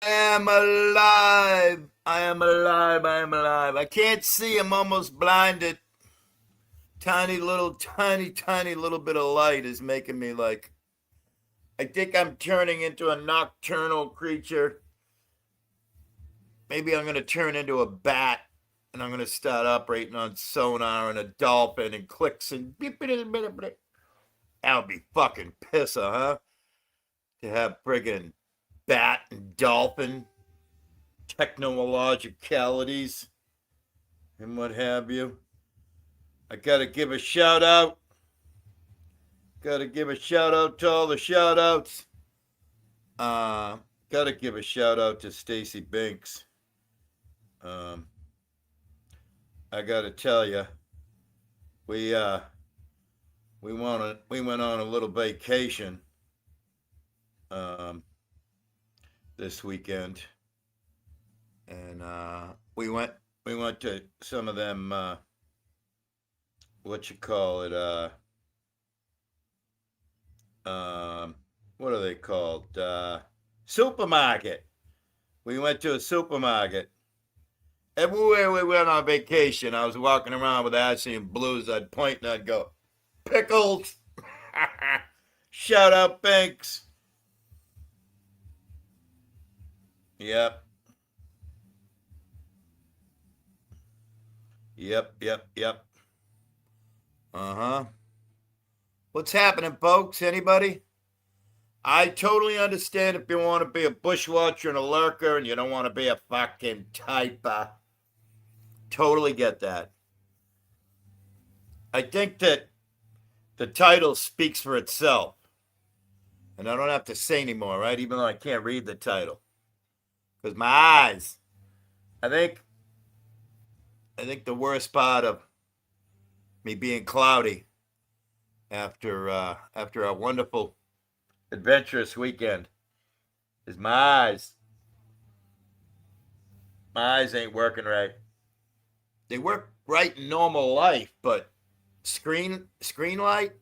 am alive. I am alive. I am alive. I can't see. I'm almost blinded. Tiny little bit of light is making me like. I think I'm turning into a nocturnal creature. Maybe I'm going to turn into a bat and I'm going to start operating on sonar and a dolphin and clicks and beep, beep, beep, beep. That would be fucking pissa, huh? To have friggin' bat and dolphin technologicalities and what have you. I gotta give a shout out. Gotta give a shout out to all the shout outs. Gotta give a shout out to Stacy Binks. I gotta tell you, we went on a little vacation this weekend, and we went to some of them what you call it what are they called, supermarket. We went to a supermarket. Everywhere we went on vacation, I was walking around with Ashley and Blues. I'd point and I'd go, pickles. Shout out Binks. Yep. Uh-huh. What's happening, folks? Anybody? I totally understand if you want to be a bushwatcher and a lurker and you don't want to be a fucking typer. Totally get that. I think that the title speaks for itself. And I don't have to say anymore, right? Even though I can't read the title. Because my eyes. I think the worst part of me being cloudy after a wonderful, adventurous weekend is my eyes. My eyes ain't working right. They work right in normal life, but screen light,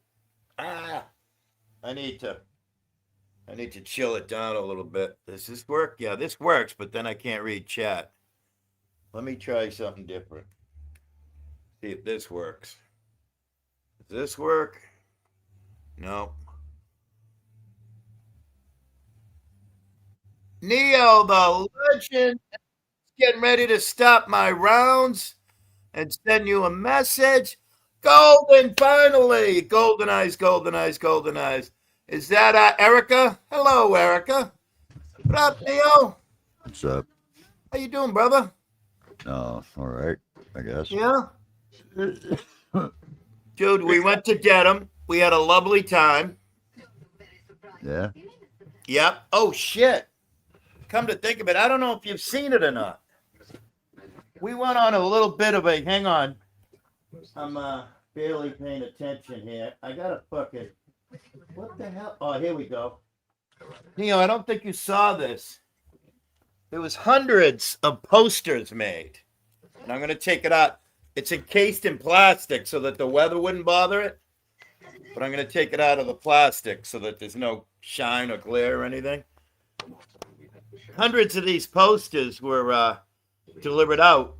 I need to chill it down a little bit. Does this work? Yeah, this works, but then I can't read chat. Let me try something different. See if this works. Does this work? No. Neo, the legend, is getting ready to stop my rounds and send you a message. Golden, finally. Golden eyes. Is that Erica? Hello, Erica. What up, Neo? What's up? How you doing, brother? All right, I guess. Yeah. Dude, we went to Dedham. We had a lovely time. Yeah. Yep. Oh, shit. Come to think of it, I don't know if you've seen it or not. We went on a little bit of a, hang on. I'm barely paying attention here. I gotta fucking, what the hell? Oh, here we go. Neo, I don't think you saw this. There was hundreds of posters made. And I'm going to take it out. It's encased in plastic so that the weather wouldn't bother it. But I'm going to take it out of the plastic so that there's no shine or glare or anything. Hundreds of these posters were delivered out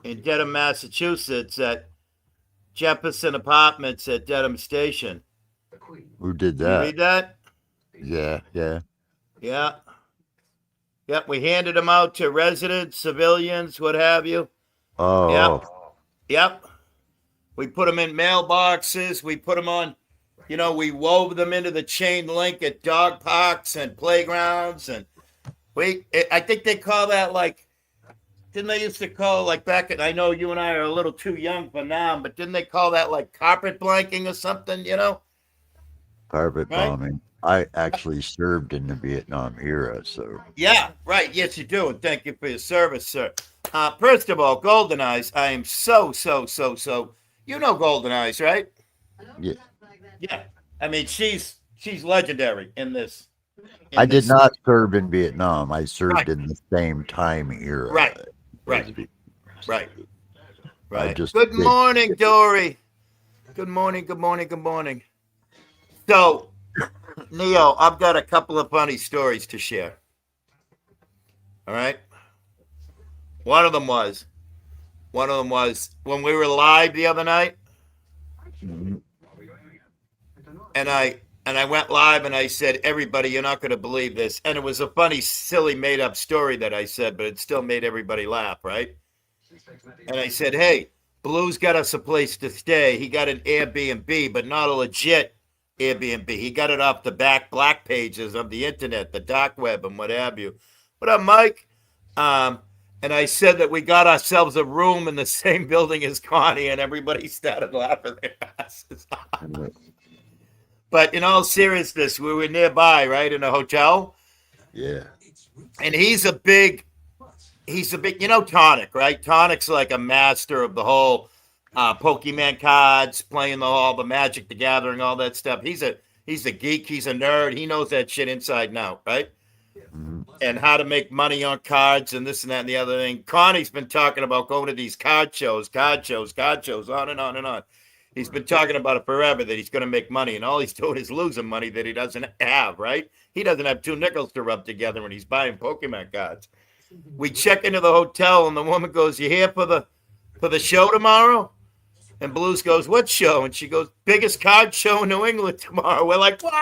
in Dedham, Massachusetts at Jefferson Apartments at Dedham Station. Who did You that? read that? Yeah. Yep, we handed them out to residents, civilians, what have you. Oh. Yep. We put them in mailboxes. We put them on, we wove them into the chain link at dog parks and playgrounds. And I think they call that didn't they used to call back at, I know you and I are a little too young for now, but didn't they call that carpet blanking or something, Carpet right? bombing. I actually served in the Vietnam era, so. Yeah, right. Yes, you do. And thank you for your service, sir. First of all, Golden Eyes, I am so. You know Golden Eyes, right? Yeah. Yeah. I mean, she's legendary in this. I did not serve in Vietnam. I served in the same time era. Right. Just Good morning, Dory. Good morning. So, Neo, I've got a couple of funny stories to share. All right. One of them was when we were live the other night, Mhm. and I went live and I said, everybody, you're not going to believe this. And it was a funny, silly, made up story that I said, but it still made everybody laugh, right? And I said, hey, Blue's got us a place to stay. He got an Airbnb, but not a legit Airbnb. He got it off the black pages of the internet, the dark web, and what have you. What up, Mike? And I said that we got ourselves a room in the same building as Connie, and everybody started laughing their asses off. But in all seriousness, we were nearby, right, in a hotel. Yeah. And he's a big, you know, Tonic, right? Tonic's like a master of the whole Pokemon cards, playing all the Magic the Gathering, all that stuff. He's a geek. He's a nerd. He knows that shit inside and out, right? Mhm. And how to make money on cards and this and that and the other thing. Connie's been talking about going to these card shows, on and on and on. He's been talking about it forever that he's going to make money, and all he's doing is losing money that he doesn't have, right? He doesn't have two nickels to rub together when he's buying Pokemon cards. We check into the hotel, and the woman goes, "You here for the show tomorrow?" And Blues goes, "What show?" And she goes, "Biggest card show in New England tomorrow." We're like, "What?"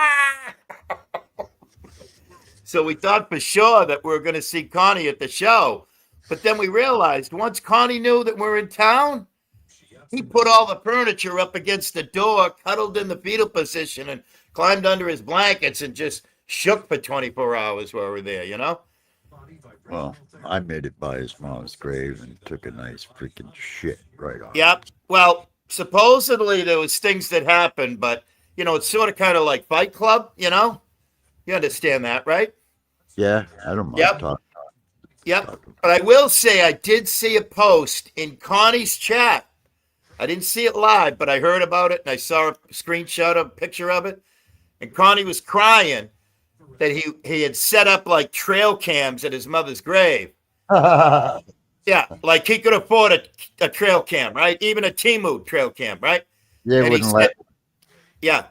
So we thought for sure that we were going to see Connie at the show. But then we realized once Connie knew that we're in town, he put all the furniture up against the door, cuddled in the fetal position, and climbed under his blankets and just shook for 24 hours while we were there, you know? Well, I made it by his mom's grave and took a nice freaking shit right on. Yep. Well, supposedly there was things that happened, but, you know, it's sort of kind of like Fight Club, you know? You understand that, right? Yeah, I don't mind Yep. talking. Yep. But I will say I did see a post in Connie's chat. I didn't see it live, but I heard about it and I saw a screenshot of a picture of it. And Connie was crying that he had set up like trail cams at his mother's grave. Yeah, like he could afford a trail cam, right? Even a Temu trail cam, right? They And he wouldn't said, let. yeah.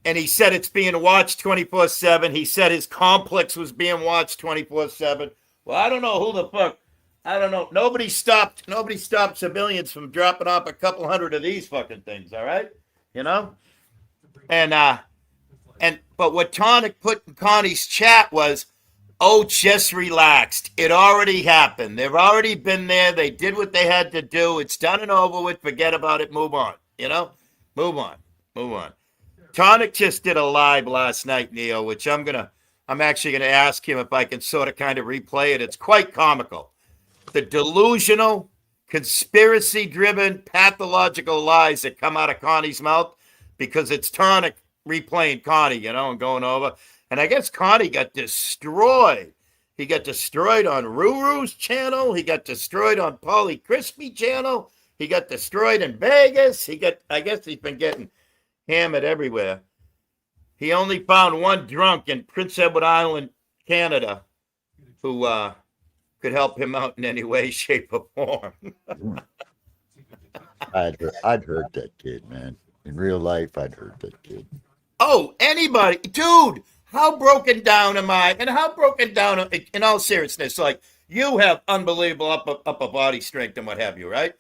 And he said it's being watched 24/7. He said his complex was being watched 24/7. Well, I don't know who the fuck. I don't know. Nobody stopped civilians from dropping off a couple hundred of these fucking things, all right? You know? But what Tonic put in Connie's chat was, "Oh, just relaxed. It already happened. They've already been there. They did what they had to do. It's done and over with. Forget about it. Move on. You know? Move on. Move on." Tonic just did a live last night, Neo, which I'm actually gonna ask him if I can sort of kind of replay it. It's quite comical. The delusional, conspiracy-driven, pathological lies that come out of Connie's mouth because it's Tonic replaying Connie, you know, and going over. And I guess Connie got destroyed. He got destroyed on Ruru's channel. He got destroyed on Paulie Crispy channel. He got destroyed in Vegas. I guess he's been getting hammered everywhere. He only found one drunk in Prince Edward Island, Canada, who could help him out in any way, shape, or form. I'd heard that kid, man. In real life, I'd heard that kid. Oh, anybody, dude, how broken down am I? And how broken down, in all seriousness, like you have unbelievable upper body strength and what have you, right?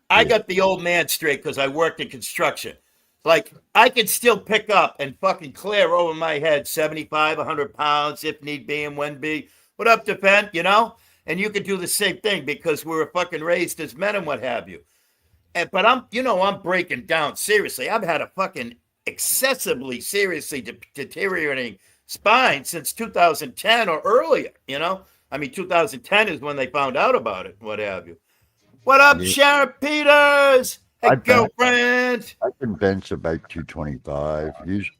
I got the old man straight because I worked in construction. Like, I can still pick up and fucking clear over my head 75, 100 pounds if need be and when be. What up, Defend, you know? And you can do the same thing because we were fucking raised as men and what have you. But I'm breaking down seriously. I've had a fucking excessively seriously deteriorating spine since 2010 or earlier, you know? I mean, 2010 is when they found out about it, what have you. What up, Sharon Peters? Hey, girlfriend. I can bench about 225.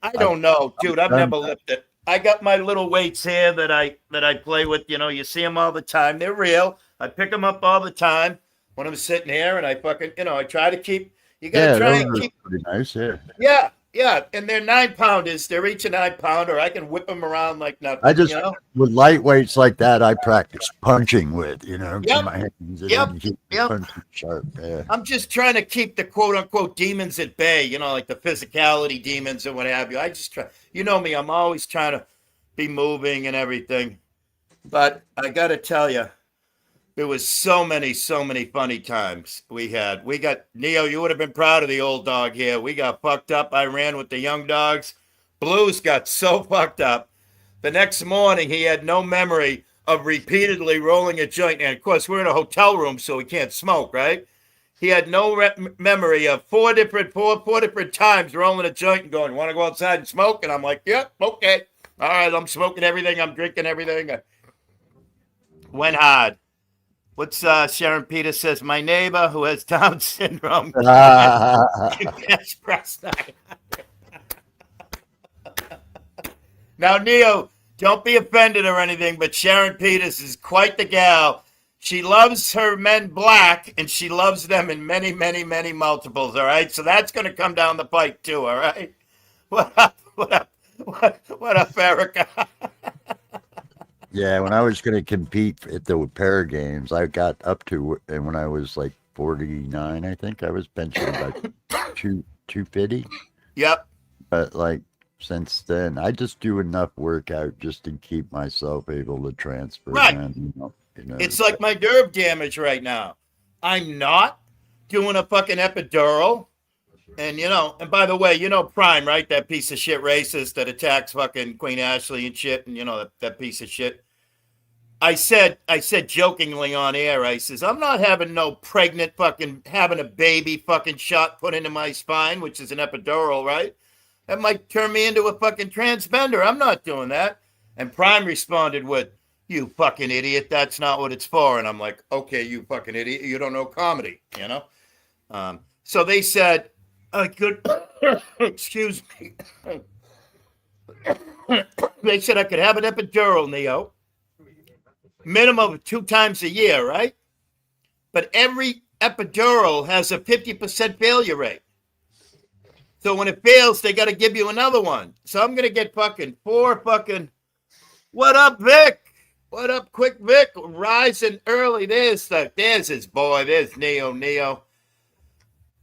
I don't know, dude. I've never lifted. I got my little weights here that I play with. You know, you see them all the time. They're real. I pick them up all the time when I'm sitting here, and I fucking, you know, I try to keep. You gotta try and keep. Pretty nice, yeah. Yeah, yeah, and they're 9-pounders. They're each a 9-pounder. I can whip them around like nothing. I just, you know? with lightweights like that, I practice punching with, you know, Yep. my hands. Yep. Punching sharp, yeah. I'm just trying to keep the quote-unquote demons at bay, you know, like the physicality demons and what have you. I just try. You know me. I'm always trying to be moving and everything. But I got to tell you, There was so many funny times we had. We got Neo. You would have been proud of the old dog here. We got fucked up. I ran with the young dogs. Blues got so fucked up. The next morning, he had no memory of repeatedly rolling a joint. And of course, we're in a hotel room, so we can't smoke, right? He had no memory of four different times rolling a joint and going, "Want to go outside and smoke?" And I'm like, "Yep, okay, all right." I'm smoking everything. I'm drinking everything. Went hard. What's Sharon Peters says? My neighbor who has Down syndrome gets press night. Now, Neo, don't be offended or anything, but Sharon Peters is quite the gal. She loves her men black, and she loves them in many multiples, all right? So that's going to come down the pike, too, all right? What up, Erica? Yeah, when I was going to compete at the para games, I got up to, and when I was like 49, I think I was benching about 250. Yep. But like since then, I just do enough workout just to keep myself able to transfer. Right. Man, It's like my nerve damage right now. I'm not doing a fucking epidural. And, and by the way, Prime, right? That piece of shit racist that attacks fucking Queen Ashley and shit. And, that piece of shit. I said jokingly on air, I says, I'm not having no pregnant fucking, having a baby fucking shot put into my spine, which is an epidural, right? That might turn me into a fucking transgender. I'm not doing that. And Prime responded with, "You fucking idiot. That's not what it's for." And I'm like, okay, you fucking idiot. You don't know comedy, So they said, I could, excuse me. They said I could have an epidural, Neo. Minimum of 2 times a year, right? But every epidural has a 50% failure rate. So when it fails, they got to give you another one. So I'm going to get fucking 4 fucking, what up, Vic? What up, Quick Vic? Rising early. There's his boy. There's Neo.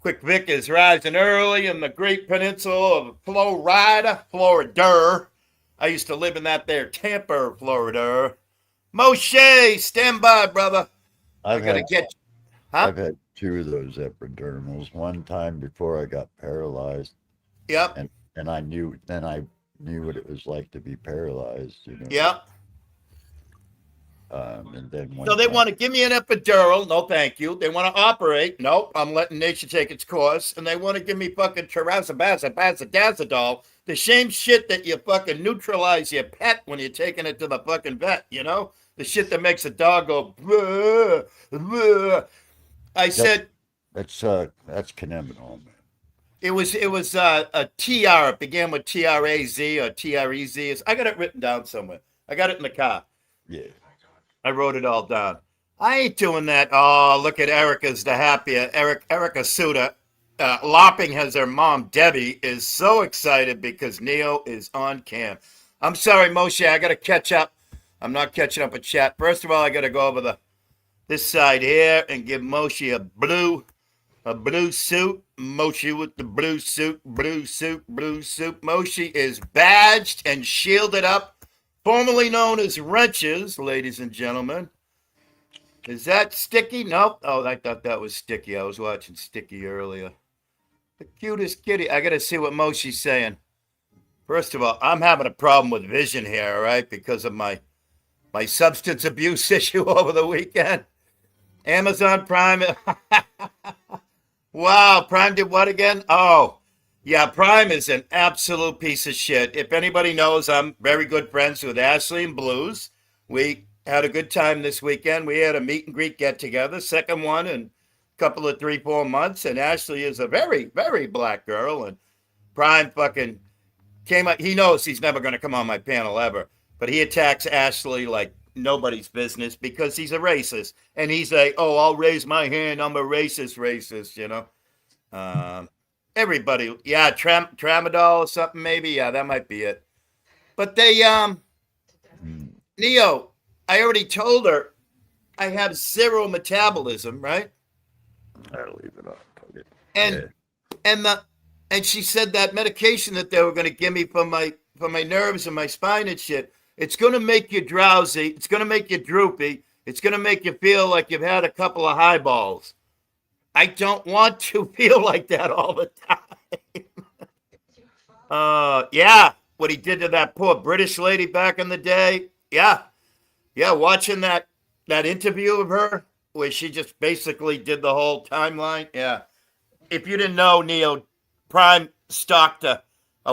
Quick Vic is rising early in the Great Peninsula of Florida. I used to live in that there Tampa, Florida. Moshe, stand by, brother. I've I've had 2 of those epidurals. One time before I got paralyzed. Yep. And I knew what it was like to be paralyzed. Yep. And then so they want to give me an epidural. No, thank you. They want to operate. Nope, I'm letting nature take its course. And they want to give me fucking trazodazole, the same shit that you fucking neutralize your pet when you're taking it to the fucking vet, The shit that makes a dog go, bleh, bleh. I said... That's cannabinol, man. It was a TR. It began with TRAZ or TREZ. I got it written down somewhere. I got it in the car. Yeah. I wrote it all down. I ain't doing that. Oh, look at Erica's the happier. Erica Suda. Lopping has her mom, Debbie, is so excited because Neo is on cam. I'm sorry, Moshe. I got to catch up. I'm not catching up with chat. First of all, I got to go over this side here and give Moshe a blue suit. Moshe with the blue suit. Moshe is badged and shielded up. Formerly known as wrenches, ladies and gentlemen. Is that Sticky? Nope. Oh, I thought that was Sticky. I was watching Sticky earlier. The cutest kitty. I got to see what Moshe's saying. First of all, I'm having a problem with vision here, all right, because of my substance abuse issue over the weekend. Amazon Prime. Wow, Prime did what again? Oh. Yeah, Prime is an absolute piece of shit. If anybody knows, I'm very good friends with Ashley and Blues. We had a good time this weekend. We had a meet and greet get together, second one in a couple of 3-4 months. And Ashley is a very, very black girl. And Prime fucking came up. He knows he's never going to come on my panel ever. But he attacks Ashley like nobody's business because he's a racist. And he's like, oh, I'll raise my hand. I'm a racist, Everybody, yeah, tramadol or something, maybe. Yeah, that might be it. But they, Neo, I already told her I have 0 metabolism, right? I'll leave it up. And she said that medication that they were going to give me for my nerves and my spine and shit, it's going to make you drowsy. It's going to make you droopy. It's going to make you feel like you've had a couple of highballs. I don't want to feel like that all the time. Yeah, what he did to that poor British lady back in the day. Yeah, yeah, watching that interview of her where she just basically did the whole timeline. Yeah, if you didn't know, Neo Prime stalked a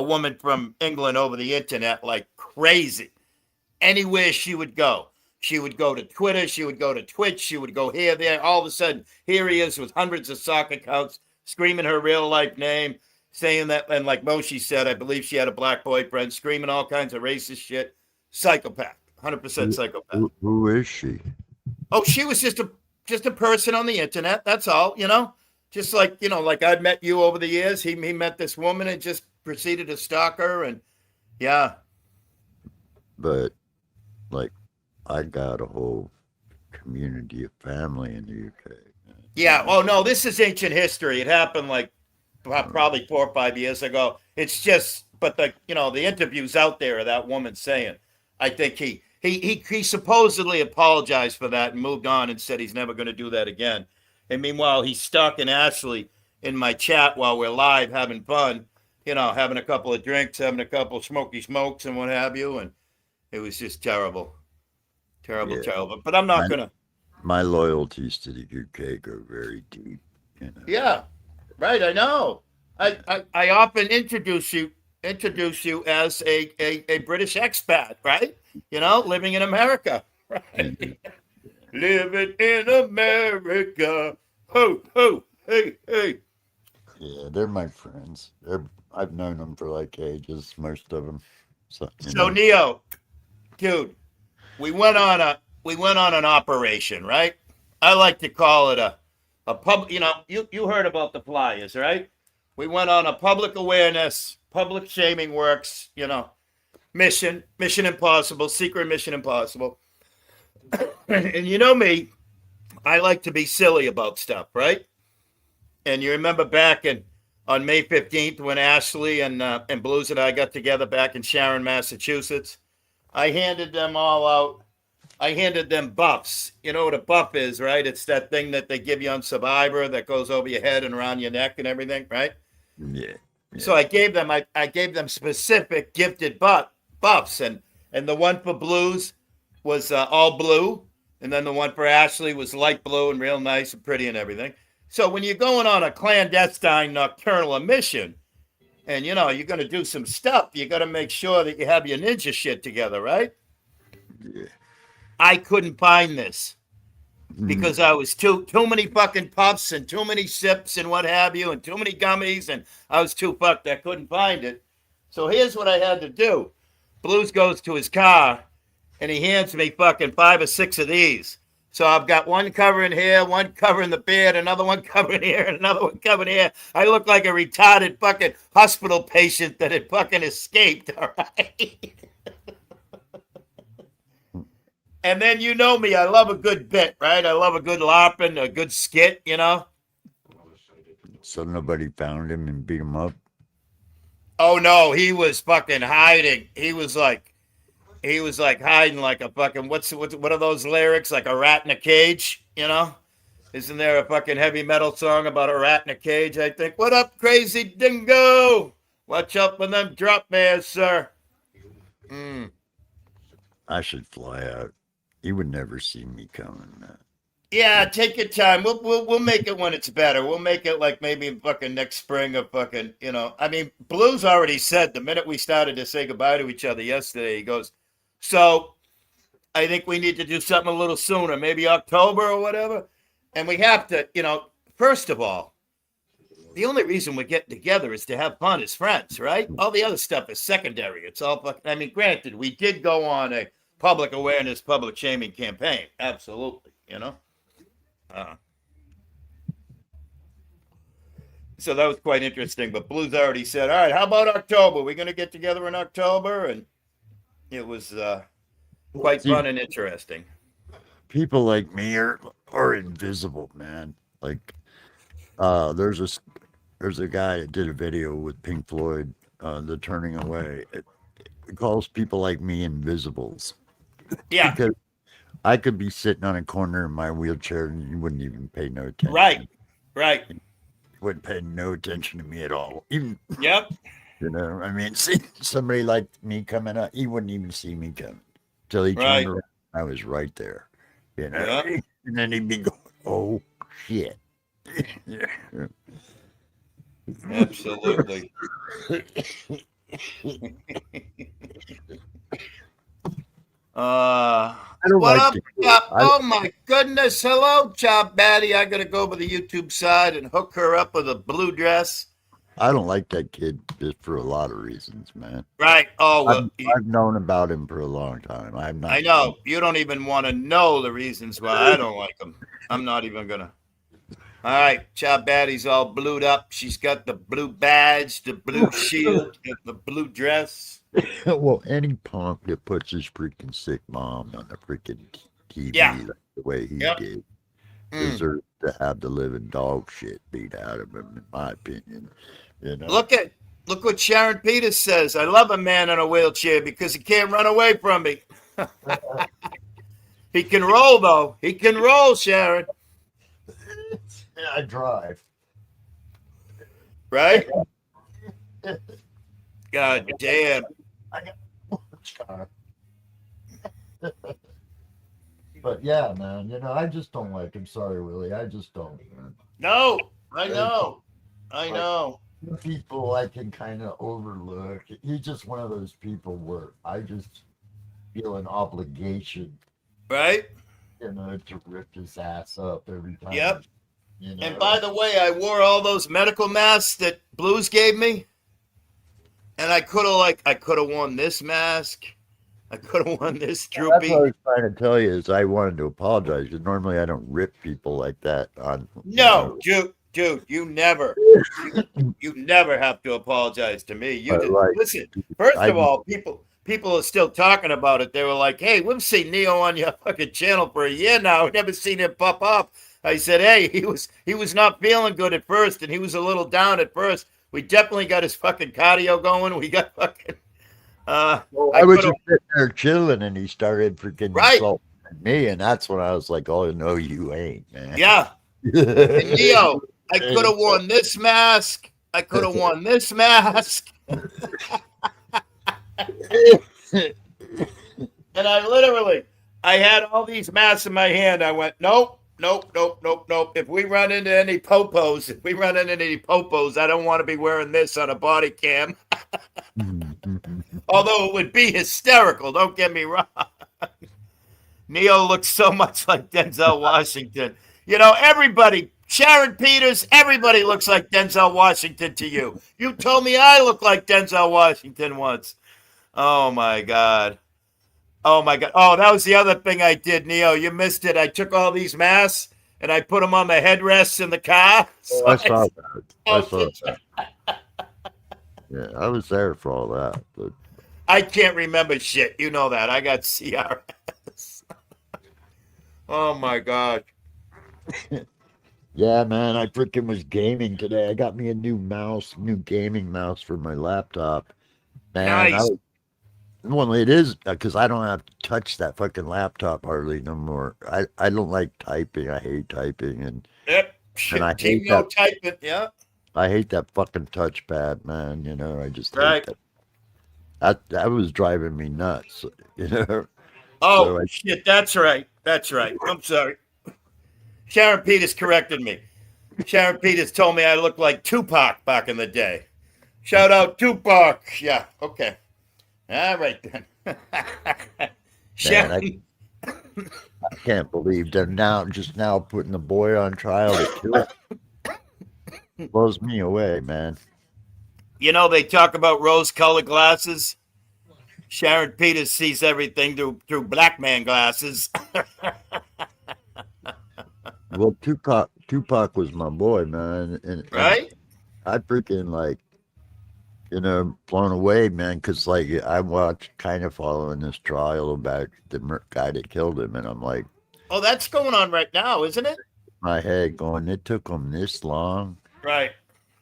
woman from England over the internet like crazy. Anywhere she would go. She would go to Twitter, she would go to Twitch, she would go here, there. All of a sudden, here he is with hundreds of sock accounts, screaming her real life name, saying that, and like Moshi said, I believe she had a black boyfriend, screaming all kinds of racist shit. Psychopath, 100% psychopath. Who is she? Oh, she was just a person on the internet. That's all, you know. Just like like I'd met you over the years. He met this woman and just proceeded to stalk her, and yeah. But like, I got a whole community of family in the UK. Yeah. Oh no, this is ancient history. It happened like probably 4 or 5 years ago. It's just, but the interviews out there of that woman saying, I think he supposedly apologized for that and moved on and said he's never going to do that again. And meanwhile, he's stalking Ashley in my chat while we're live having fun, having a couple of drinks, having a couple of smoky smokes and what have you. And it was just terrible. Terrible. But I'm not going to. My loyalties to the UK go very deep. Yeah, right. I know. I often introduce you as a British expat, right? Living in America, right? Living in America. Ho, ho, hey, hey. Yeah, they're my friends. I've known them for like ages, most of them. So Neo, dude, we went on an operation, right? I like to call it a pub. You heard about the flyers, right? We went on a public awareness, public shaming works, mission impossible, secret mission impossible. And you know me, I like to be silly about stuff, right? And you remember back on May 15th when Ashley and Blues and I got together back in Sharon, Massachusetts, I handed them all out. I handed them buffs. You know what a buff is, right? It's that thing that they give you on Survivor that goes over your head and around your neck and everything, right? Yeah. So I gave them specific gifted buffs, and the one for Blues was all blue, and then the one for Ashley was light blue and real nice and pretty and everything. So when you're going on a clandestine nocturnal mission, and you're going to do some stuff, you got to make sure that you have your ninja shit together, right? Yeah. I couldn't find this because I was too many fucking puffs and too many sips and what have you, and too many gummies, and I was too fucked. I couldn't find it. So here's what I had to do. Blues goes to his car, and he hands me fucking 5 or 6 of these. So I've got one covering here, one covering the beard, another one covering here, and another one covering here. I look like a retarded fucking hospital patient that had fucking escaped, all right? And then you know me, I love a good bit, right? I love a good LARPing, a good skit, So nobody found him and beat him up? Oh no, he was fucking hiding. He was like hiding like a fucking what are those lyrics? Like a rat in a cage, Isn't there a fucking heavy metal song about a rat in a cage, I think? What up, crazy dingo? Watch out for them drop bears, sir. I should fly out. You would never see me coming, man. Yeah, take your time. We'll make it when it's better. We'll make it like maybe fucking next spring or fucking, I mean, Blues already said the minute we started to say goodbye to each other yesterday, he goes, so I think we need to do something a little sooner, maybe October or whatever. And we have to, first of all, the only reason we're getting together is to have fun as friends, right? All the other stuff is secondary. It's all fucking, I mean, granted, we did go on a public awareness, public shaming campaign. Absolutely, So that was quite interesting. But Blues already said, all right, how about October? We're going to get together in October. And it was quite fun and interesting. People like me are invisible, man. Like, there's a guy that did a video with Pink Floyd, The Turning Away. It calls people like me invisibles. Yeah. Because I could be sitting on a corner in my wheelchair and you wouldn't even pay no attention. Right. Right. You wouldn't pay no attention to me at all. Even, Yep. you know, I mean, see somebody like me coming up, he wouldn't even see me coming till he Right. turned around. I was right there, you know, Yep. and then he'd be going, "Oh shit." Absolutely. I don't What like up, to. Chop? I, Oh my goodness. Hello, Chop Batty. I gotta go over the YouTube side and hook her up with a blue dress. I don't like that kid just for a lot of reasons, man. Right. Oh I've, well, I've known about him for a long time. I'm not. I know. You don't even want to know the reasons why I don't like him. I'm not even gonna. All right, Chop Batty's all blued up. She's got the blue badge, the blue shield, and the blue dress. Well, any punk that puts his freaking sick mom on the freaking TV Yeah. like the way he Yep. did Mm. deserves to have the living dog shit beat out of him, in my opinion. You know. Look what Sharon Peters says. I love a man in a wheelchair because he can't run away from me. He can roll though. He can roll, Sharon. Yeah, I drive. Right? God damn. But yeah, man, you know, I just don't like him. Sorry, Willie. I just don't, man. No, I know. I know. People I can kind of overlook. He's just one of those people where I just feel an obligation, Right? you know, to rip his ass up every time. Yep. You know? And by the way, I wore all those medical masks that Blues gave me. And I could have worn this mask. I could have worn this That's what I droopy. was trying to tell you is I wanted to apologize because normally I don't rip people like that on. No, dude, you never have to apologize to me. You But, did. like, Listen, first I- of all, people are still talking about it. They were like, "Hey, we've seen Neo on your fucking channel for a year now. We've never seen him pop up." I said, "Hey, he was not feeling good at first, and he was a little down at first. We definitely got his fucking cardio going. We got fucking." I was could've- just sitting there chilling and he started freaking Right. insulting me, and that's when I was like, "Oh no, you ain't, man." Yeah, and Neo, I could have worn this mask. I could have worn this mask. And I had all these masks in my hand. I went, nope. If we run into any popos, I don't want to be wearing this on a body cam. Although it would be hysterical, don't get me wrong. Neo looks so much like Denzel Washington. You know, everybody, Sharon Peters, everybody looks like Denzel Washington to you. You told me I look like Denzel Washington once. Oh, my God. Oh, my God. Oh, that was the other thing I did, Neo. You missed it. I took all these masks and I put them on the headrests in the car. So I saw that. I saw did that. Yeah, I was there for all that. But I can't remember shit. You know that. I got CRS. Oh, my God. yeah, man, I freaking was gaming today. I got me a new gaming mouse for my laptop. Man, Nice. well, it is because I don't have to touch that fucking laptop hardly no more. I don't like typing. I hate typing, and Yep. And I Team hate no that. typing. Yeah. I hate that fucking touchpad, man. You know, I just Right. hate that. That was driving me nuts. You know. Oh, So shit. That's right. That's right. I'm sorry. Sharon Peters corrected me. Sharon Peters told me I looked like Tupac back in the day. Shout out Tupac. Yeah. Okay. All right then. Sharon. I can't believe they're just now putting the boy on trial to kill it. Blows me away, man. You know, they talk about rose-colored glasses. Sharon Peters sees everything through black man glasses. Well, Tupac was my boy, man, and Right? I freaking like, blown away, man, because like I watched kind of following this trial about the guy that killed him, and I'm like, Oh, that's going on right now, isn't it? my head going, it took him this long Right.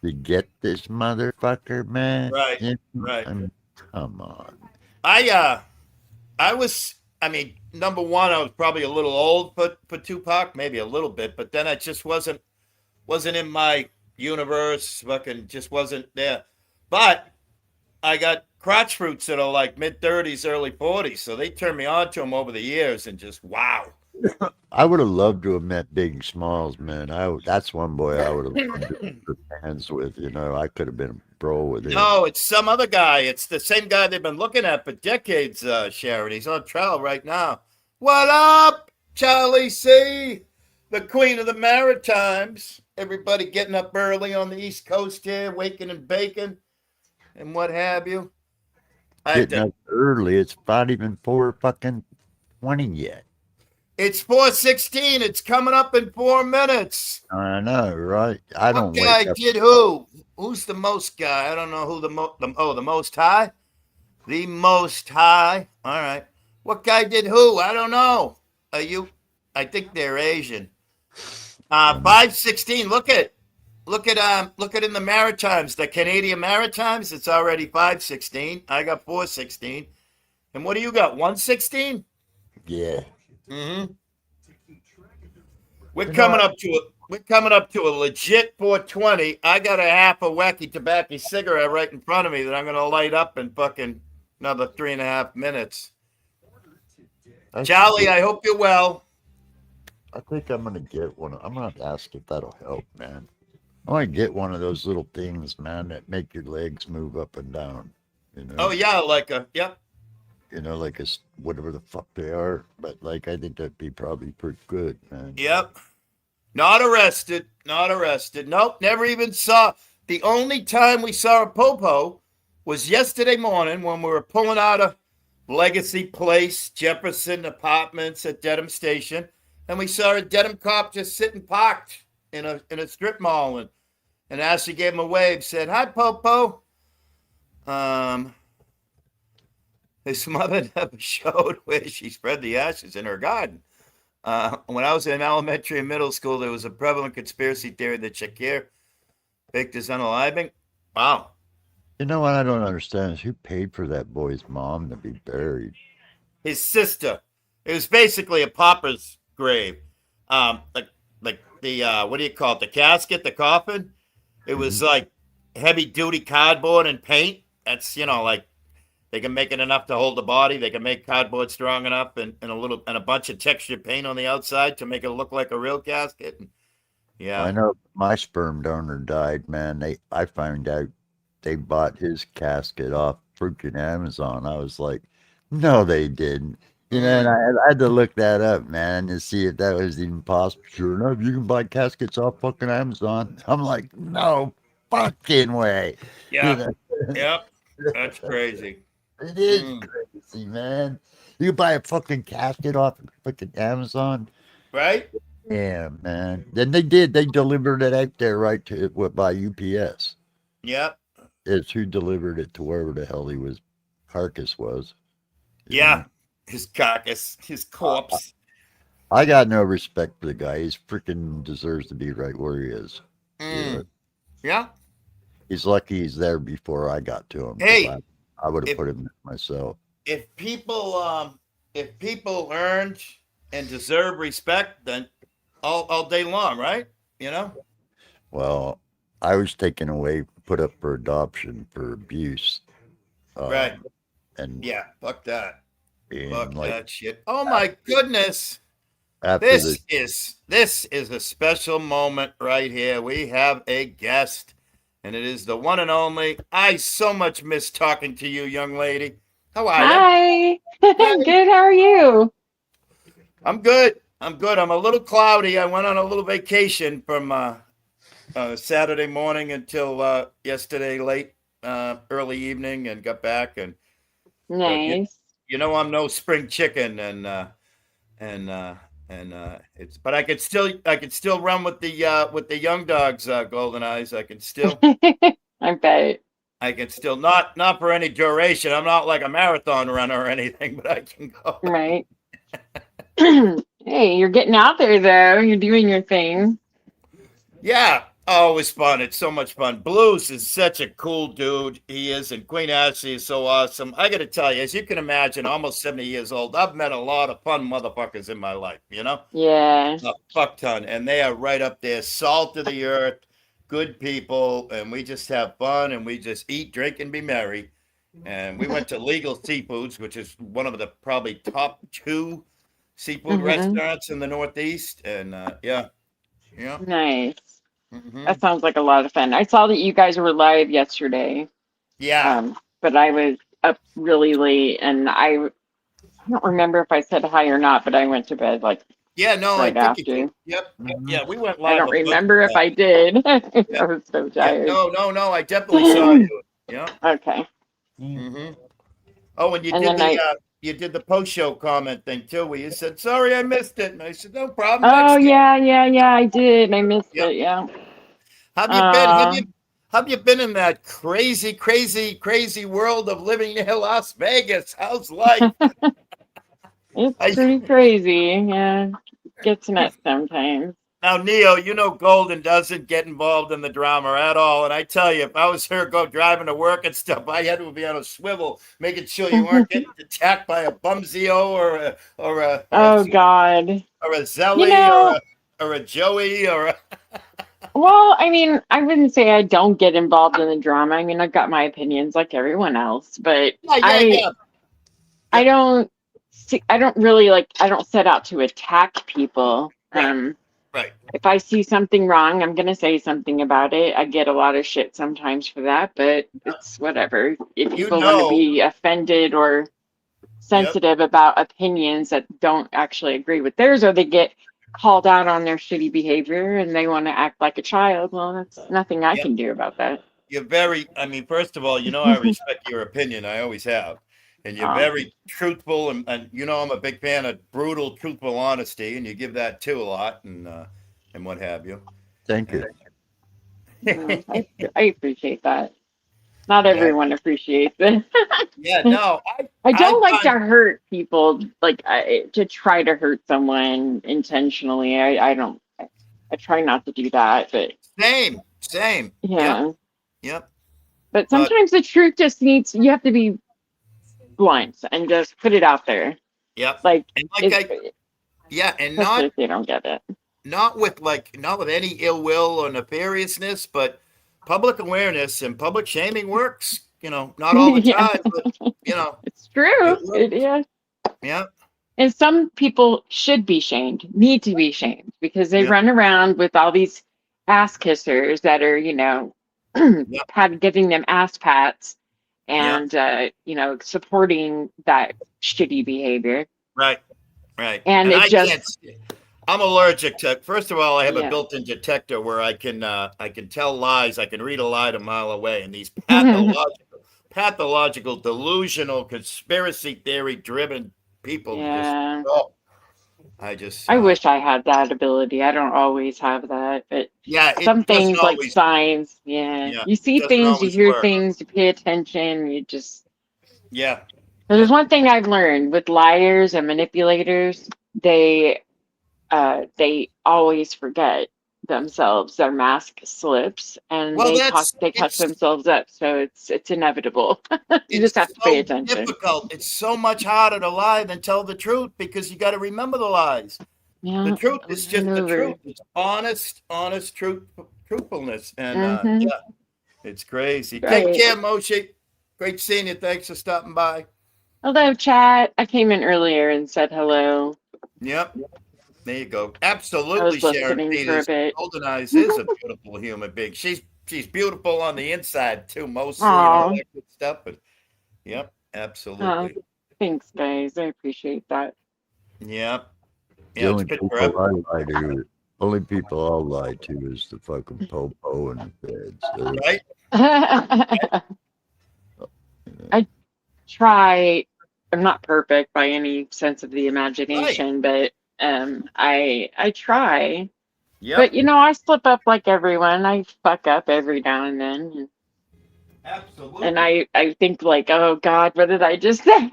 to get this motherfucker, man. Right, You know, right. I mean, come on. I was I mean, number one, I was probably a little old for Tupac, maybe a little bit, but then I just wasn't in my universe. Fucking just wasn't there. But I got crotch fruits that are like mid 30s, early 40s, so they turned me on to him over the years, and just wow. I would have loved to have met Big Smalls, man. That's one boy I would have loved to have shook hands with. You know, I could have been a bro with him. No, it's some other guy. It's the same guy they've been looking at for decades, Sharon. He's on trial right now. What up, Charlie C., the Queen of the Maritimes? Everybody getting up early on the East Coast here, waking and baking, and what have you. Getting up early. It's not even 4:20 yet. It's 4:16. It's coming up in 4 minutes. I know, right? I don't What guy wake up. did who? Who's the most guy? I don't know who the most high? The most high. All right. What guy did who? I don't know. I think they're Asian. 5:16. Look at in the Maritimes, the Canadian Maritimes. It's already 5:16. I got 4:16. And what do you got? 1:16? Yeah. Mm-hmm. We're coming up to a legit 4:20. I got a half a wacky tobacco cigarette right in front of me that I'm gonna light up in fucking another 3.5 minutes. Charlie, I hope you're well. I think I'm gonna get one. I'm gonna ask if that'll help, man. I want to get one of those little things, man, that make your legs move up and down. You know? Oh yeah, yep. You know, like whatever the fuck they are. But like, I think that'd be probably pretty good, man. Yep. Not arrested. Nope, never even saw. The only time we saw a popo was yesterday morning when we were pulling out of Legacy Place, Jefferson Apartments at Dedham Station, and we saw a Dedham cop just sitting parked in a strip mall, and Ashley gave him a wave, said, "Hi, Popo." His mother never showed where she spread the ashes in her garden. When I was in elementary and middle school, there was a prevalent conspiracy theory that Shakir faked his unaliving. Wow. You know what I don't understand is who paid for that boy's mom to be buried? His sister. It was basically a pauper's grave. Like the what do you call it? The casket, the coffin. It was like heavy duty cardboard and paint. That's like they can make it enough to hold the body. They can make cardboard strong enough and a bunch of textured paint on the outside to make it look like a real casket. Yeah. I know my sperm donor died, man. I found out they bought his casket off freaking Amazon. I was like, no, they didn't. You know, and I had to look that up, man, to see if that was even possible. Sure enough, you can buy caskets off fucking Amazon. I'm like, no fucking way. Yeah. You know? Yep. That's crazy. It is crazy, man. You can buy a fucking casket off fucking Amazon. Right? Yeah, man. Then they did. They delivered it out there right to by UPS. Yep. It's who delivered it to wherever the hell his carcass was. Yeah. know? His carcass, his corpse. I got no respect for the guy. He's freaking deserves to be right where he is. Yeah. He's lucky he's there before I got to him. Hey, I would have put him there myself. If people earned and deserve respect, then all day long, right? You know? Well, I was taken away, put up for adoption for abuse. Right. And yeah, fuck that. Fuck like, that shit. Oh my goodness. This is a special moment right here. We have a guest, and it is the one and only. I so much miss talking to you, young lady. How are you? Hi. Good. How are you? I'm good. I'm a little cloudy. I went on a little vacation from Saturday morning until yesterday late, early evening, and got back. And nice. I'm no spring chicken, and it's. But I could still run with the young dogs, Golden Eyes. I can still. I bet. I can still not for any duration. I'm not like a marathon runner or anything, but I can go. Right. Hey, you're getting out there though. You're doing your thing. Yeah. Oh, it was fun. It's so much fun. Blues is such a cool dude. He is, and Queen Ashley is so awesome. I got to tell you, as you can imagine, almost 70 years old, I've met a lot of fun motherfuckers in my life, you know? Yeah. A fuck ton. And they are right up there, salt of the earth, good people, and we just have fun and we just eat, drink, and be merry. And we went to Legal Seafoods, which is one of the probably top 2 seafood Mhm. restaurants in the Northeast. And yeah, yeah. Nice. Hmm. That sounds like a lot of fun. I saw that you guys were live yesterday, Yeah. but I was up really late, and I don't remember if I said hi or not, but I went to bed like Yeah, no, I right think you did. after. Yep, yep, Mhm. yeah, we went I live don't a bunch remember of if times. I did. I Yeah, was so yeah, tired. no, no, no, I definitely saw you. Yeah. Okay. Hmm. Oh, and And then I, you did the post-show comment thing too, where you said, "Sorry, I missed it," and I said, "No problem, oh next year." yeah, I did. I missed Yep. it. Yeah. Have you been? Uh, Have you been in that crazy, crazy, crazy world of living near Las Vegas? How's life? it's I, pretty crazy. Yeah. Gets nuts sometimes. Now, Neo, you know Golden doesn't get involved in the drama at all. And I tell you, if I was her go driving to work and stuff, I had to be on a swivel, making sure you weren't getting attacked by a Bumsio Oh God. or a You Zelly know, or a Joey or a, well, I mean, I wouldn't say I don't get involved in the drama. I mean, I've got my opinions like everyone else, but yeah, yeah, I yeah, I yep, don't see, I don't really like I don't set out to attack people. right, right, If I see something wrong, I'm gonna say something about it. I get a lot of shit sometimes for that, but it's whatever. If you people want to know, be offended or yep, sensitive about opinions that don't actually agree with theirs, or they get called out on their shitty behavior and they want to act like a child, well, that's nothing I yep. can do about that. You're very, I mean, first of all, you know, I respect your opinion. I always have. And you're Aw. very truthful. And you know, I'm a big fan of brutal, truthful honesty. And you give that too a lot and what have you. Thank And, you. No, I appreciate that. Not yeah. everyone appreciates it. Yeah. No, I I don't like to find hurt people, like to try to hurt someone intentionally. I don't. I try not to do that, but same, same. Yep. yeah. Yep. But But, sometimes the truth just needs. You have to be blunt and just put it out there. yep. Like, And like if, yeah. And especially if they don't get it. not with any ill will or nefariousness, but public awareness and public shaming works. You know, not all the Yeah, time, but, you know, it's true. it works. Yeah. Yeah. And some people should be shamed, need to be shamed, because they Yep. run around with all these ass kissers that are, Yep. giving them ass pats Yep. and, supporting that shitty behavior. Right. Right. And And it I can't. just, I'm allergic to. First of all, I have a yeah. built-in detector where I can tell lies. I can read a lie a mile away. And these pathological, delusional, conspiracy theory driven people just. Yeah. Oh, I just. I wish I had that ability. I don't always have that, but Yeah. some It doesn't things like always. signs, yeah. Yeah. You It see doesn't things, you always hear work. things, you pay attention, you just. Yeah. There's Yep. one thing I've learned with liars and manipulators, they always forget themselves. Their mask slips and Well, they touch themselves up. So it's inevitable. You just it's have to pay so attention. difficult. It's so much harder to lie than tell the truth because you got to remember the lies. The Yeah, truth is over and just the over. truth. It's honest truthfulness. And Mm-hmm. yeah, it's crazy. Take Right. care, Moshe. Great seeing you. Thanks for stopping by. Hello, chat. I came in earlier and said hello. Yep. There you go. I Absolutely, was Sharon listening for a Peters. bit. Golden Eyes is a beautiful human being. She's beautiful on the inside too, mostly, and all Aw. that good stuff. But yep, Oh, absolutely. thanks, guys. I appreciate that. Yep. The Yeah, it's only been people forever. I lie to, only people I'll lie to is the fucking popo and the feds. Right? I try. I'm not perfect by any sense of the Right. imagination, but I try. But Yep. I slip up like everyone. I fuck up every now and then, and Absolutely. I think like, oh God, what did I just say?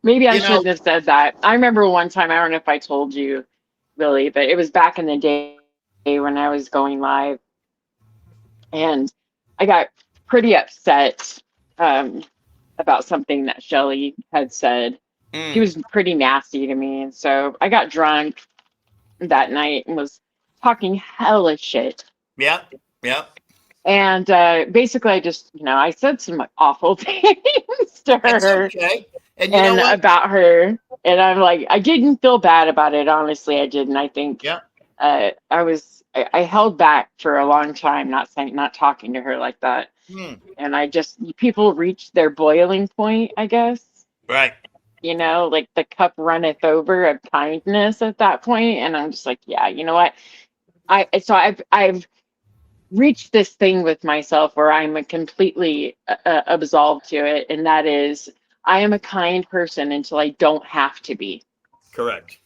Maybe I You know, shouldn't have said that. I remember one time, I don't know if I told you, really, but it was back in the day when I was going live, and I got pretty upset about something that Shelly had said. She was pretty nasty to me, and so I got drunk that night and was talking hella shit. Yeah. Yeah. And basically, I just, I said some awful things to That's her okay. And you know and what? about her. And I'm like, I didn't feel bad about it. Honestly, I didn't. I think Yeah. I held back for a long time, not talking to her like that. Hmm. And people reach their boiling point, I guess. Right. Like the cup runneth over of kindness at that point. And I'm just like, yeah, you know what? I've reached this thing with myself where I'm completely absolved to it, and that is I am a kind person until I don't have to be. Correct.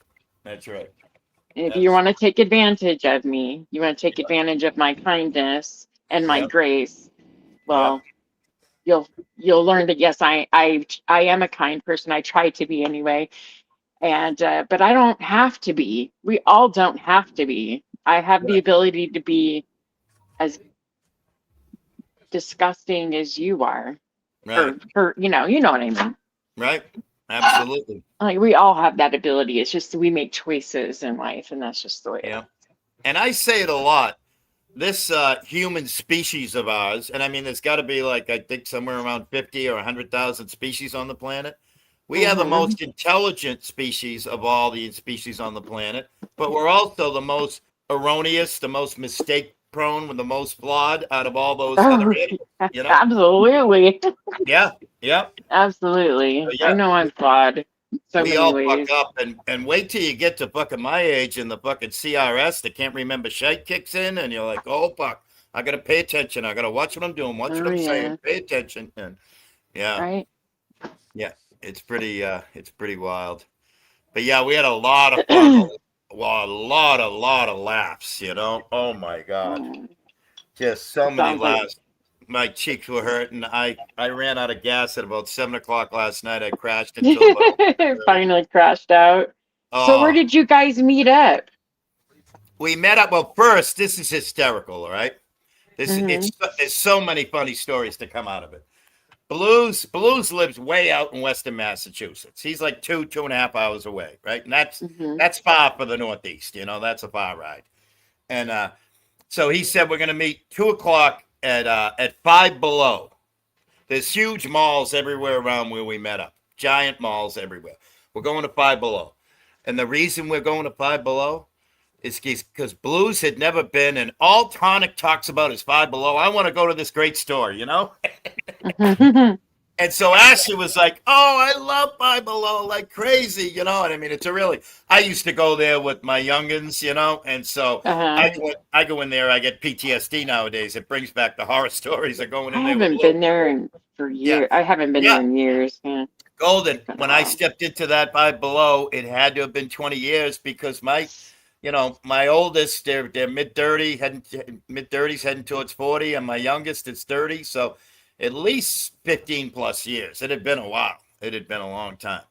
That's right. And if you want to take advantage of me, you want to take advantage of my kindness and my Yep. grace, well, you'll learn that yes, I am a kind person. I try to be anyway. And but I don't have to be. We all don't have to be. I have the Right. ability to be as disgusting as you are. Right. Or you know what I mean. Right. Absolutely. Like we all have that ability. It's just we make choices in life, and that's just the way. Yeah. And I say it a lot. This human species of ours, and I mean, there's got to be like, I think somewhere around 50 or 100,000 species on the planet. We are the most intelligent species of all the species on the planet, but we're also the most erroneous, the most mistake prone, the most flawed out of all those other animals, you know? Absolutely. Yeah. Yeah. Absolutely. So, yeah. I know I'm flawed. So We many all ways. fuck up, and wait till you get to fucking my age and the fucking CRS that can't remember shit kicks in, and you're like, oh fuck, I gotta pay attention. I gotta watch what I'm doing, watch what I'm saying, pay attention, and yeah, Right. yeah, it's pretty wild. But yeah, we had a lot of fun, a lot of laughs. Oh my god, just so many Sounds like laughs. My cheeks were hurting. I ran out of gas at about 7 o'clock last night. I crashed until about finally crashed out. So where did you guys meet up? we met up. Well, first, this is hysterical. All right, there's so many funny stories to come out of it. Blues lives way out in Western Massachusetts. He's like 2.5 hours away, right? And that's far for the Northeast. That's a far ride. And so he said we're gonna meet 2 o'clock at Five Below. There's huge malls everywhere around where we met up. Giant malls everywhere. We're going to Five Below. And the reason we're going to Five Below is because Blues had never been, and all Tonic talks about is Five Below. I want to go to this great store, And so Ashley was like, oh, I love Five Below like crazy, And I mean, I used to go there with my youngins, and so I go in there, I get PTSD nowadays. It brings back the horror stories of going in there. I haven't been there for years. I haven't been there in years. Yeah. Golden. When I stepped into that Five Below, it had to have been 20 years because my oldest, they're mid-30s, heading towards 40, and my youngest is 30, so at least 15 plus years. It had been a while. It had been a long time.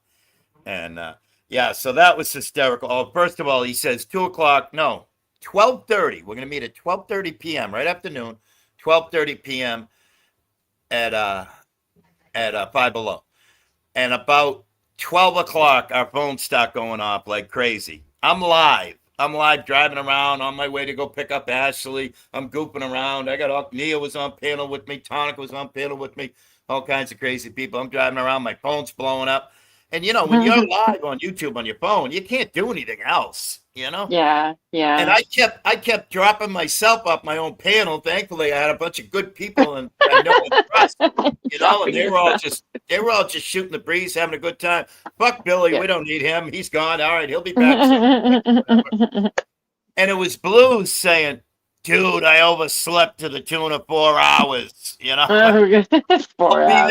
And so that was hysterical. Oh, first of all, he says 2 o'clock, no, 12:30. We're going to meet at 12:30 p.m., right afternoon, 12:30 p.m. at Five Below. And about 12 o'clock, our phones start going off like crazy. I'm live driving around on my way to go pick up Ashley. I'm goofing around. Nia was on panel with me. Tonic was on panel with me. All kinds of crazy people. I'm driving around. My phone's blowing up. And, when you're live on YouTube on your phone, you can't do anything else, Yeah. And I kept dropping myself off my own panel. Thankfully, I had a bunch of good people and I know and trust, and they were all just shooting the breeze, having a good time. Fuck Billy, we don't need him. He's gone. All right, he'll be back soon. And it was Blues saying, dude, I overslept to the tune of 4 hours, I'll be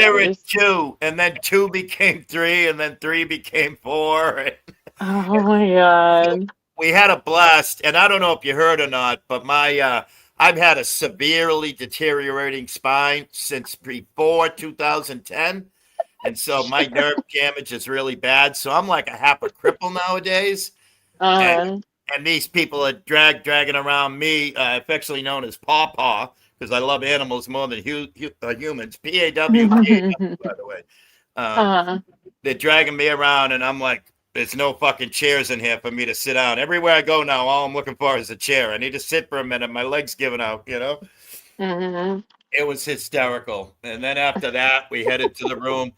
there at 2, and then 2 became 3, and then 3 became 4. Oh my god. We had a blast, and I don't know if you heard or not, but I've had a severely deteriorating spine since before 2010, and so my nerve damage is really bad. So I'm like a half a cripple nowadays, and And these people are dragging around me, affectionately known as Paw, because I love animals more than humans. PAW, by the way. Uh, They're dragging me around, and I'm like, there's no fucking chairs in here for me to sit down. Everywhere I go now, all I'm looking for is a chair. I need to sit for a minute. My leg's giving out, you know? mhm. It was hysterical. And then after that, we headed to the room.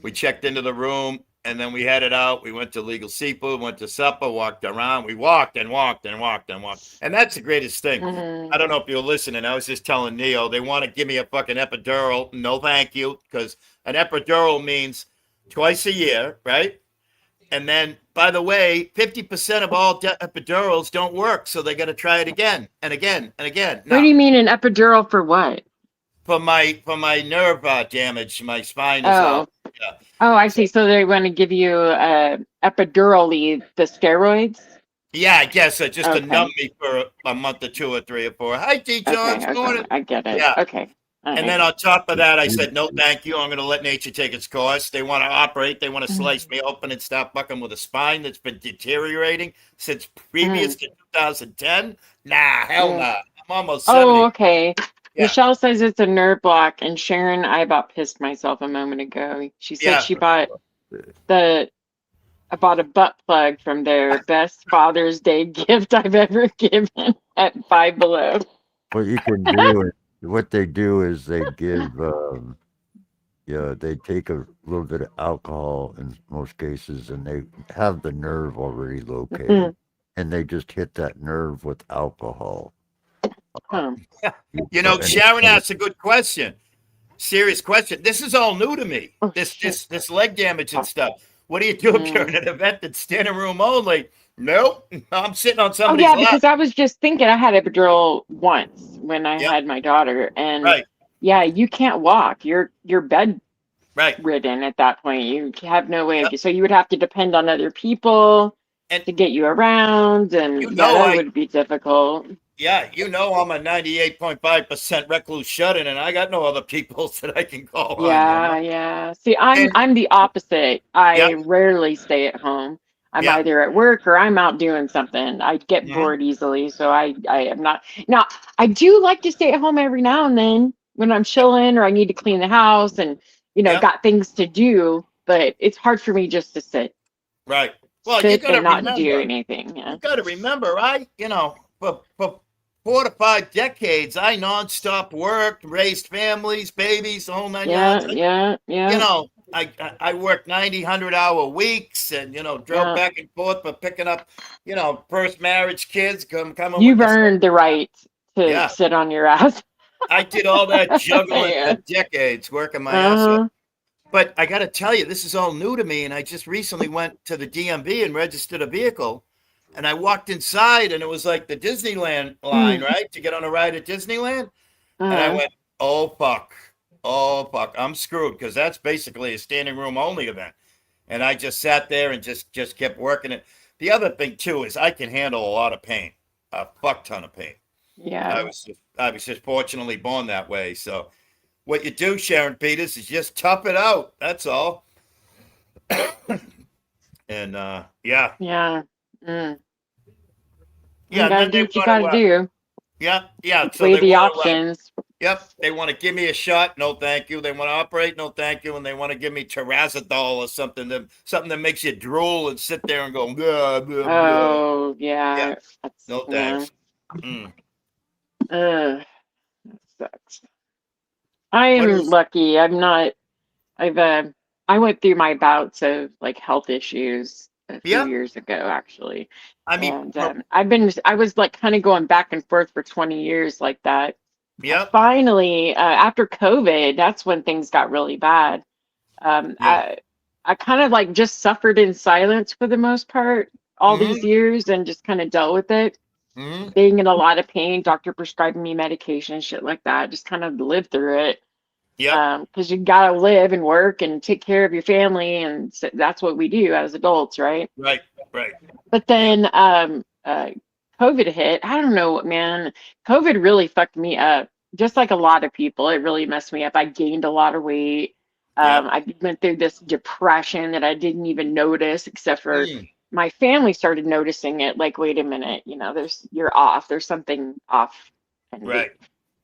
We checked into the room, and then we headed out. We went to Legal Seafood, went to supper, walked around. We walked and walked and walked and walked. And that's the greatest thing. I don't know if you're listening. I was just telling Neo, they want to give me a fucking epidural. No, thank you. Because an epidural means twice a year, right? And then, by the way, 50% of all epidurals don't work. So they got to try it again and again and again. What do you mean an epidural for what? For my nerve damage, my spine is Oh. out. Yeah. Oh, I see. So they want to give you epidurally the steroids? Yeah, I guess just to Okay. numb me for a month or 2 or 3 or 4. Hi, T. Jones. Okay, Morning. I get it. Yeah. Okay. All And right. then on top of that, I said, no, thank you. I'm going to let nature take its course. They want to operate. They want to slice me open and start fucking with a spine that's been deteriorating since previous to 2010. Nah, hell nah. I'm almost 70. Oh, okay. Yeah. Michelle says it's a nerve block, and Sharon, I about pissed myself a moment ago. She said Yeah. she bought I bought a butt plug from their best Father's Day gift I've ever given at Five Below. What you can do is, what they do is they give, they take a little bit of alcohol in most cases, and they have the nerve already located, and they just hit that nerve with alcohol. Huh. You know, Sharon asked a good question. Serious question. This is all new to me. Oh, This leg damage and stuff. What do you do if you're in an event that's standing room only? Nope. I'm sitting on Oh somebody's yeah, lap. because I was just thinking I had epidural once when I had my daughter, and Right. yeah, you can't walk. You're bedridden Right. at that point. You have no way of, so you would have to depend on other people And to get you around, and you yeah, know, that would be difficult. yeah, you know, I'm a 98.5% recluse shut-in, and I got no other people that I can call on. Yeah, You know? yeah. See, I'm the opposite. I rarely stay at home. I'm either at work or I'm out doing something. I get bored easily, so I am not. Now, I do like to stay at home every now and then when I'm chilling or I need to clean the house and got things to do. But it's hard for me just to sit. Right. Well, you Sit got to and not remember. do anything. Yeah. You got to remember, for 4 to 5 decades, I nonstop worked, raised families, babies, the whole 9 yards. Yeah. You know, I worked 90, 100-hour weeks and, drove back and forth for picking up, first marriage kids coming. You've earned the right to sit on your ass. I did all that juggling for decades, working my ass off. But I got to tell you, this is all new to me. And I just recently went to the DMV and registered a vehicle. And I walked inside and it was like the Disneyland line, right? To get on a ride at Disneyland. And I went, oh, fuck. I'm screwed, because that's basically a standing room only event. And I just sat there and just kept working it. The other thing, too, is I can handle a lot of pain, a fuck ton of pain. Yeah. I was just fortunately born that way. So what you do, Sharon Peters, is just tough it out. That's all. And yeah. Yeah. Mm. Yeah. You gotta do what you gotta do. Yeah. So weigh the options. Yep. They want to give me a shot. No, thank you. They want to operate. No, thank you. And they want to give me Terrazidol or something that makes you drool and sit there and go, blah, blah, blah. Oh, yeah. No, thanks. That sucks. I am lucky. I'm not. I went through my bouts of like health issues a few years ago, actually. I mean, and I was like kind of going back and forth for 20 years like that. Yeah. Finally, after COVID, that's when things got really bad. I kind of like just suffered in silence for the most part all these years and just kind of dealt with it. Being in a lot of pain, doctor prescribing me medication, shit like that. Just kind of lived through it. Yeah. Because you gotta live and work and take care of your family, and so that's what we do as adults, right? Right. But then COVID hit. I don't know, man. COVID really fucked me up. Just like a lot of people, it really messed me up. I gained a lot of weight. I went through this depression that I didn't even notice, except for my family started noticing it, like, wait a minute, you're off. There's something off. And Right.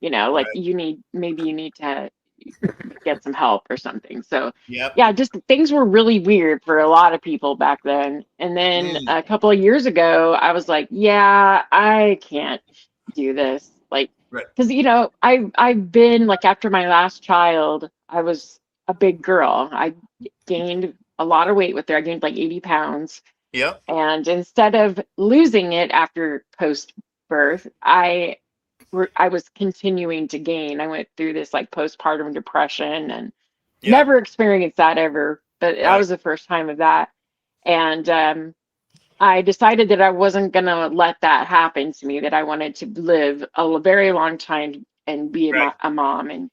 like Right. maybe you need to get some help or something. So Yep. yeah, just things were really weird for a lot of people back then. And then Mm. a couple of years ago, I was like, yeah, I can't do this. Like, Right. because I've been like, after my last child, I was a big girl. I gained a lot of weight with her. I gained like 80 pounds. Yep. And instead of losing it after post birth, I was continuing to gain. I went through this like postpartum depression and Yep. never experienced that ever, but that Right. was the first time of that. And I decided that I wasn't going to let that happen to me, that I wanted to live a very long time and be Right. a mom and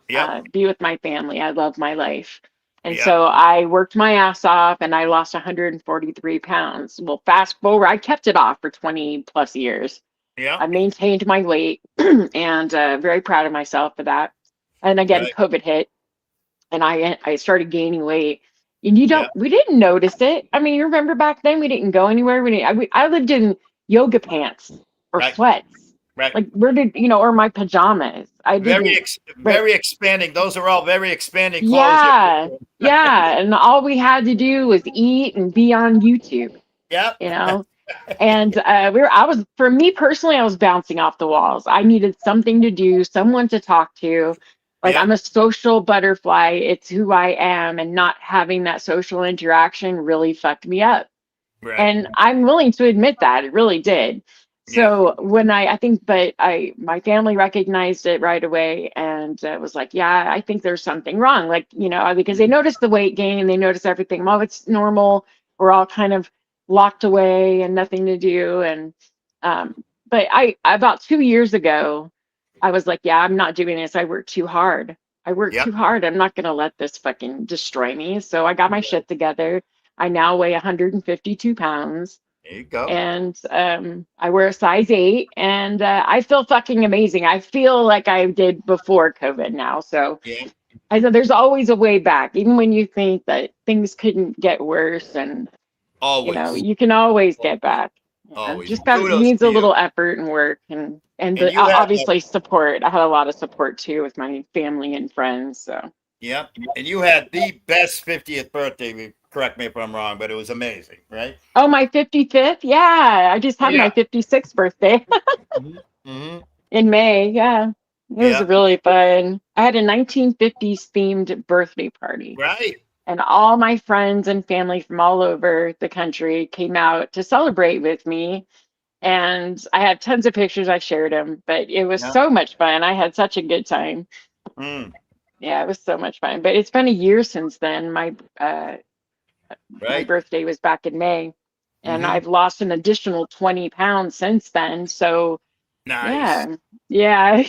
Yep. be with my family. I love my life. And Yep. so I worked my ass off and I lost 143 pounds. Well, fast forward, I kept it off for 20 plus years. I Yep. maintained my weight and very proud of myself for that. And again, Right. COVID hit and I started gaining weight. And Yep. we didn't notice it. I mean, you remember back then we didn't go anywhere. I lived in yoga pants or Right. sweats. Right. Like or my pajamas. I didn't, but Very expanding. Those are all very expanding clothes. yeah, yeah. And all we had to do was eat and be on YouTube, Yep. you know? And for me personally, I was bouncing off the walls. I needed something to do, someone to talk to. Like, Yep. I'm a social butterfly. It's who I am. And not having that social interaction really fucked me up. Right. And I'm willing to admit that it really did. Yeah. So when I think, but my family recognized it right away and was like, yeah, I think there's something wrong. Like, because they noticed the weight gain, they noticed everything. Well, it's normal. We're all kind of locked away and nothing to do. And, but about 2 years ago, I was like, yeah, I'm not doing this. I work too hard. I work Yep. too hard. I'm not going to let this fucking destroy me. So I got my shit together. I now weigh 152 pounds There you go. and I wear a size 8 and I feel fucking amazing. I feel like I did before COVID now. So Yeah. I know there's always a way back, even when you think that things couldn't get worse and, Always. you can always get back. Always. Just got Kudos needs to a you. little effort and work and And the, you had obviously support. I had a lot of support too with my family and friends. So Yep. And you had the best 50th birthday. Correct me if I'm wrong, but it was amazing, right? oh, my 55th, yeah, I just had my Yeah. 56th birthday. Mm-hmm. In May, yeah. It was Yeah. really fun. I had a 1950s themed birthday party, Right. and all my friends and family from all over the country came out to celebrate with me. And I have tons of pictures. I shared them, but it was Yeah. so much fun. I had such a good time. Mm. Yeah, it was so much fun. But it's been a year since then. My Right. birthday was back in May, and Mm-hmm. I've lost an additional 20 pounds since then. So Nice. yeah.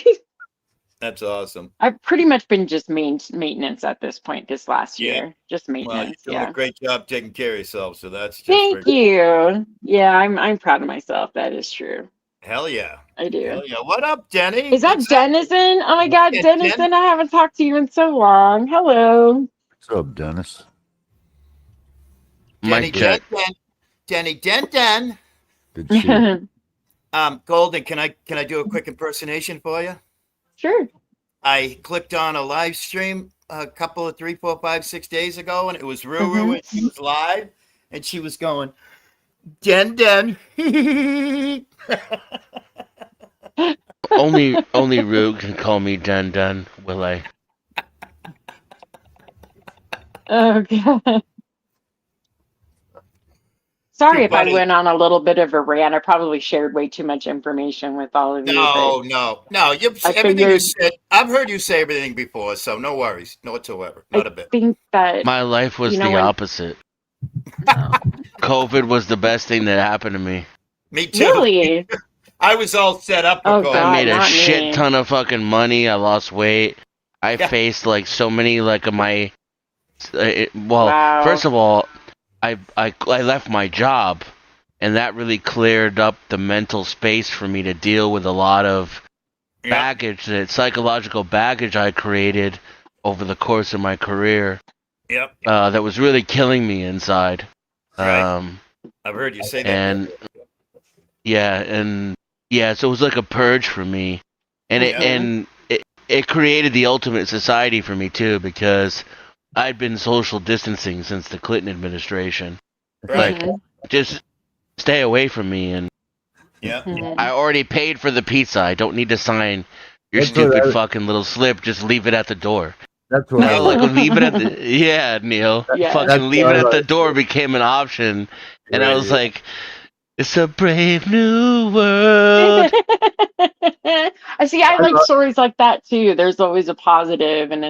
That's awesome. I've pretty much been just maintenance at this point this last Yeah. year. Just Well, you're maintenance, doing yeah. a great job taking care of yourself. So that's just Thank for you. Yeah, I'm proud of myself. That is true. hell yeah. I do. Hell yeah. What up, Denny? Is that What's up? Denizen? Oh my God, Yeah, Denizen, I haven't talked to you in so long. Hello. What's up, Dennis? Denny Mic check. Denny Den. Good to see you. Golden, can I do a quick impersonation for you? Sure. I clicked on a live stream a couple of 3, 4, 5, 6 days ago, and it was Ruru, and she was live, and she was going, Den. Only Rue can call me Den Den, VillAY. Oh God. Sorry if I buddy. went on a little bit of a rant. I probably shared way too much information with all of you. No. I Everything you figured- said, I've heard you say everything before, so no worries, no whatsoever, not a bit. I think that My life was the opposite. COVID was the best thing that happened to me. Me too. really. I was all set up for Oh, COVID. I God. made a not shit me. ton of fucking money. I lost weight. I Yeah. faced like so many like of my. Wow. First of all, I left my job, and that really cleared up the mental space for me to deal with a lot of Yeah. baggage, that psychological baggage I created over the course of my career. Yep. That was really killing me inside. Right. I've heard you say that. And so it was like a purge for me, and it created the ultimate society for me too, because I'd been social distancing since the Clinton administration. Right. Like, just stay away from me, and Yeah. I already paid for the pizza. I don't need to sign your That's what stupid I- fucking little slip. Just leave it at the door. That's what I Neil, like. like, leave it at the Neil. Yeah. Fucking That's leave what it I at the like. door became an option, and I Right. was like, it's a brave new world. I see. I like stories like that too. There's always a positive and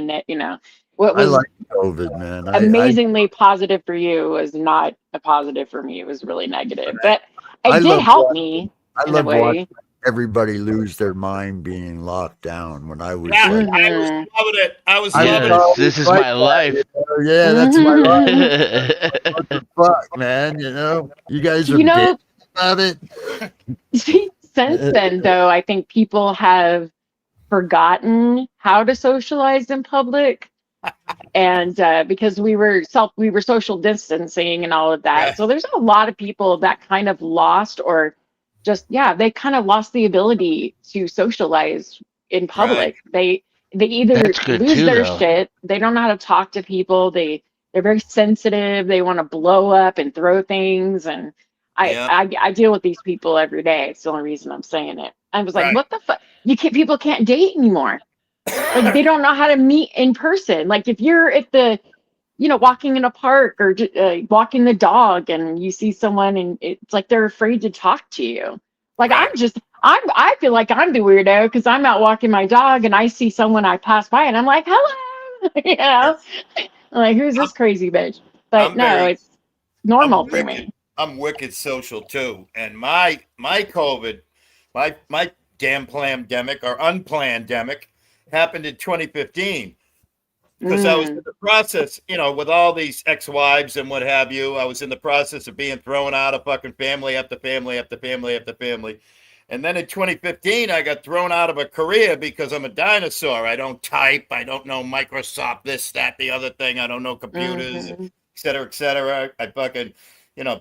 what I was like COVID, man. amazingly positive for you was not a positive for me. It was really negative, but I it did love help watching- me I in a love way. watching everybody lose their mind being locked down when I was Yeah, like, I was loving it. I was I was loving Yes, always this is like my that, life. you know? Yeah, that's my life. What the fuck, man? You know, you guys are You know, bitching about it. since then though, I think people have forgotten how to socialize in public. And because we were social distancing and all of that, Yeah. so there's a lot of people that kind of lost, or just they kind of lost the ability to socialize in public. They either That's good lose too, their though. shit, they don't know how to talk to people, they're very sensitive, they want to blow up and throw things, and Yeah. I deal with these people every day. It's the only reason I'm saying it. I was like, Right. what the fuck? People can't date anymore. Like, they don't know how to meet in person. Like, if you're at the walking in a park, or walking the dog, and you see someone and it's like they're afraid to talk to you. Like, Right. I feel like I'm the weirdo because I'm out walking my dog and I see someone I pass by and I'm like, hello, I'm like, who's this crazy bitch? But I'm no, very- it's normal I'm for me. I'm wicked social too, and my COVID, my damn pandemic or unplandemic happened in 2015 because I was in the process, with all these ex-wives and what have you. I was in the process of being thrown out of fucking family after family after family after family. And then in 2015, I got thrown out of a career because I'm a dinosaur. I don't type. I don't know Microsoft, this, that, the other thing. I don't know computers, et cetera, et cetera. I fucking,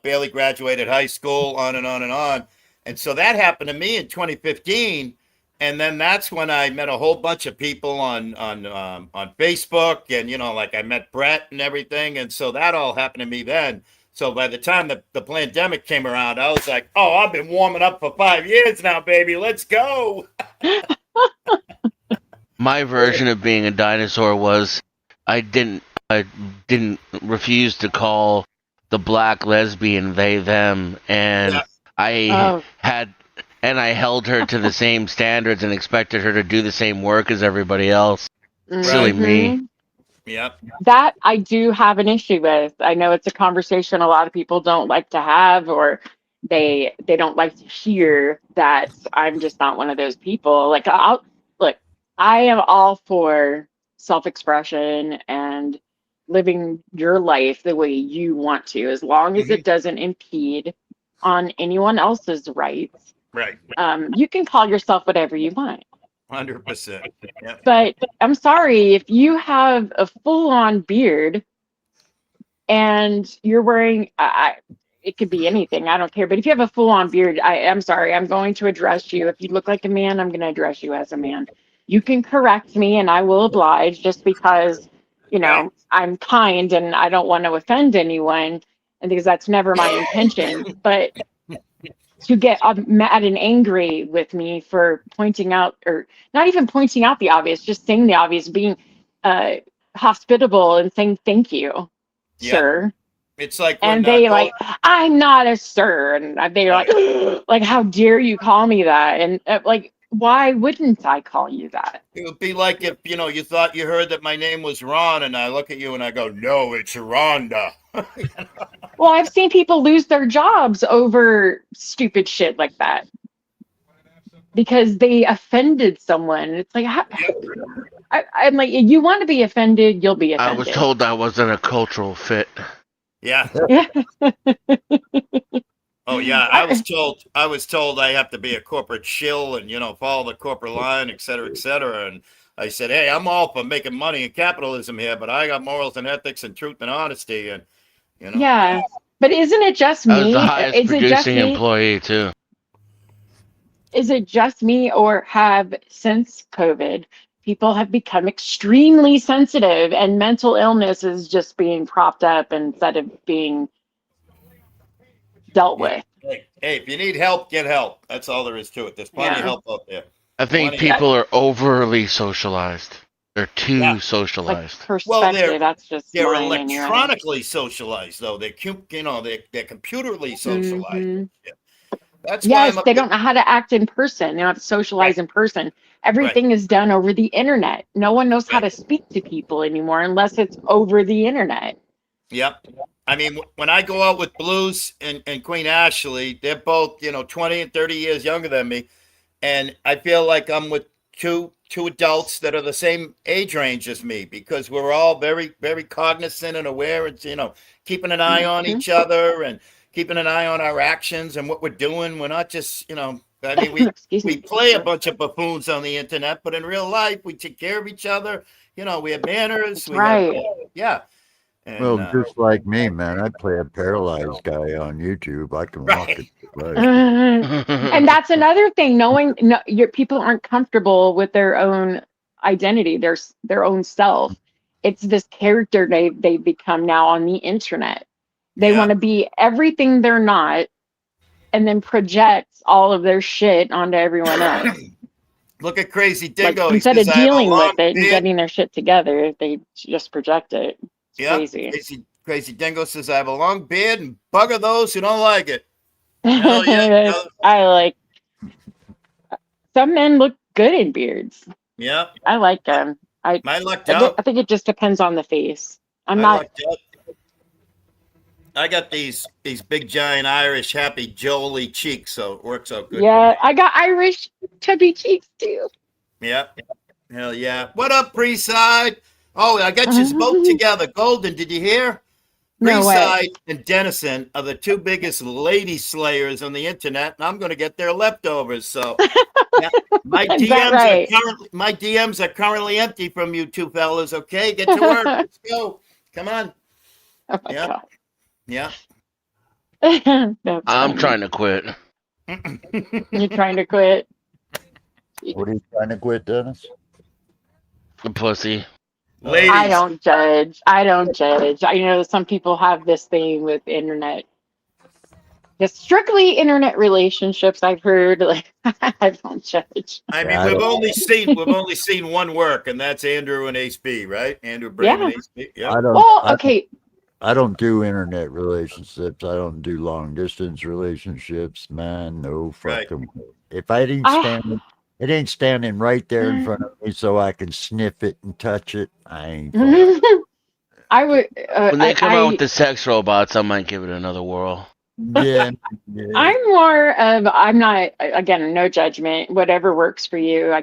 barely graduated high school, on and on and on. And so that happened to me in 2015. And then that's when I met a whole bunch of people on Facebook, and like I met Brett and everything, and so that all happened to me then. So by the time the pandemic came around, I was like, "Oh, I've been warming up for 5 years now, baby. Let's go." My version of being a dinosaur was I didn't refuse to call the black lesbian they them, and Yeah. I held her to the same standards and expected her to do the same work as everybody else. Silly me. Yep. That I do have an issue with. I know it's a conversation a lot of people don't like to have, or they don't like to hear that. I'm just not one of those people. Like, I am all for self-expression and living your life the way you want to, as long as it doesn't impede on anyone else's rights. Right. You can call yourself whatever you want. 100%. Yep. But I'm sorry, if you have a full-on beard and you're wearing, it could be anything, I don't care. But if you have a full-on beard, I'm sorry, I'm going to address you. If you look like a man, I'm going to address you as a man. You can correct me and I will oblige, just because, Right. I'm kind and I don't want to offend anyone, and because that's never my intention. But to get mad and angry with me for pointing out, or not even pointing out the obvious, just saying the obvious, being hospitable and saying thank you, Yeah. sir. It's like And when they like, I'm not a sir, and they're like, like, how dare you call me that? And like, why wouldn't I call you that? it would be like if you thought you heard that my name was Ron, and I look at you and I go, "No, it's Rhonda." Well, I've seen people lose their jobs over stupid shit like that because they offended someone. It's like, I'm like, you want to be offended, you'll be I offended. was told I wasn't a cultural fit. Yeah. Yeah. Oh yeah, I was told I have to be a corporate shill and follow the corporate line, et cetera, et cetera. And I said, hey, I'm all for making money and capitalism here, but I got morals and ethics and truth and honesty, and Yeah. But isn't it just I was the me? highest Is it just producing me? employee too. Is it just me, or have since COVID, people have become extremely sensitive and mental illness is just being propped up instead of being dealt Yeah. with? Hey, if you need help, get help. That's all there is to it. There's plenty of Yeah. help out there. I think Plenty. That, people are overly socialized. They're Yeah. too like socialized. Well, perspective, that's just they're mine anyway. electronically socialized though. They're they're computerly socialized. Hmm. Yeah. That's why I'm Yes, a they big don't know how to act in person. They don't have to socialize right, in person. right, Everything is done over the internet. No one knows how right. to speak to people anymore unless it's over the internet. Yep. I mean, when I go out with Blues and Queen Ashley, they're both 20 and 30 years younger than me, and I feel like I'm with two adults that are the same age range as me because we're all very very cognizant and aware and keeping an eye on Hmm. each other and keeping an eye on our actions and what we're doing. We're not just I mean Excuse we me. play a bunch of buffoons on the internet, but in real life we take care of each other. We have manners. That's We have right. yeah, and Well, just like me, man, I play a paralyzed guy on YouTube. I can walk right, it. Right. And that's another thing, knowing your people aren't comfortable with their own identity, their own self. It's this character they become now on the internet. They yeah. want to be everything they're not, and then projects all of their shit onto everyone else. Look at Crazy Like Dingo. He instead says of I have a dealing with long it and beard. getting their shit together, they just project it. It's Yeah, crazy. Crazy Dingo says I have a long beard and bugger those who don't like it. Hell yeah, brother. I like some men look good in beards. Yeah, I like them. I lucked I out. think it just depends on the face. I'm I not. lucked out. I got these big giant Irish happy Jolie cheeks, so it works out good for Yeah, me. I got Irish chubby cheeks too. Yeah, hell yeah. What up, Breeside? Oh, I got you both together. Golden, did you hear? No way. Breeside and Denison are the two biggest lady slayers on the internet, and I'm going to get their leftovers. So, yeah, Is that right? my DMs are currently empty from you two fellas. Okay, get to work. Oh Let's go. Come on. my Yeah, yeah. god. That's I'm funny. trying to quit. You're trying to quit. What are you trying to quit, Dennis? The pussy. Ladies, I don't judge. I don't judge. I know some people have this thing with internet. Just strictly internet relationships. I've heard. Like, I don't judge. I mean, Yeah, I we've don't. only seen one work, and that's Andrew and Ace B, right? Andrew Brame Yeah. and Ace B. Yeah. I don't. Well, I, okay. I don't do internet relationships. I don't do long distance relationships, man. No Right. fucking way. If I ain't I standing, it ain't standing right there in front of me so I can sniff it and touch it. I ain't. I would. When they come out with the sex robots, I might give it another whirl. Yeah, yeah. I'm more of. I'm not. Again, no judgment. Whatever works for you.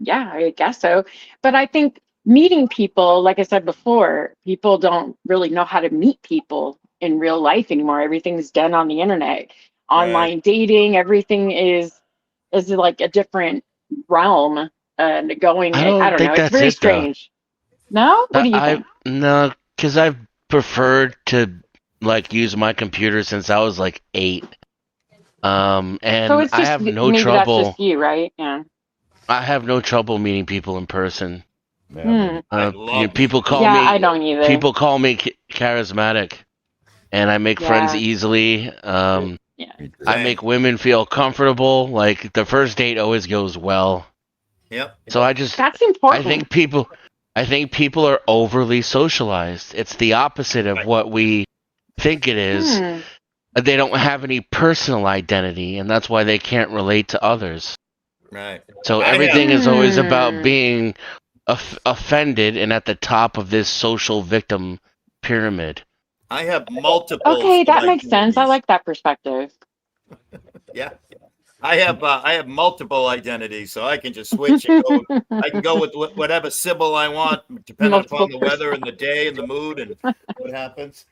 Yeah, I guess so. But I think meeting people, like I said before, people don't really know how to meet people in real life anymore. Everything's done on the internet, online dating. Everything is like a different realm. Going. I I don't don't know. think It's that's very it though. strange. No. What do you think? No, because I've preferred to like use my computer since I was like 8. So And it's I just have no maybe that's trouble. just you, right? Yeah. I have no trouble meeting people in person. Hmm. I love People call Yeah, me I don't either. people call me charismatic, and I make friends Yeah. easily. Yeah. I make women feel comfortable. Like the first date always goes well. Yep. So I just That's I important. think people are overly socialized. It's the opposite of what we think it is. Hmm. They don't have any personal identity, and that's why they can't relate to others. Right. So I everything have- is always about Hmm. being offended and at the top of this social victim pyramid. I have multiple. Okay, that makes sense. I identities. like that perspective. Yeah. I have multiple identities, so I can just switch and go. I can go with whatever Sybil I want, depending upon Multiple the weather and the day and the mood and what happens.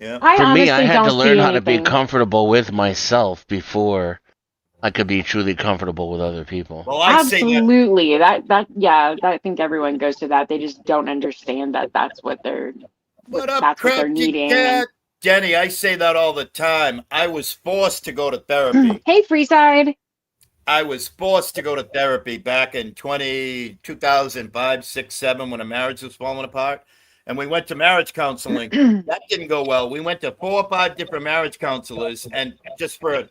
Yeah. I For me, I honestly had don't to learn see how to be anything. comfortable with myself before I could be truly comfortable with other people. Well, I say that. Absolutely. Yeah, I think everyone goes to that. They just don't understand that that's what they're What up, that's what they're crafty needing. cat? Jenny, I say that all the time. I was forced to go to therapy. Hey, Freeside. I was forced to go to therapy back in 2005, 6, 7, when a marriage was falling apart. And we went to marriage counseling. That didn't go well. We went to 4 or 5 different marriage counselors. And just to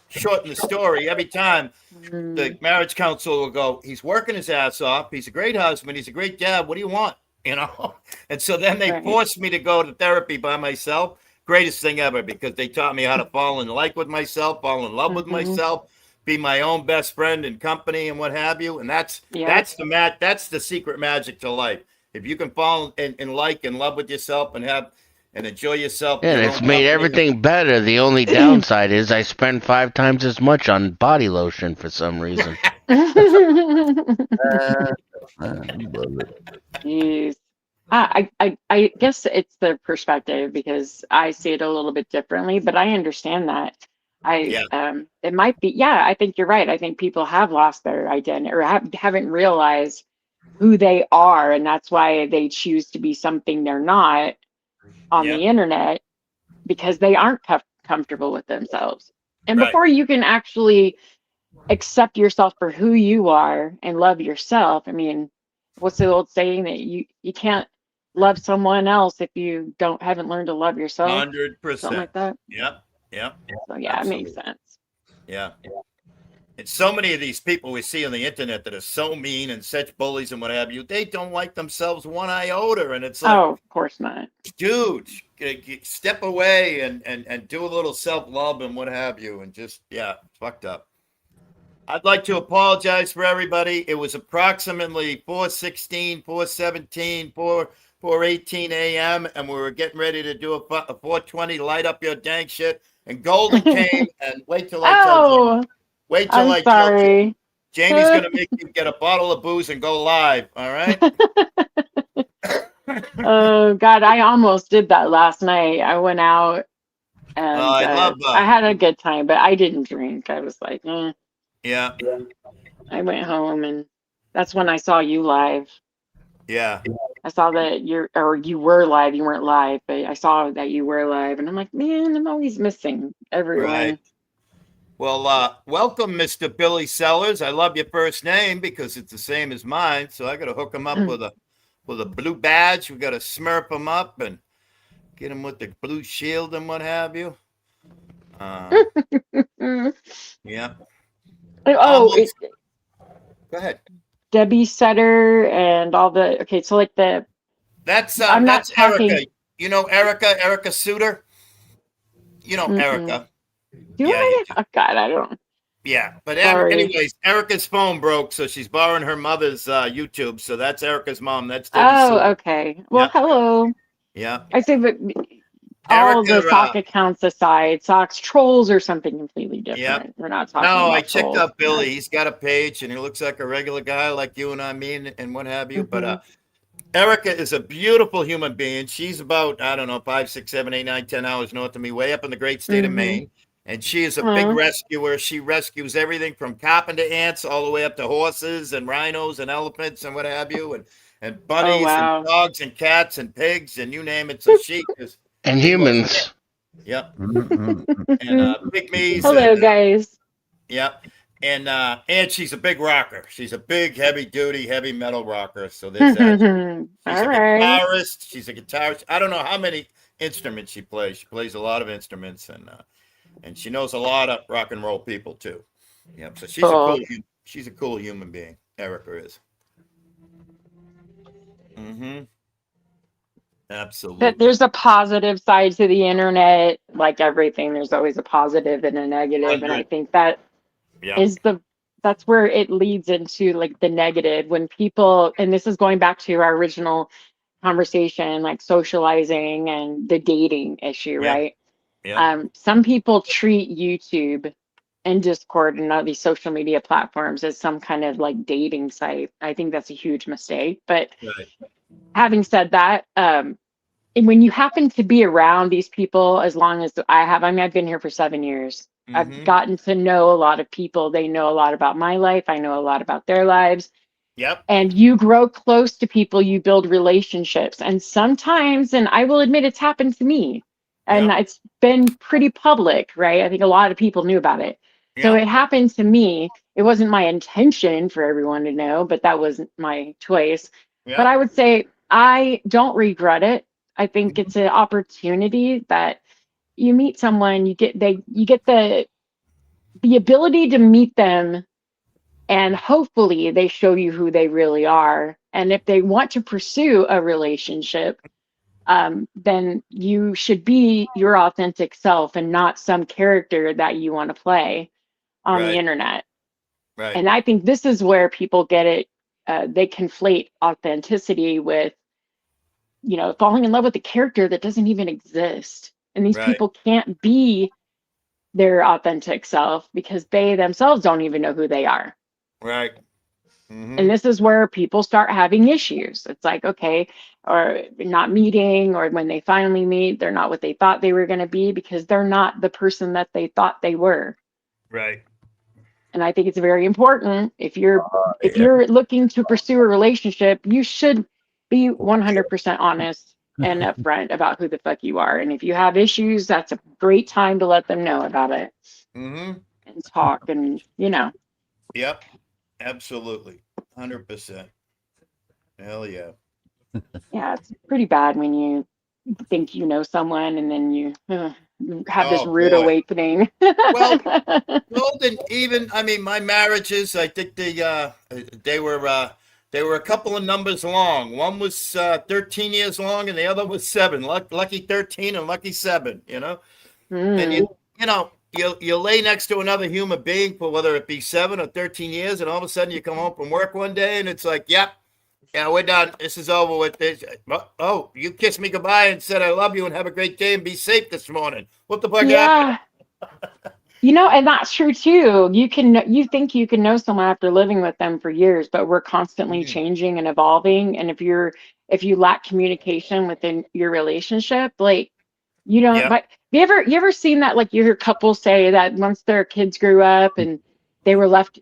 shorten the story, every time the marriage counselor will go, he's working his ass off. He's a great husband. He's a great dad. What do you want? You know? And so then they forced me to go to therapy by myself. Greatest thing ever, because they taught me how to fall in like with myself, fall in love with myself, be my own best friend and company and what have you. And that's the secret magic to life. If you can fall in like and love with yourself and enjoy yourself. Yeah, your it's own made company. everything better. The only downside is I spend 5 times as much on body lotion for some reason. Jeez. I guess it's the perspective, because I see it a little bit differently, but I understand that. It might be, I think you're right. I think people have lost their identity, or haven't realized who they are, and that's why they choose to be something they're not on the internet, because they aren't comfortable with themselves. And before you can actually accept yourself for who you are and love yourself, I mean, what's the old saying that you can't love someone else if you haven't learned to love yourself? 100%. Something like that. Yep. So yeah, absolutely. It makes sense. Yeah. And so many of these people we see on the internet that are so mean and such bullies and what have you, they don't like themselves one iota. And it's like, oh, of course not. Dude, step away and do a little self-love and what have you. And just, fucked up. I'd like to apologize for everybody. It was approximately 4:16, 4:17, 4:18 a.m. and we were getting ready to do a 4:20 light up your dang shit. And Golden came, and wait till I tell you. Wait till I tell you. Jamie's going to make you get a bottle of booze and go live, all right? Oh, God, I almost did that last night. I went out, and I had a good time, but I didn't drink. I was like, Yeah. I went home, and that's when I saw you live. Yeah. I saw that you were live. You weren't live, but I saw that you were live, and I'm like, man, I'm always missing everyone. Right. Well, welcome, Mr. Billy Sellers. I love your first name because it's the same as mine. So I got to hook him up with a blue badge. We got to smurf him up and get him with the blue shield and what have you. Yeah. Oh, go ahead. Debbie Sutter and all the so like that's not Erica. You know Erica Suter. You know Erica. Do I? Oh God, I don't. Yeah, but anyways, Erica's phone broke, so she's borrowing her mother's YouTube. So that's Erica's mom. That's Debbie Suter. Okay. Well, hello. Yeah. I say, but all the sock accounts aside, socks trolls or something completely different. Yep. We're not talking. No, about I checked trolls. out Billy. He's got a page, and he looks like a regular guy like you and I mean, and what have you. But Erica is a beautiful human being. She's about, I don't know, 5, 6, 7, 8, 9, 10 hours north of me, way up in the great state of Maine. And she is a big rescuer. She rescues everything from carpenter ants all the way up to horses and rhinos and elephants and what have you, and bunnies and dogs and cats and pigs and you name it. So she is. And humans. Yep. And pygmies. Hello, guys. Yep. And she's a big rocker. She's a big, heavy-duty, heavy metal rocker. So there's that. She's a guitarist. She's a guitarist. I don't know how many instruments she plays. She plays a lot of instruments, and she knows a lot of rock and roll people too. Yep. So she's a cool human being. Erica is. Absolutely. But there's a positive side to the internet, like everything. There's always a positive and a negative, and I think that is that's where it leads into like the negative when people, and this is going back to our original conversation, like socializing and the dating issue, right? Yeah. Some people treat YouTube and Discord and all these social media platforms as some kind of like dating site. I think that's a huge mistake. But having said that, when you happen to be around these people, as long as I have, I mean, I've been here for 7 years. I've gotten to know a lot of people. They know a lot about my life. I know a lot about their lives. Yep. And you grow close to people, you build relationships. And sometimes, and I will admit it's happened to me, And Yeah. it's been pretty public, right? I think a lot of people knew about it. So Yeah. it happened to me. It wasn't my intention for everyone to know, but that wasn't my choice. But Yeah. I would say I don't regret it. I think it's an opportunity that you meet someone, you get the ability to meet them, and hopefully they show you who they really are. And if they want to pursue a relationship, then you should be your authentic self and not some character that you want to play on the Right. internet. Right. And I think this is where people get it. They conflate authenticity with, falling in love with a character that doesn't even exist. And these Right. people can't be their authentic self because they themselves don't even know who they are. Right. And Mm-hmm. this is where people start having issues. It's like, okay, or not meeting, or when they finally meet, they're not what they thought they were going to be because they're not the person that they thought they were. Right. And I think it's very important if Yeah. you're looking to pursue a relationship, you should be 100% honest and upfront about who the fuck you are. And if you have issues, that's a great time to let them know about it Mm-hmm. and talk and, Yep. Absolutely. 100%. Hell yeah. yeah, it's pretty bad when you think you know someone and then you have this Oh rude boy. awakening. Well, Golden, even I mean, my marriages, I think they were a couple of numbers long. One was 13 years long, and the other was 7. Lucky 13 and lucky 7. And Mm. you lay next to another human being for whether it be 7 or 13 years, and all of a sudden you come home from work one day, and it's like, yep, yeah, we're done. This is over with. This. Oh, you kissed me goodbye and said I love you and have a great day and be safe this morning. What the fuck happened? Yeah. And that's true too. You think you can know someone after living with them for years, but we're constantly Mhm. changing and evolving. And if you lack communication within your relationship, like you don't, Yep. but you ever seen that, like, you hear couples say that once their kids grew up and they were left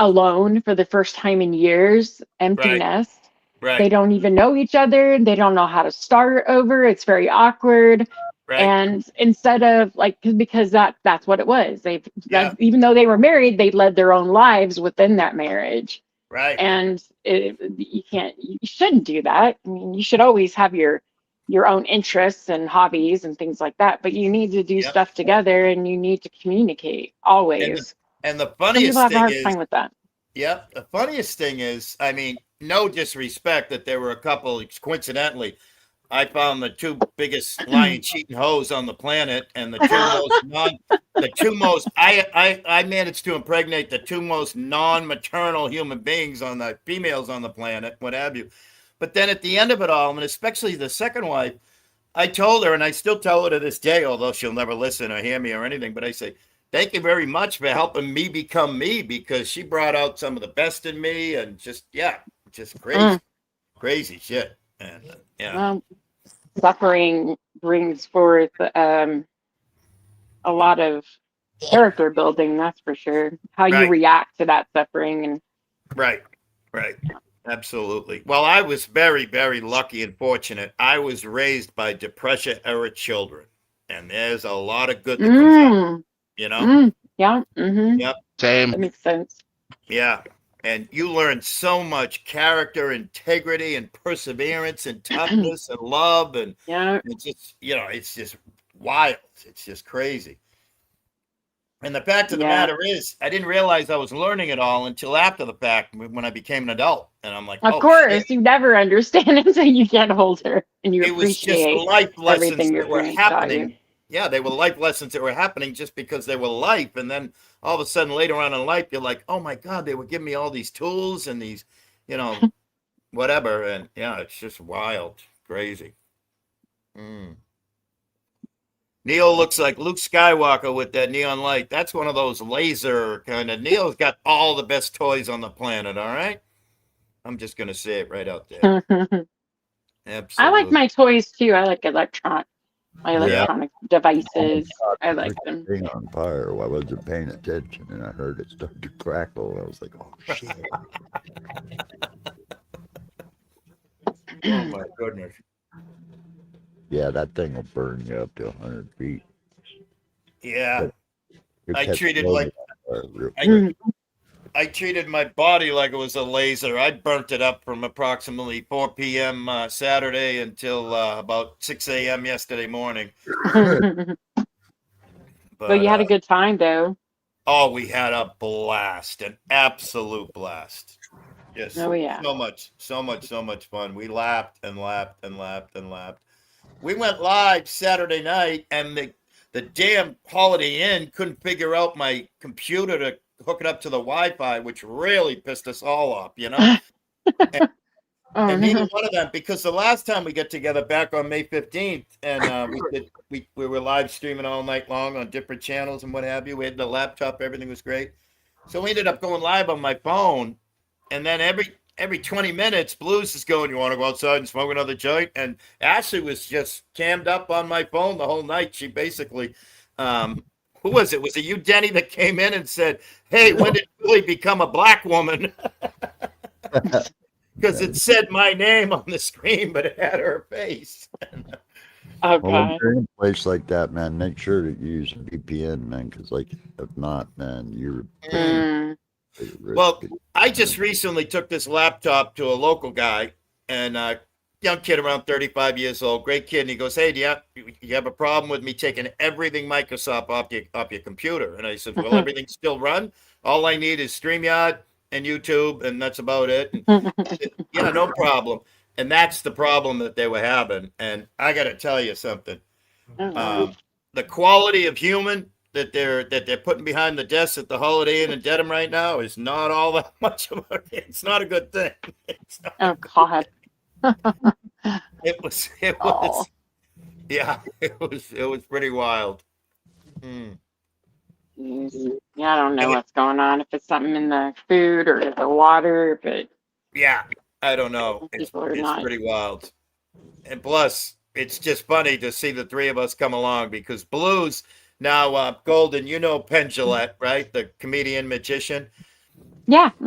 alone for the first time in years, empty Right. nest. They Right. don't even know each other. They don't know how to start over. It's very awkward. Right. And instead of, like, because that's what it was. Yeah. Even though they were married, they led their own lives within that marriage. Right. And you shouldn't do that. I mean, you should always have your own interests and hobbies and things like that, but you need to do Yep. stuff together and you need to communicate And the, always. and the Some people funniest have a thing hard is, time with that. yep, the funniest thing is, I mean, no disrespect that there were a couple, coincidentally, I found the 2 biggest lying, cheating hoes on the planet, and I managed to impregnate the 2 most non-maternal human beings on the females on the planet, what have you. But then at the end of it all, and especially the second wife, I told her, and I still tell her to this day, although she'll never listen or hear me or anything, but I say, thank you very much for helping me become me, because she brought out some of the best in me, and just crazy, crazy shit. And yeah, Well, suffering brings forth a lot of character building, that's for sure. How you right, react to that suffering. And right, right. Absolutely. Well, I was very, very lucky and fortunate. I was raised by Depression era children, and there's a lot of good that comes out, mm, you know? yeah, mm-hmm. Yep. Same. That makes sense. Yeah. And you learn so much character, integrity, and perseverance, and toughness, and love. And Yeah, it's just, it's just wild. It's just crazy. And the fact of the yeah. matter is, I didn't realize I was learning it all until after the fact when I became an adult. And I'm like, Of oh, shit. course, you never understand until you get older and you It was just appreciate life lessons everything your that were parents taught you. happening. Yeah, they were life lessons that were happening just because they were life. And then all of a sudden later on in life, you're like, oh my God, they were giving me all these tools and these, whatever. And yeah, it's just wild, crazy. Mm. Neo looks like Luke Skywalker with that neon light. That's one of those laser kind of. Neo's got all the best toys on the planet, all right? I'm just going to say it right out there. I like Absolutely. my toys too. I like my Yeah. electronic devices. I like them. Thing on fire. I wasn't paying attention, and I heard it start to crackle. I was like, "Oh shit!" Oh my goodness. Yeah, that thing will burn you up to 100 feet. Yeah. You'll I catch treated low like real I quick. I treated my body like it was a laser. I burnt it up from approximately 4 p.m. Saturday until about 6 a.m. yesterday morning. But But you had a good time though. oh, we had a blast, an absolute blast. Just Oh yeah. so much fun. We lapped and lapped and lapped and lapped. We went live Saturday night, and the damn Holiday Inn couldn't figure out my computer to hook it up to the Wi-Fi, which really pissed us all off, you know. Oh And neither no. one of them, because the last time we got together back on May 15th, and we were live streaming all night long on different channels and what have you. We had the laptop, everything was great. So we ended up going live on my phone, and then every 20 minutes, Blues is going, "You want to go outside and smoke another joint?" And Ashley was just cammed up on my phone the whole night. She basically, who was it? Was it you, Denny, that came in and said, "Hey, when did Billy become a black woman?" Because it said my name on the screen, but it had her face. Oh Well, when god. you're in a place like that, man, make sure to use a VPN, man, because like if not, man, you're putting Mm. at risk. Well, I just recently took this laptop to a local guy, and young kid around 35 years old, great kid, and he goes, "Hey, you have a problem with me taking everything Microsoft off your computer?" And I said, "Well, everything's still run. All I need is StreamYard and YouTube, and that's about it." And yeah, no problem. And that's the problem that they were having. And I got to tell you something. Oh, The quality of human that they're putting behind the desk at the Holiday Inn in Dedham right now is not all that much of a. It's not a good thing. It's not, oh god. it Oh. was yeah, it was pretty wild. Mm. Jeez. Yeah, I don't know And what's going on. If it's something in the food or the water, but yeah, I don't know. It's people are it's not. pretty wild. And plus, it's just funny to see the three of us come along because Blues now, Golden, you know Penn Jillette, right? The comedian magician. Yeah. I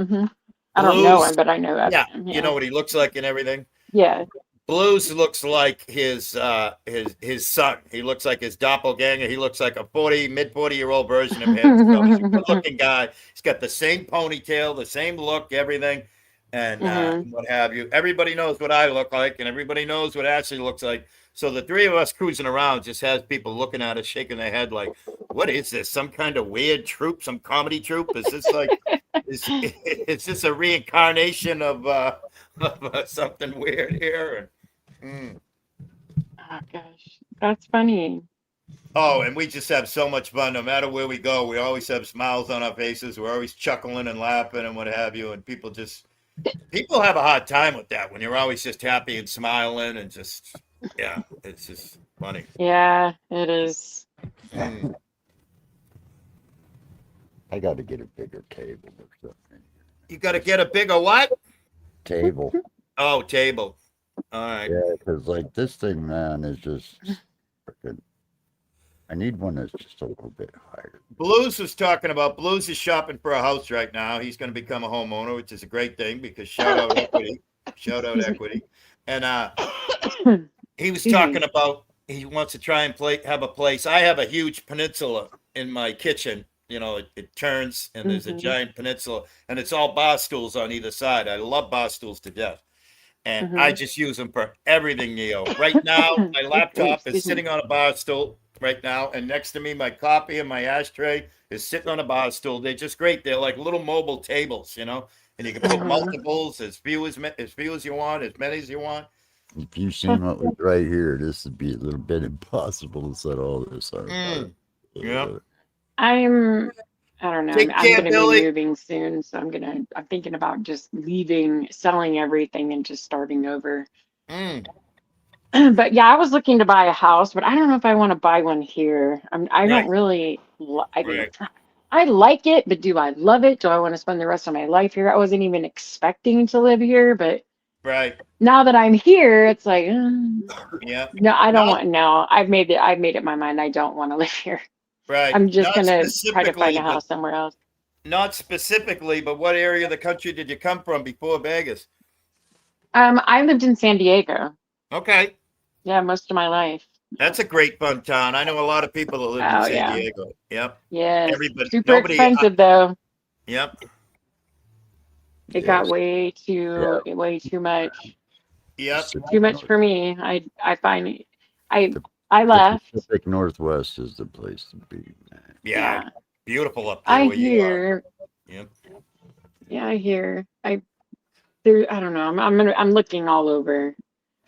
don't know Blues, him, but I know of yeah, him. you Yeah. know what he looks like and everything. Yeah. Blues looks like his son. He looks like his doppelganger. He looks like a mid 40-year-old version of him. So he's a good-looking guy. He's got the same ponytail, the same look, everything, and hmm what have you. Everybody knows what I look like, and everybody knows what Ashley looks like. So the three of us cruising around just has people looking at us, shaking their head like, "What is this? Some kind of weird troupe? Some comedy troupe? Is this like is this a reincarnation of something weird here?" Mm. Oh gosh, that's funny. Oh, and we just have so much fun. No matter where we go, we always have smiles on our faces. We're always chuckling and laughing and what have you. And people have a hard time with that when you're always just happy and smiling and just, yeah, it's just funny. Yeah, it is. Mm. I got to get a bigger table or something. You got to get a bigger what? Table. Oh, table. All right. Yeah, because like this thing, man, is just freaking. I need one that's just a little bit higher. Blues is shopping for a house right now. He's going to become a homeowner, which is a great thing because shout out equity, shout out equity. And he was talking about he wants to try and have a place. I have a huge peninsula in my kitchen. You know, it turns and there's a giant peninsula and it's all bar stools on either side. I love bar stools to death. And I just use them for everything, Neo. Right now, my laptop is Excuse me. sitting on a bar stool right now, and next to me, my coffee and my ashtray is sitting on a bar stool. They're just great. They're like little mobile tables, you know, and you can put multiples as few as you want, as many as you want. If you seen what was right here, this would be a little bit impossible to set all this on. Yeah. I don't know. Take I'm care, gonna be Billy. moving soon, so I'm thinking about just leaving, selling everything and just starting over. Mm. But yeah, I was looking to buy a house, but I don't know if I want to buy one here. I don't Right. really, I mean, Right. I like it, but do I love it? Do I want to spend the rest of my life here? I wasn't even expecting to live here, but Right. now that I'm here, it's like, Yeah. no, I don't Not want, no, I've made it my mind. I don't want to live here. right. I'm just Not gonna try to find specifically, a but house somewhere else. not specifically, but what area of the country did you come from before Vegas? I lived in San Diego. Okay. Yeah, most of my life. That's a great fun town. I know a lot of people that live in Oh San yeah. Diego. Yep. Yes. Everybody, Super nobody. expensive though. Yep. It got Yes. way Yeah. too much. Yep. Too Pacific much North, for me. I find it. I the, I the left. Pacific Northwest is the place to be, man. Yeah. Yeah. Beautiful up there I where you are. hear. Yep. Yeah, I hear. I don't know. I'm looking all over.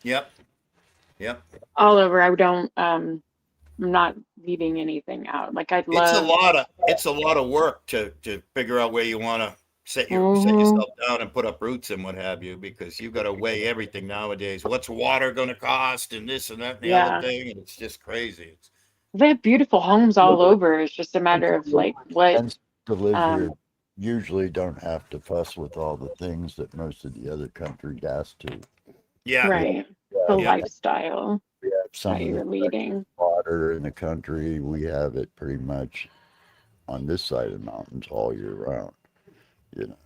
Yep. Yep. All over. I don't I'm not leaving anything out. Like I'd love. It's a lot of work to figure out where you want to set Hmm. yourself down and put up roots and what have you, because you got to weigh everything nowadays. What's water going to cost and this and that and the other Yeah. thing, and it's just crazy. It's They have beautiful homes all over. It's just a matter of like what And to live here um usually don't have to fuss with all the things that most of the other country has to. yeah, right. The yeah, lifestyle We have some that of the you're leading. water in the country. We have it pretty much on this side of the mountains all year round. You know,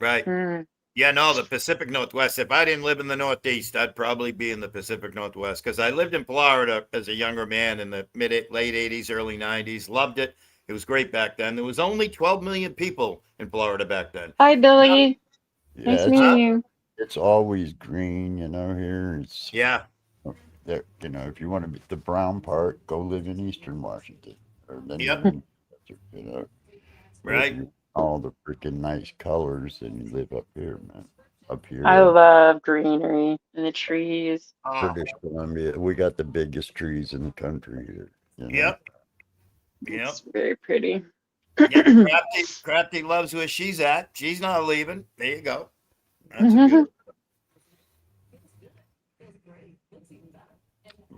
right. Mm, Yeah, no, the Pacific Northwest. If I didn't live in the Northeast, I'd probably be in the Pacific Northwest, because I lived in Florida as a younger man in the late 80s, early 90s. Loved it. It was great back then. There was only 12 million people in Florida back then. hi Now, Billy. Nice yeah, meeting you. it's always green. You know, here it's yeah, there. You know, if you want to be the brown part, go live in Eastern Washington or yep, anywhere in the desert, you know. But if right. you all the freaking nice colors, then you live up here, man. Up I here, love greenery and the trees. Oh, British Columbia, we got the biggest trees in the country here. You know, yep, yep, It's very pretty. yep. Crafty loves where she's at. She's not leaving. There you go. That's a good.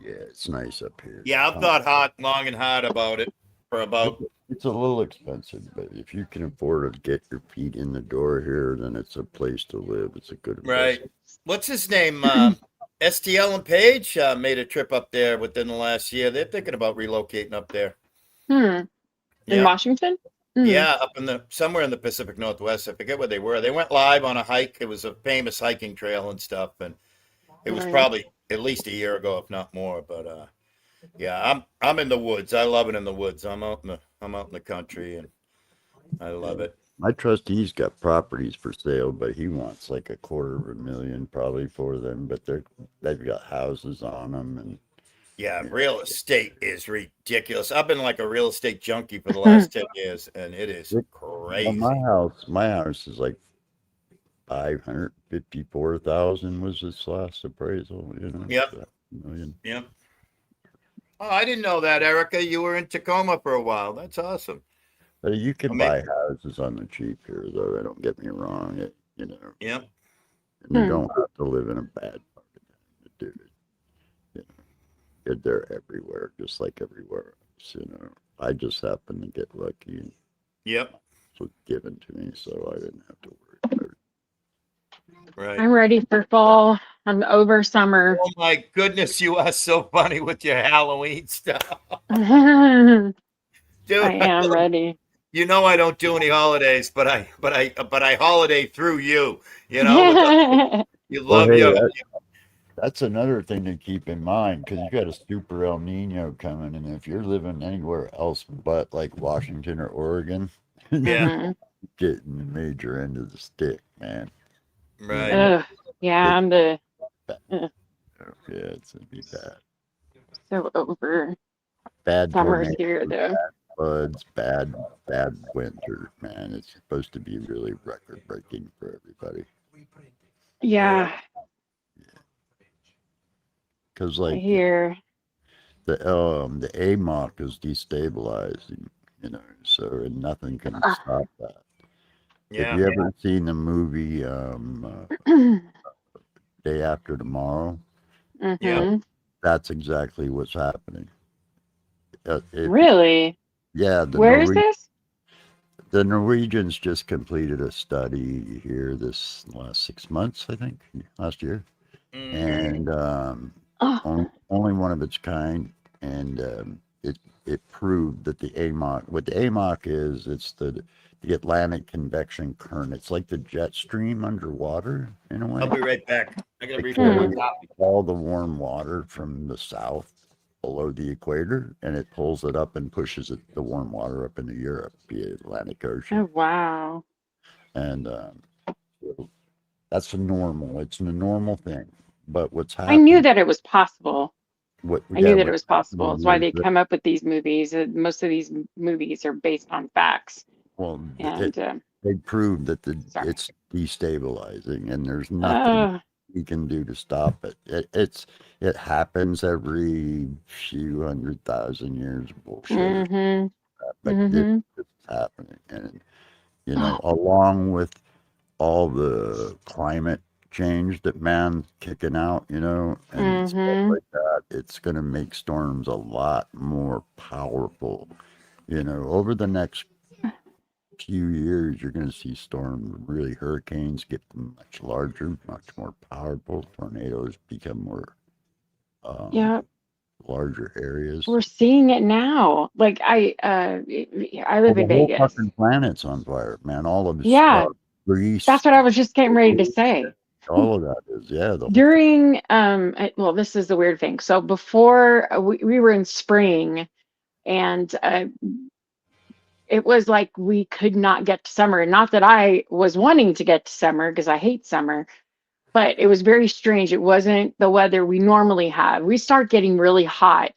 yeah, it's nice up here. Yeah, I've thought long and hard about it for about. It's a little expensive, but if you can afford to get your feet in the door here, then it's a place to live. It's a good Right. investment. What's his name? STL and Page made a trip up there within the last year. They're thinking about relocating up there. In Yeah. Washington? Yeah, up in the somewhere in the Pacific Northwest. I forget where they were. They went live on a hike. It was a famous hiking trail and stuff, and it was Nice. probably at least a year ago, if not more. But yeah, I'm in the woods. I love it in the woods. I'm out in the country, and I love it. My trustee's got properties for sale, but he wants like $250,000 probably for them. But they've got houses on them, and Yeah, real estate is ridiculous. I've been like a real estate junkie for the last 10 years, and it is well, crazy. my house is like 554,000 was its last appraisal. You know, Yep. so, million. Yep. Oh, I didn't know that, Erica. You were in Tacoma for a while. That's awesome. But you can I mean- buy houses on the cheap here, though. Don't get me wrong. You know, Yep. and you don't have to live in a bad fucking to do it. You know, they're everywhere, just like everywhere else. You know, I just happened to get lucky and Yep. it was given to me, so I didn't have to worry about it. Right. I'm ready for fall. I'm over summer. Oh my goodness, you are so funny with your Halloween stuff. I Dude, am ready. you know I don't do any holidays, but I holiday through you. You know, you Well, love hey, your that's another thing to keep in mind because you got a super El Nino coming, and if you're living anywhere else but like Washington or Oregon, yeah, Mhm. getting the major end of the stick, man. right. Ugh, yeah, I'm the Yeah, it's gonna be bad. so over Bad summer tornadoes, here though. floods, bad winter, man. It's supposed to be really record breaking for everybody. Yeah, Because I like hear. the AMOC is destabilizing, you know, so and nothing can stop that. Yeah. Have you ever seen the movie Day After Tomorrow? Hmm. That's exactly what's happening. Really? Yeah, Where is this? the Norwegians just completed a study here this last 6 months, I think, last year, Mhm. and Oh, only one of its kind, and it proved that the AMOC, what the AMOC is, it's the Atlantic convection current. It's like the jet stream underwater in a way. I'll be right back. I gotta It refill my carries coffee. all the warm water from the south below the equator, and it pulls it up and pushes the warm water up into Europe, the Atlantic Ocean. Oh, wow. And so that's a normal. It's a normal thing. But what's I knew happened? that it was possible. I knew that it was possible. That's why they come up with these movies. Most of these movies are based on facts. Well, And they proved that sorry. it's destabilizing, and there's nothing we can do to stop it. It happens every few 100,000 years. Bullshit, but it's happening, and you know, along with all the climate change that man kicking out, you know, and stuff like that, it's going to make storms a lot more powerful. You know, over the next few years, you're going to see storms, really hurricanes get much larger, much more powerful. Tornadoes become more larger areas. We're seeing it now. Like I live in The whole Vegas. fucking planet's on fire, man. All of Yeah, Greece. that's what I was just getting ready to say. All of that is, yeah. During well, this is the weird thing. So before we were in spring, and it was like we could not get to summer. Not that I was wanting to get to summer because I hate summer, but it was very strange. It wasn't the weather we normally have. We start getting really hot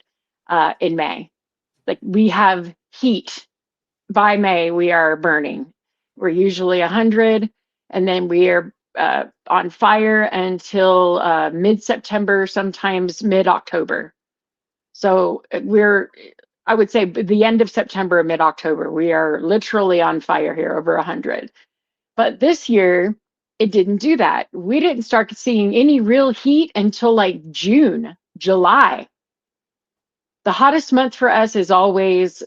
in May. Like we have heat. By May, we are burning. We're usually 100, and then we are on fire until mid-September, sometimes mid-October. So I would say the end of September, mid-October, we are literally on fire here, over 100. But this year, it didn't do that. We didn't start seeing any real heat until like June, July. The hottest month for us is always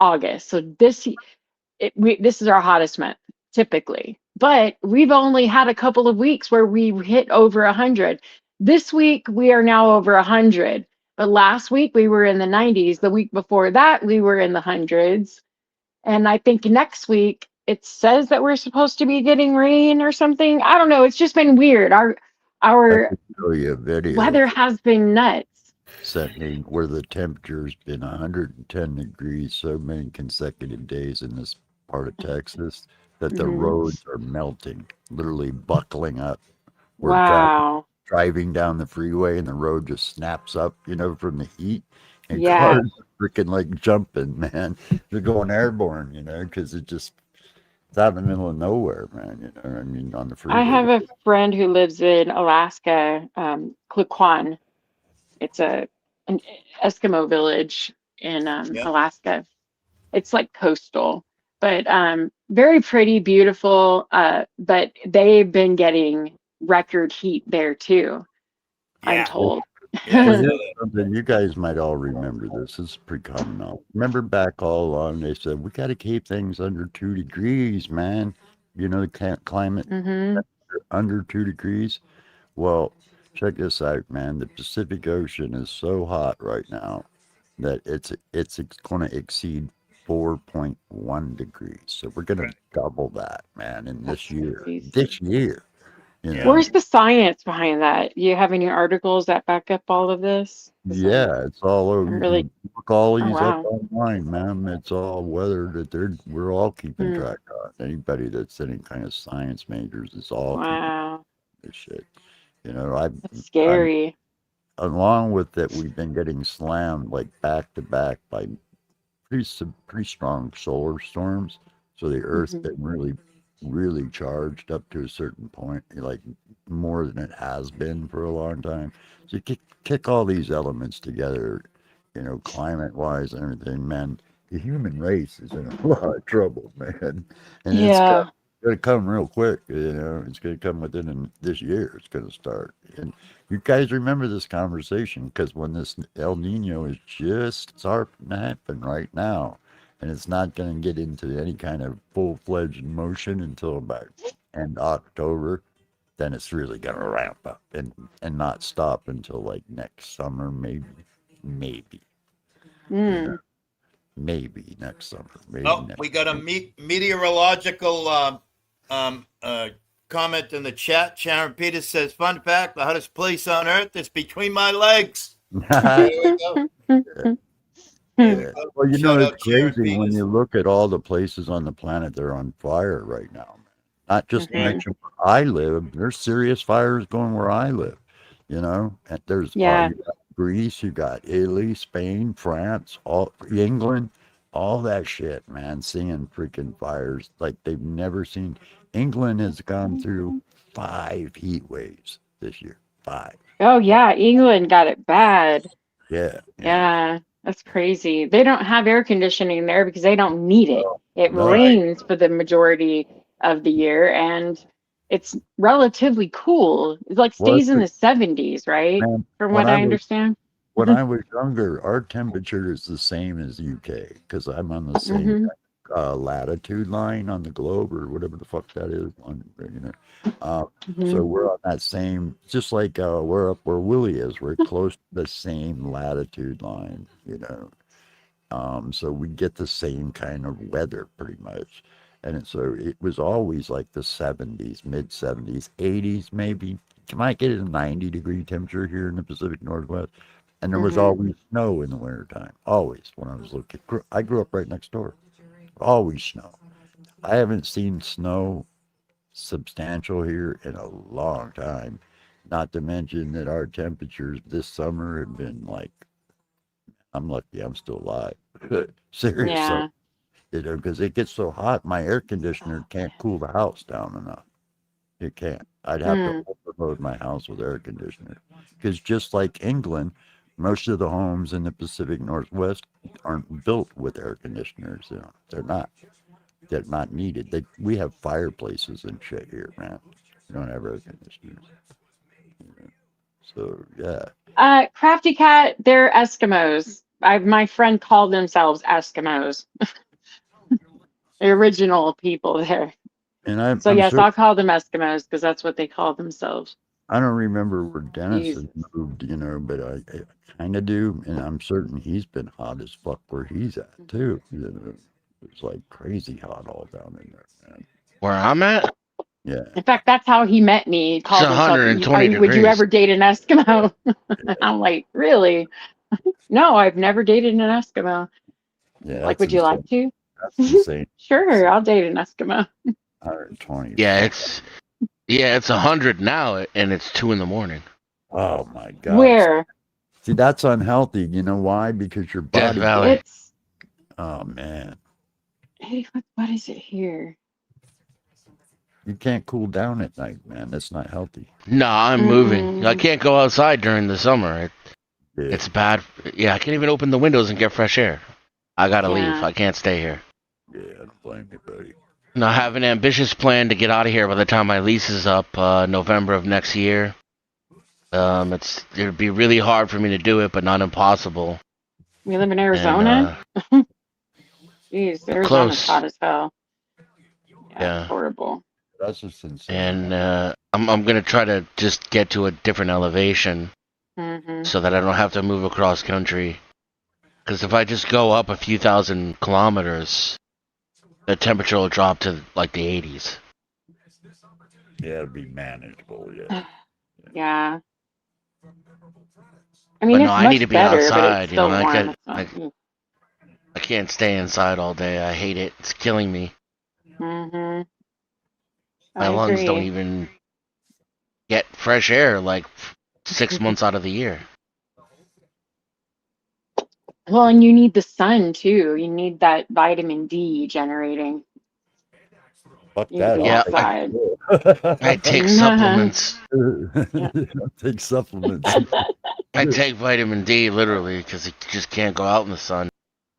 August. So this is our hottest month typically, but we've only had a couple of weeks where we hit over 100. This week we are now over 100, but last week we were in the 90s. The week before that we were in the hundreds, and I think next week it says that we're supposed to be getting rain or something. I don't know. It's just been weird. Our Show you a video weather has been nuts. setting where the temperature's been 110 degrees so many consecutive days in this part of Texas that the roads are melting, literally buckling up. We're Wow. driving down the freeway and the road just snaps up, you know, from the heat. And Yeah. cars are freaking like jumping, man. They're going airborne, you know, because it's out in the middle of nowhere, man. You know, I mean, on the freeway. I have a friend who lives in Alaska, Klukwan. It's an Eskimo village in Alaska. It's like coastal, but very pretty, beautiful. But they've been getting record heat there too, I'm told. Something you guys might all remember this. This is pretty common now. Remember back all along, they said, we got to keep things under 2 degrees, man. You know, the climate under 2 degrees. Well, check this out, man. The Pacific Ocean is so hot right now that it's going to exceed 4.1 degrees. So we're going to double that, man, in this year. Crazy. This year. You know? Where's the science behind that? Do you have any articles that back up all of this? Yeah, it's all over. I'm really Look all these wow. up online, man. It's all weather that we're all keeping track of. Anybody that's any kind of science majors is all wow. keeping this shit. You know, That's scary. Along with that, we've been getting slammed like back to back by pretty strong solar storms. So the Earth's been really charged up to a certain point, like more than it has been for a long time. So you kick all these elements together, you know, climate wise and everything, man. The human race is in a lot of trouble, man. And it's going to come real quick, you know. It's going to come within this year. It's going to start. And you guys remember this conversation because when this El Nino is just starting to happen right now, and it's not going to get into any kind of full-fledged motion until about end October, then it's really going to ramp up and not stop until like next summer, maybe. Mm. Maybe next summer. Maybe Oh, next we got a summer. meteorological comment in the chat. Sharon Peters says, "Fun fact: the hottest place on earth is between my legs." There we go. There we Yeah. go. Well, Shout it's out Sharon crazy when Peters. you look at all the places on the planet that are on fire right now. Not just to Mhm. mention where I live. There's serious fires going where I live. And there's Yeah. you got Greece, you got Italy, Spain, France, all England, all that shit, man. Seeing freaking fires like they've never seen. England has gone through 5 heat waves this year. 5. Oh yeah, England got it bad. Yeah. Yeah, that's crazy. They don't have air conditioning there because they don't need it. It No, Right. rains for the majority of the year and it's relatively cool. It like was stays in the 70s, right? man, From when what I I was understand. when I was younger, our temperature is the same as UK because I'm on the same Hmm. latitude line on the globe or whatever the fuck that is. Uh, Hmm. so we're on that same, just like we're up where Willie is. We're close to the same latitude line. So we get the same kind of weather pretty much. So it was always like the 70s, mid 70s, 80s maybe. You might get a 90-degree temperature here in the Pacific Northwest. And there was Hmm. always snow in the wintertime. Always when I was a little kid. I grew up right next door. Always snow. I haven't seen snow substantial here in a long time. Not to mention that our temperatures this summer have been like, I'm lucky I'm still alive. Seriously. Yeah. Because it gets so hot, my air conditioner can't cool the house down enough. It can't. I'd have to Mm. overload my house with air conditioner. Because just like England, most of the homes in the Pacific Northwest aren't built with air conditioners. They're not. They're not needed. We have fireplaces and shit here, man. We don't have air conditioners. So yeah. Crafty Cat, they're Eskimos. My friend called themselves Eskimos, the original people there. And I'm So I'm yes, certain I'll call them Eskimos because that's what they call themselves. I don't remember where Dennis has Jesus. moved, but I kind of do, and I'm certain he's been hot as fuck where he's at too. It's like crazy hot all down in there, man. Where I'm at, Yeah, In fact, that's how he met me. He it's called himself, 120 would you degrees. ever date an Eskimo? I'm like, really? No, I've never dated an Eskimo. yeah, Like, that's would you like insane. to? That's insane. Sure, I'll date an Eskimo. 120. Yeah, Fuck. it's 100 now, and it's 2 in the morning. Oh my God. Where? See, that's unhealthy. You know why? Because your Death body. Valley. It's, Oh man, hey, what is it here? you can't cool down at night, man. That's not healthy. No, I'm moving. I Mm-mm. can't go outside during the summer. Yeah, It's bad. Yeah, I can't even open the windows and get fresh air. I gotta leave. Yeah. I can't stay here. yeah. I don't blame you, buddy. And I have an ambitious plan to get out of here by the time my lease is up, November of next year. It'd be really hard for me to do it, but not impossible. We live in And Arizona? Jeez, Arizona's close. hot as hell. Yeah. It's horrible. That's just insane. And I'm gonna try to just get to a different elevation Hmm. so that I don't have to move across country. Because if I just go up a few thousand kilometers, the temperature will drop to like the 80s. Yeah, it'd be manageable. Yeah. Yeah. I mean, But no, it's I need much to be better, but it's outside. still I warm. could, It's not. I can't stay inside all day. I hate it. It's killing me. Mm-hmm. I My lungs don't agree. even get fresh air like 6 months out of the year. Well, and you need the sun too. You need that vitamin D generating. Fuck You need to that. be Yeah, outside. I take Yeah. supplements. Take supplements. I take vitamin D literally because you just can't go out in the sun.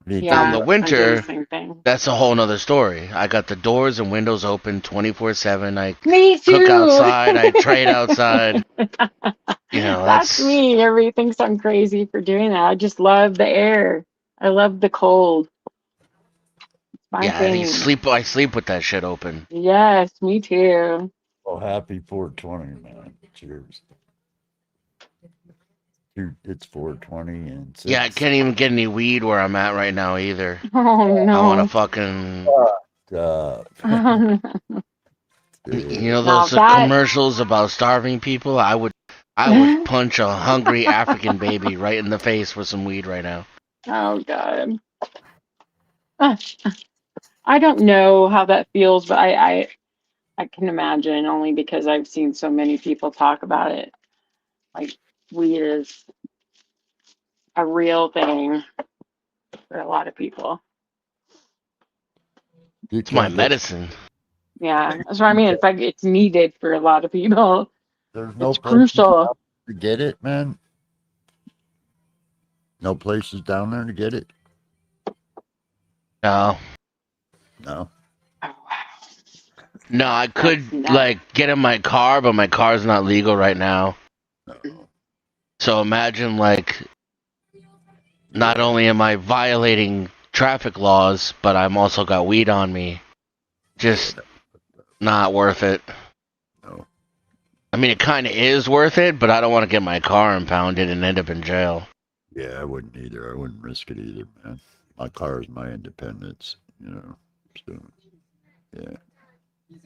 Me Now in Yeah, the too. I'm doing the winter, same thing. that's a whole nother story. I got the doors and windows open 24/7. I Me cook too. outside. I trade outside. That's That's me. Everybody thinks I'm crazy for doing that. I just love the air. I love the cold. It's my yeah. thing. I sleep with that shit open. Yes, me too. Well, happy 420, man. Cheers. Shoot, it's 4:20 and 6. Yeah, I can't even get any weed where I'm at right now either. Oh I want to no. fucking, you know, Now those that commercials about starving people. I would punch a hungry African baby right in the face with some weed right now. oh god. I don't know how that feels, but I can imagine only because I've seen so many people talk about it. Like weed is a real thing for a lot of people. You It's my can't get, medicine. Yeah, that's what I mean. It's like it's needed for a lot of people. there's no It's place crucial. to get it, man. No places down there to get it. No, No. Oh, wow. no, I could That's nuts. like get in my car, but my car's not legal right now. No. So imagine like, not only am I violating traffic laws, but I'm also got weed on me. Just not worth it. No. I mean, it kind of is worth it, but I don't want to get my car impounded and end up in jail. Yeah, I wouldn't either. I wouldn't risk it either, man. My car is my independence, you know. So, yeah.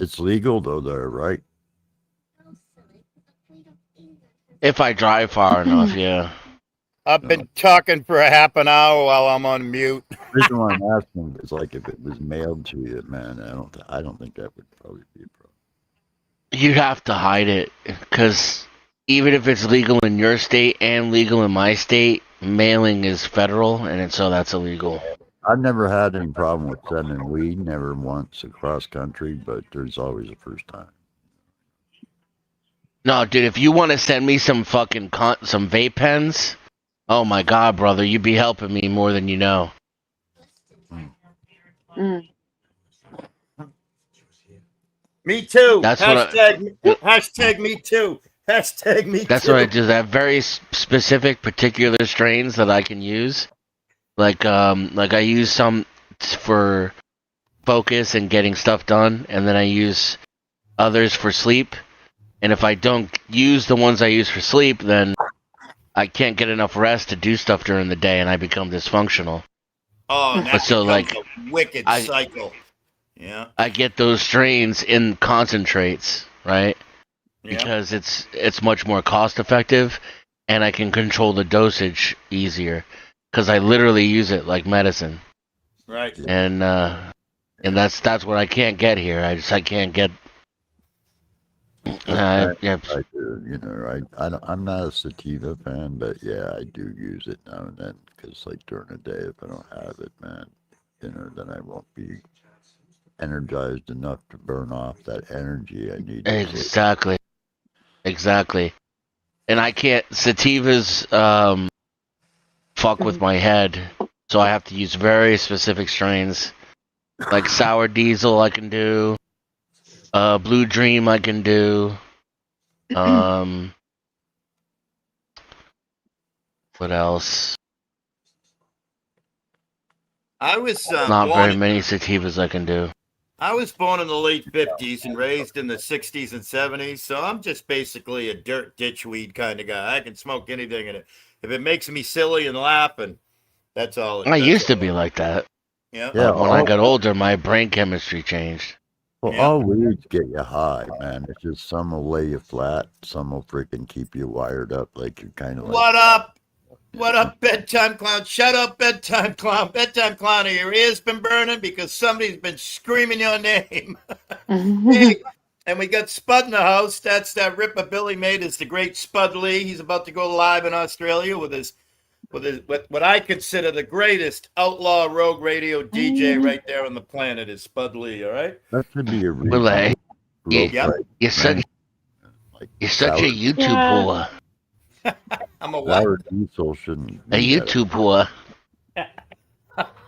It's legal though, there, right? If I drive far enough, yeah. I've been talking for a half an hour while I'm on mute. The reason why I'm asking is like if it was mailed to you, man. I don't think that would probably be a problem. You'd have to hide it, because even if it's legal in your state and legal in my state, mailing is federal, and so that's illegal. I've never had any problem with sending weed, never once across country, but there's always a first time. No, dude, if you want to send me some fucking some vape pens, oh my god, brother, you'd be helping me more than you know. Mm. Me too. That's what Hashtag me too. Hashtag me That's too. what I just have very specific, particular strains that I can use. Like I use some for focus and getting stuff done, and then I use others for sleep. And if I don't use the ones I use for sleep, then I can't get enough rest to do stuff during the day, and I become dysfunctional. Oh, and that But so, becomes like, a wicked I- cycle. Yeah. I get those strains in concentrates, right? Yeah. Because it's much more cost effective, and I can control the dosage easier. Because I literally use it like medicine, Right. and that's what I can't get here. I can't get. Yeah. I do, you know. I'm not a sativa fan, but yeah, I do use it now and then because, like, during the day, if I don't have it, man, you know, then I won't be energized enough to burn off that energy I need. Exactly. And I can't sativas fuck with my head, so I have to use very specific strains, like sour diesel. I can do. Blue Dream I can do. What else? I was Not born. very many sativas I can do. I was born in the late 50s and raised in the 60s and 70s, so I'm just basically a dirt ditch weed kind of guy. I can smoke anything, and if it makes me silly and laugh, and that's all. I used to be like that. Yeah. Yeah, When I got older, my brain chemistry changed. Well, Yeah. all weeds get you high, man. It's just some will lay you flat, some will freaking keep you wired up, like you're kind of like. What up? What up, bedtime clown? Shut up, bedtime clown. Bedtime clown, have your ears been burning because somebody's been screaming your name? Hey, and we got Spud in the house. That's that ripper Billy made is the great Spud Lee. He's about to go live in Australia with what I consider the greatest outlaw rogue radio DJ right there on the planet is Spud Lee. All right. That should be a VillAY, real Yep. right, you're such like a YouTube Yeah. whore. I'm a what? sour diesel shouldn't. A be YouTube whore.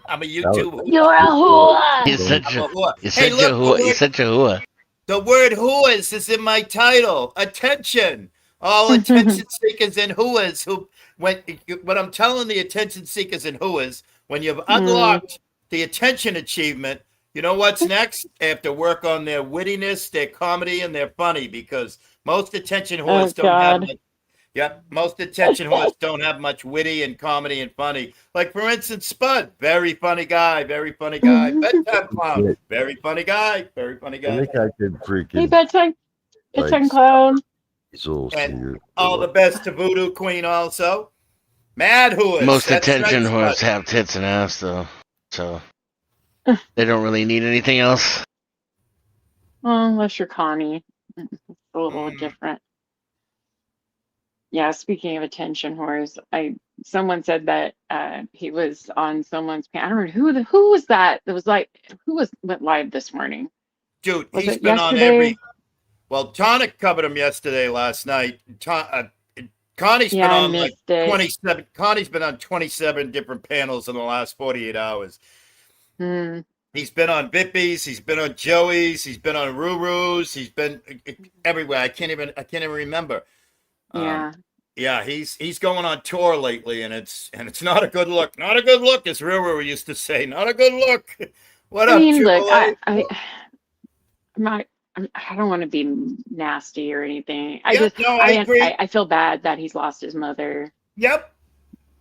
I'm a YouTuber. You're a whore. You're such I'm a a whore. you're Hey, such a look, whore. You're such a whore. the word whoas is in my title. Attention. All attention seekers and whoas when I'm telling the attention seekers and whoas, when you've unlocked the attention achievement, you know what's next? They have to work on their wittiness, their comedy, and their funny, because most attention whores don't have Yep, most attention whores don't have much witty and comedy and funny. Like, for instance, Spud, very funny guy, very funny guy. Bedtime Clown, Shit. very funny guy, very funny I guy. think I could Hey, freaking bedtime like clown. easels And here. all the best to Voodoo Queen also. Mad Whoaahhs. Most That's attention right, whores Spud. have tits and ass, though, so they don't really need anything else. Well, unless you're Connie. It's a little Mm. different. Yeah, speaking of attention whores, someone said that he was on someone's I don't know who was that? It was like went live this morning. Dude, Was he's it been on yesterday? every. Well, Tonic covered him yesterday, last night. Connie's Yeah, been I on like missed it. 27. Connie's been on 27 different panels in the last 48 hours. Hmm. He's been on Vippies. He's been on Joey's. He's been on Ruru's. He's been everywhere. I can't even remember. Yeah. Yeah, he's going on tour lately, and it's not a good look. Not a good look, as Ruru used to say. Not a good look. What I up, mean, look, Triple A? I don't want to be nasty or anything. Yeah, no, I agree. I feel bad that he's lost his mother. Yep.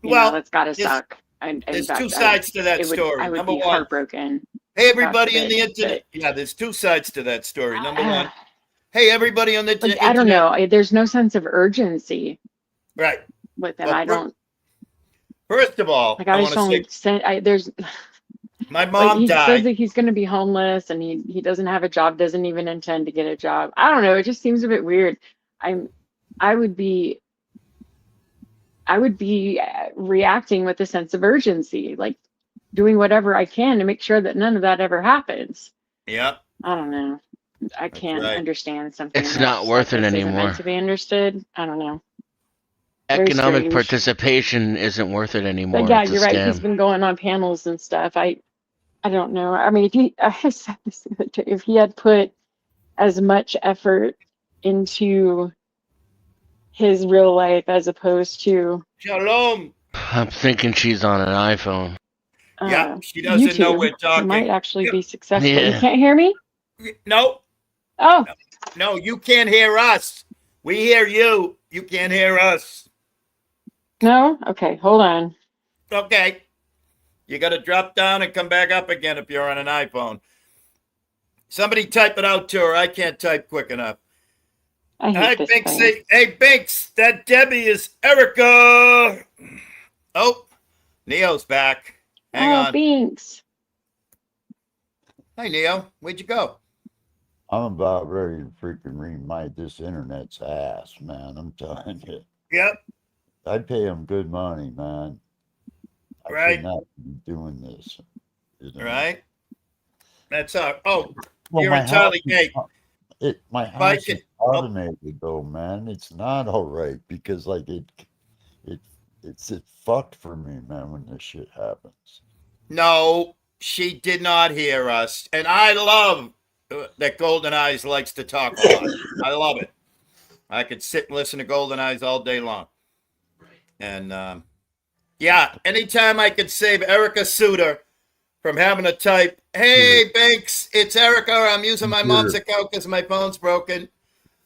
You Well, know, that's gotta there's- suck. In There's fact, two sides to that story. I would Number be one, heartbroken. hey, everybody That's on the it, internet. Yeah, there's two sides to that story. Number one, Like, hey, everybody on the internet. I don't know. There's no sense of urgency Right. with him. Well, I don't First of all, like. I I want just to don't say send. There's my like mom he says died. that he's going to be homeless and he doesn't have a job. Doesn't even intend to get a job. I don't know. It just seems a bit weird. I would be reacting with a sense of urgency, like doing whatever I can to make sure that none of that ever happens. Yep. I don't know. I can't right. understand something. It's that not worth it this isn't anymore. meant to be understood. I don't know. Very Economic strange. participation isn't worth it anymore. But yeah, It's a you're right. He's scam. been going on panels and stuff. I don't know. I mean, I said this the other day, if he had put as much effort into his real life as opposed to Shalom. I'm thinking she's on an iPhone. Yeah, she doesn't know YouTube, we're he talking. might actually be successful. You Yeah. can't hear me? No, Oh, no, you can't hear us. We hear you. You can't hear us. no? Okay, hold on. Okay. You got to drop down and come back up again if you're on an iPhone. Somebody type it out to her. I can't type quick enough. I Hi, hate this Binks. thing. Hey, Binks, that Debbie is Erica. Oh, Neo's back. Hang on. Binks. Hi, Neo. Where'd you go? I'm about ready to freaking read this internet's ass, man. I'm telling you. Yep. I pay them good money, man. I Right. should not be doing this. You know? Right. That's our. Oh, Well, you're my entirely house gay. my If I house can- is automated though, man. It's not all right because like it's fucked for me, man, when this shit happens. No, she did not hear us. And I love that Golden Eyes likes to talk a lot. I love it. I could sit and listen to Golden Eyes all day long. And yeah, anytime I could save Erica Suter from having to type, hey, Banks, it's Erica. I'm using my mom's account because my phone's broken.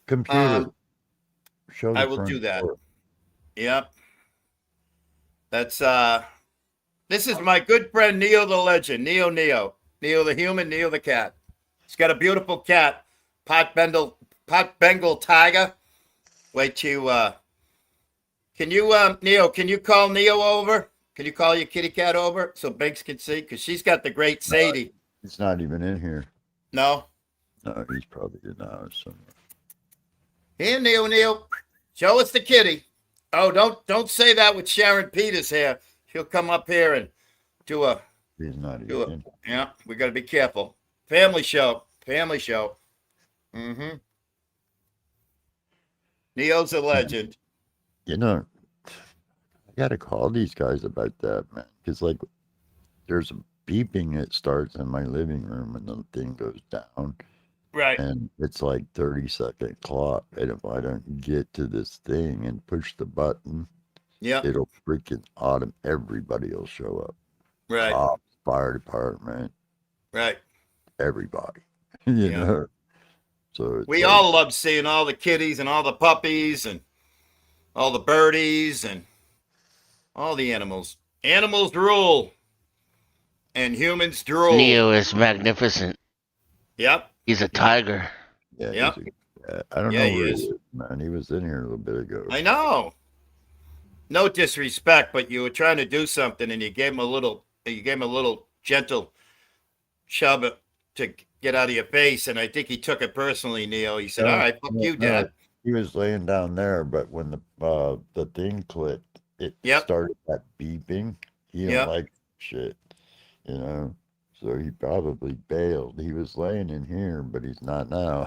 Computer. Show the I will front do that. door. Yep. That's this is my good friend Neo the Legend. Neo the human, Neo the cat. He's got a beautiful cat, pot Bengal tiger. Wait to can you Neo, can you call Neo over? Can you call your kitty cat over so Banks can see? Because she's got the great Sadie. He's not even in here. No? No, he's probably in the house somewhere. Here, Neo. Show us the kitty. Oh, don't say that with Sharon Peters here. She'll come up here and do a He's not even do it. in. Yeah, we got to be careful. Family show. Mm-hmm. Neo's a legend. You know, I gotta call these guys about that, man. Because like, there's a beeping that starts in my living room, and the thing goes down, Right. and it's like 30-second clock. And if I don't get to this thing and push the button, Yep. it'll freaking everybody will show up. Right. Cops, fire department, Right. everybody. you Yeah. know. So it's We like, all love seeing all the kitties and all the puppies and all the birdies and all the animals. Animals rule, and humans drool. Neo is magnificent. Yep. He's a tiger. Yeah, Yep. I don't Yeah, know he where is. he is, man. He was in here a little bit ago. I know. No disrespect, but you were trying to do something, and you gave him a little gentle shove to get out of your face, and I think he took it personally, Neo. He said, No, "All right, fuck you, Dad." He was laying down there, but when the thing clicked, it Yep. started that beeping. He Yep. don't like shit, you know. So he probably bailed. He was laying in here, but he's not now.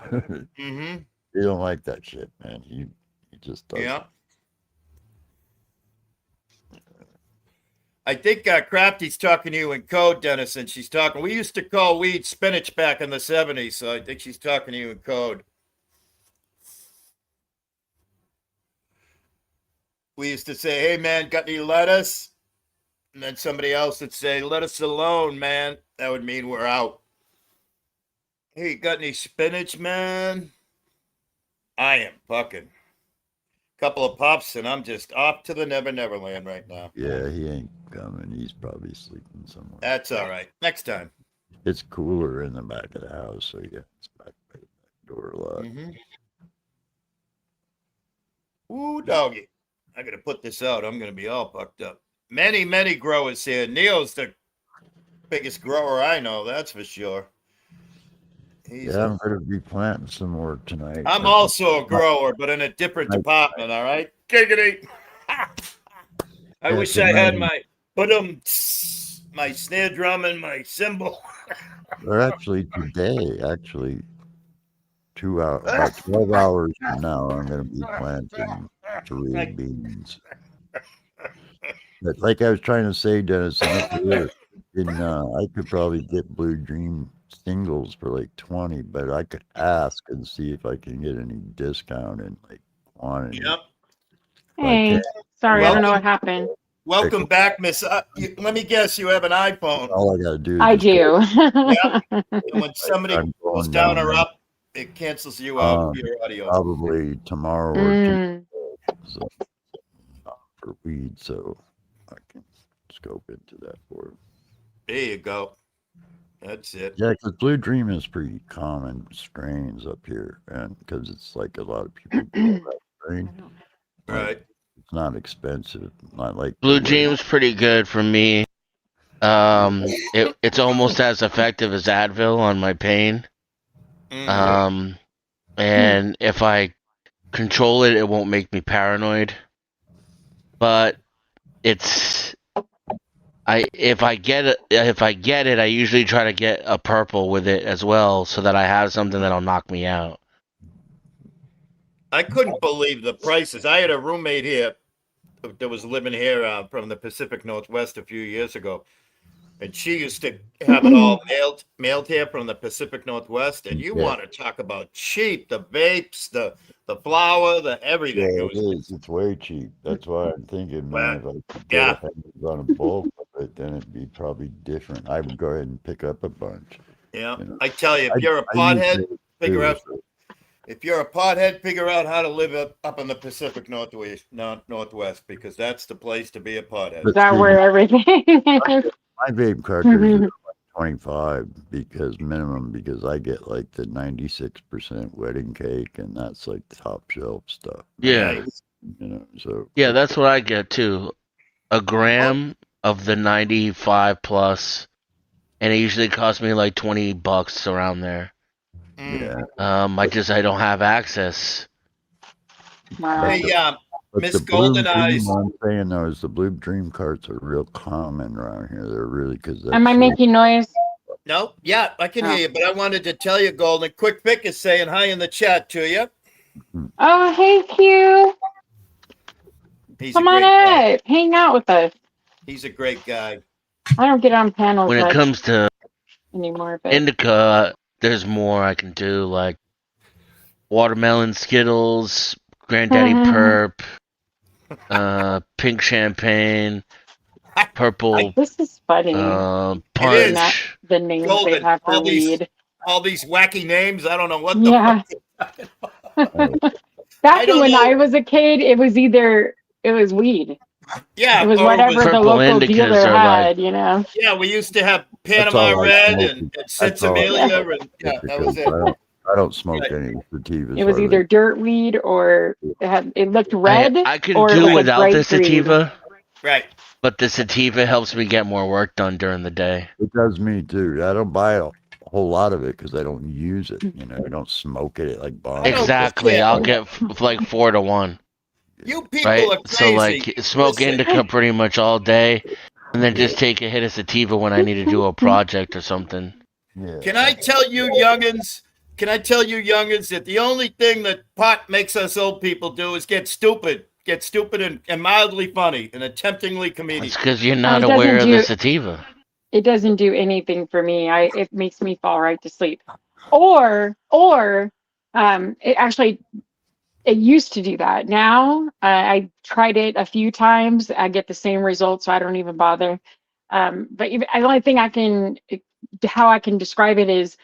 Mm-hmm. He don't like that shit, man. He just doesn't. Yeah. I think Crafty's talking to you in code, Dennis, and she's talking. We used to call weed spinach back in the 70s, so I think she's talking to you in code. We used to say, "Hey, man, got any lettuce?" And then somebody else would say, "Let us alone, man." That would mean we're out. "Hey, got any spinach, man?" I am fucking. Couple of puffs, and I'm just off to the Never Never Land right now. Yeah, he ain't coming. He's probably sleeping somewhere. That's all right. Next time. It's cooler in the back of the house, so yeah, it's back by the back door a lot. Mm-hmm. Ooh, doggy. I got to put this out. I'm going to be all fucked up. Many growers here. Neo's the biggest grower I know, that's for sure. Yeah, I'm going to be planting some more tonight. I'm also a grower, but in a different department, all right? Giggity. I wish I had my snare drum and my cymbal. Or actually today, 2 hours, about 12 hours from now, I'm going to be planting 3 beans. But like I was trying to say, Dennis, I could probably get Blue Dream singles for like 20, but I could ask and see if I can get any discount in like quantity. Yep. Hey, sorry, I don't know what happened. Welcome back, Miss. Let me guess, you have an iPhone. All I got to do is I do. Yeah. And when somebody goes down or up, it cancels you out your audio. Probably tomorrow or Tuesday for weed, so I can scope into that for it. There you go. That's it. Yeah, because Blue Dream is pretty common strains up here, and because it's like a lot of people grow that strain. Right. It's not expensive, not like Blue Dream's pretty good for me. It's almost as effective as Advil on my pain. And if I control it, it won't make me paranoid. But if I get it, I usually try to get a purple with it as well, so that I have something that'll knock me out. I couldn't believe the prices. I had a roommate here that was living here from the Pacific Northwest a few years ago, and she used to have it all mailed here from the Pacific Northwest. And you want to talk about cheap? The vapes, the flour, the everything. Yeah, it is. It's way cheap. That's why I'm thinking, man, if I could get a hands on a bulk of it, then it'd be probably different. I would go ahead and pick up a bunch. Yeah, you know? I tell you, if you're a pothead, figure out. If you're a pothead, figure out how to live up in the Pacific Northwest, because that's the place to be a pothead. Is that where everything is? My vape cartridges are like 25 because I get like the 96% wedding cake, and that's like top shelf stuff. Yeah. So yeah, that's what I get too. A gram of the 95 plus, and it usually costs me like $20 around there. Yeah. I don't have access. Hey, Miss Golden Eyes. What I'm saying though is the Blue Dream carts are real common around here. They're really Am I making noise? No, yeah, I can hear you, but I wanted to tell you, Golden. Quick Vic is saying hi in the chat to you. Oh, hey, Q. Come on up, hang out with us. He's a great guy. I don't get on panels When it comes to anymore, but indica, there's more I can do, like watermelon Skittles, Granddaddy Perp, pink champagne, purple. This is funny. Punch. The names they have for weed. All these wacky names. I don't know what the fuck. Back don't when know. I was a kid, it was weed. Yeah, It was or whatever the Purple local indicas dealer are like, had, you know. yeah, we used to have That's Panama all I Red smoke. and That's all I Yeah. Sinsemilla, and yeah, that was because it. I don't smoke Right. any sativas It was hardly. either dirt weed or it looked red I can or it do was a without the bright green. sativa, Right. but the sativa helps me get more work done during the day. It does me too. I don't buy a whole lot of it because I don't use it. You know, I don't smoke it like bombs. I don't Exactly. get I'll it. get like 4 to 1, You people right? are So crazy. like smoke Listen, indica pretty much all day, and then just take a hit of sativa when I need to do a project or something. Yeah. can I tell you youngins? Can I tell you youngins that the only thing that pot makes us old people do is get stupid and mildly funny and temptingly comedic. It's because you're Oh, not it doesn't aware of the do sativa. it doesn't do anything for me. It makes me fall right to sleep. Or it used to do that. Now I tried it a few times. I get the same results, so I don't even bother. But the only thing how I can describe it is,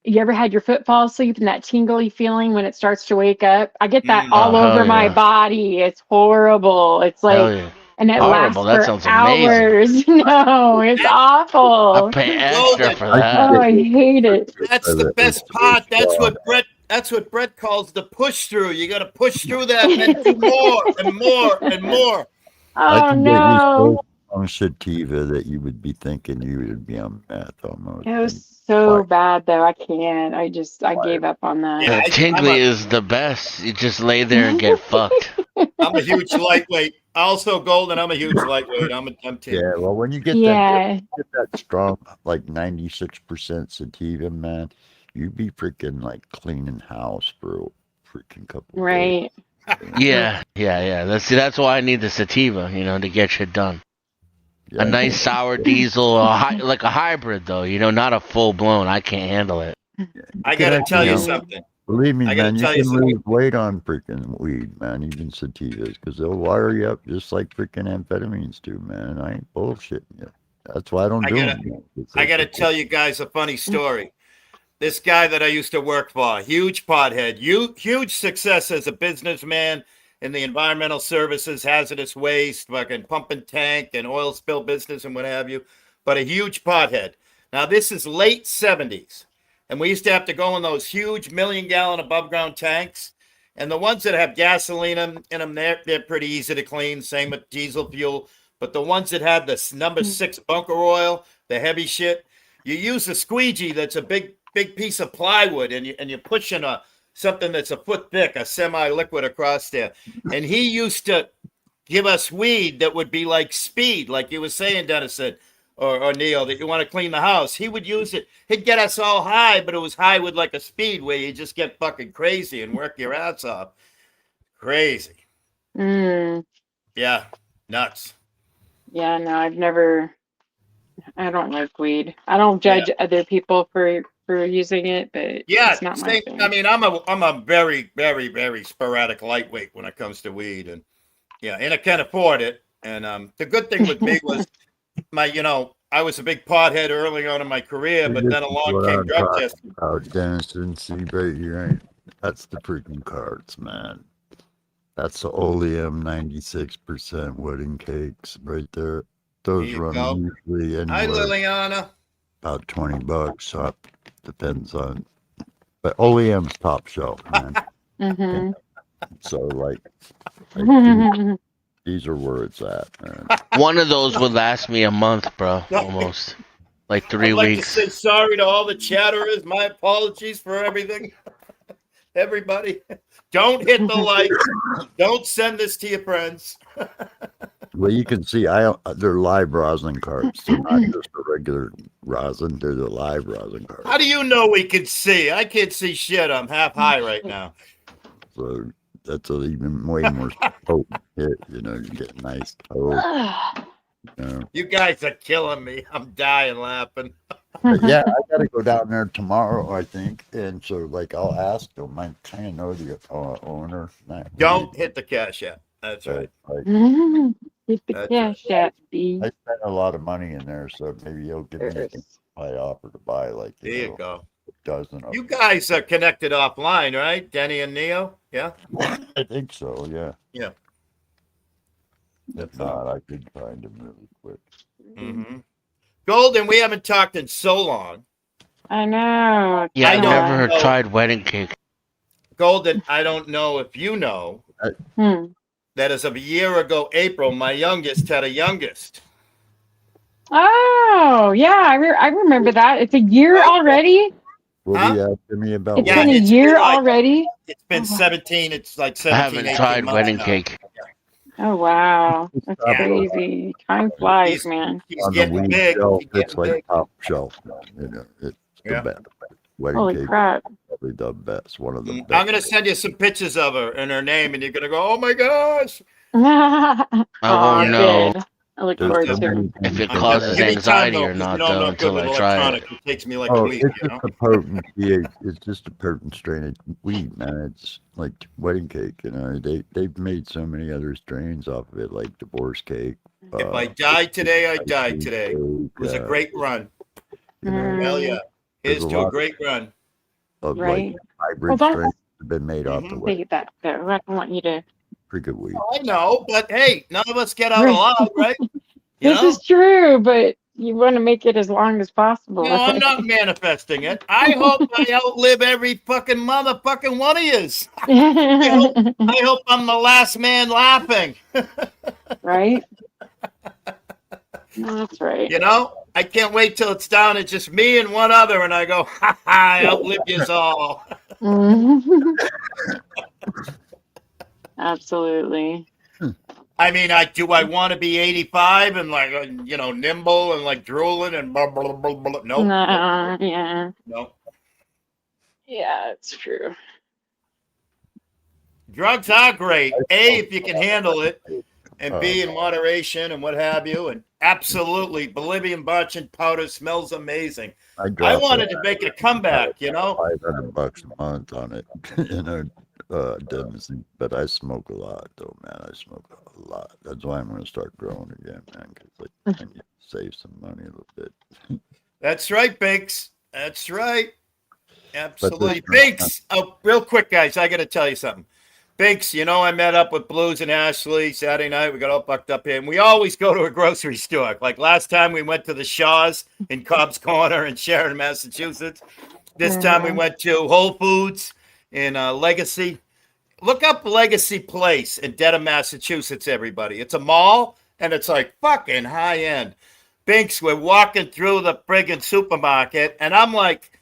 you ever had your foot fall asleep and that tingly feeling when it starts to wake up? I get that Oh all hell over my yeah, body. It's horrible. It's hell like, yeah. and it Horrible. lasts That for sounds amazing. hours. No, it's That, I awful. pay extra Golden, for I can that. Oh, get I hate it. that's the best part. That's what Brett calls the push through. You got to push through that and then do more and more and more. I Oh can get you no. so on sativa that you would be thinking you would be on meth almost. It was And so why? bad though. I can't. I gave up on Yeah, that. I'm Tingly is the best. You just lay there and get fucked. a huge lightweight. Also, Golden. I'm a huge lightweight. I'm Yeah, well, when you Yeah. get that strong, like 96% sativa, man, you'd be freaking like cleaning house for a freaking couple of days. Right. Yeah. That's why I need the sativa, to get shit done. Yeah, A nice sour diesel, like a hybrid though, not a full blown. I can't handle it. I can got to actually- tell you Mm. something. Believe me, I gotta man, you tell you can something. lose weight on freaking weed, man, even sativas, because they'll wire you up just like freaking amphetamines do, man. I ain't bullshitting you. That's why I don't I do gotta- them. I got to tell you guys a funny story. This guy that I used to work for, huge pothead, huge success as a businessman in the environmental services, hazardous waste, fucking pump and tank and oil spill business and what have you, but a huge pothead. Now, this is late 70s, and we used to have to go in those huge million-gallon above-ground tanks, and the ones that have gasoline in them, they're pretty easy to clean, same with diesel fuel, but the ones that have this number 6 bunker oil, the heavy shit, you use a squeegee that's a big piece of plywood, and you're pushing something that's a foot thick, a semi-liquid across there. And he used to give us weed that would be like speed, like you were saying, Dennis said, or Neil, that you want to clean the house. He would use it. He'd get us all high, but it was high with like a speed where you just get fucking crazy and work your ass off. Crazy. Mm. Yeah. Nuts. Yeah, no, I don't like weed. I don't judge other people for using it, but Yeah, it's not my thing. I mean, I'm a very, very, very sporadic lightweight when it comes to weed, and and I can afford it. And the good thing with me was I was a big pothead early on in my career, but then along came drug testing. Oh, Dennis and Seabait, you ain't. That's the freaking cards, man. That's the oleum 96% wedding cakes right there. Those There you run go. usually Hi, anywhere Liliana. about $20. So depends on, but oleum's top shelf, man. Mm-hmm. So like these are where it's at, man. One of those would last me a month, bro. Almost. Like 3 I'd like weeks. to say sorry to all the chatterers. My apologies for everything. Everybody, don't hit the like. Don't send this to your friends. Well, you can see they're live rosin cards. They're not just a regular rosin. They're the live rosin cards. How do you know we can see? I can't see shit. I'm half high right now. So that's an even way more potent hit. You get nice toast. You guys are killing me. I'm dying laughing. But yeah, I got to go down there tomorrow, I think. And so, like, I'll ask them. I kind of know the owner. Don't hit the cash yet. That's right. Get the That's cash out, B. I spent a lot of money in there, so maybe he'll give me a high offer to buy, like, There you go. dozen of You them. guys are connected offline, right? Denny and Neo? Yeah? I think so, yeah. Yeah. If not, I could find them really quick. Mm-hmm. Golden, we haven't talked in so long. I know. Yeah, I I don't never know. tried wedding cake. Golden, I don't know if you know Hmm. that as of a year ago, April, my youngest had a youngest. Oh, yeah. I remember that. It's a year already. What Huh? were you asking me about? It's Yeah, been a it's year been like- already. It's been Oh, wow. 17, it's like I 17, haven't 18 tried months wedding now. cake. Oh, wow. That's Yeah. crazy. Time flies, He's- man. He's On the getting weed big. shelf, He's it's getting like big. top shelf. You know, it's Yeah. the best. Wedding Holy cake crap. is probably the best. One of the I'm best. going to send you some pictures of her and her name, and you're going to go, oh my gosh. I Aw, won't know good. I look There's forward so to many it. things if it that- causes Give me time, anxiety though, or 'cause not, you know I'm though, not good until with I try it. electronics. It takes me like a Oh, week, it's you just know? a potent it's just a potent strain of weed, man. It's like wedding cake, you know. They've made so many other strains off of it, like divorce cake. If I died today, I died today. It Cake, was a great run. you know, Mm. Hell yeah. Here's There's a to a lot great run. of Right. like hybrid Well, don't strains that have been made off the Mhm. way. say that, though. I don't want you to. Pretty good weed. I know, but hey, none of us get out Right. alive, right? You This know? is true, but you want to make it as long as possible. No, I'm not manifesting it. I hope I outlive every fucking motherfucking one of yous. I hope I'm the last man laughing. Right? No, that's right. You know? I can't wait till it's down. It's just me and one other, and I go, ha ha, I outlive yous all. Mhm. Absolutely. I mean, I want to be 85 and like, nimble and like drooling and blah, blah, blah, blah. Nope. No, yeah. Nope. Yeah, it's true. Drugs are great. A, if you can handle it, and B, in moderation and what have you. And absolutely, Bolivian bunch and powder smells amazing. I dropped wanted to make a comeback, you know? $500 a month on it, you know. But I smoke a lot, though, man. I smoke a lot. That's why I'm going to start growing again, man, because I need to save some money a little bit. That's right, Binks. That's right. Absolutely. But this- Binks, oh, real quick, guys, I got to tell you something. Binks, I met up with Blues and Ashley Saturday night. We got all fucked up here. And we always go to a grocery store. Like last time we went to the Shaw's in Cobb's Corner in Sharon, Massachusetts. This time we went to Whole Foods in Legacy. Look up Legacy Place in Dedham, Massachusetts, everybody. It's a mall, and it's like fucking high end. Binks, we're walking through the friggin' supermarket, and I'm like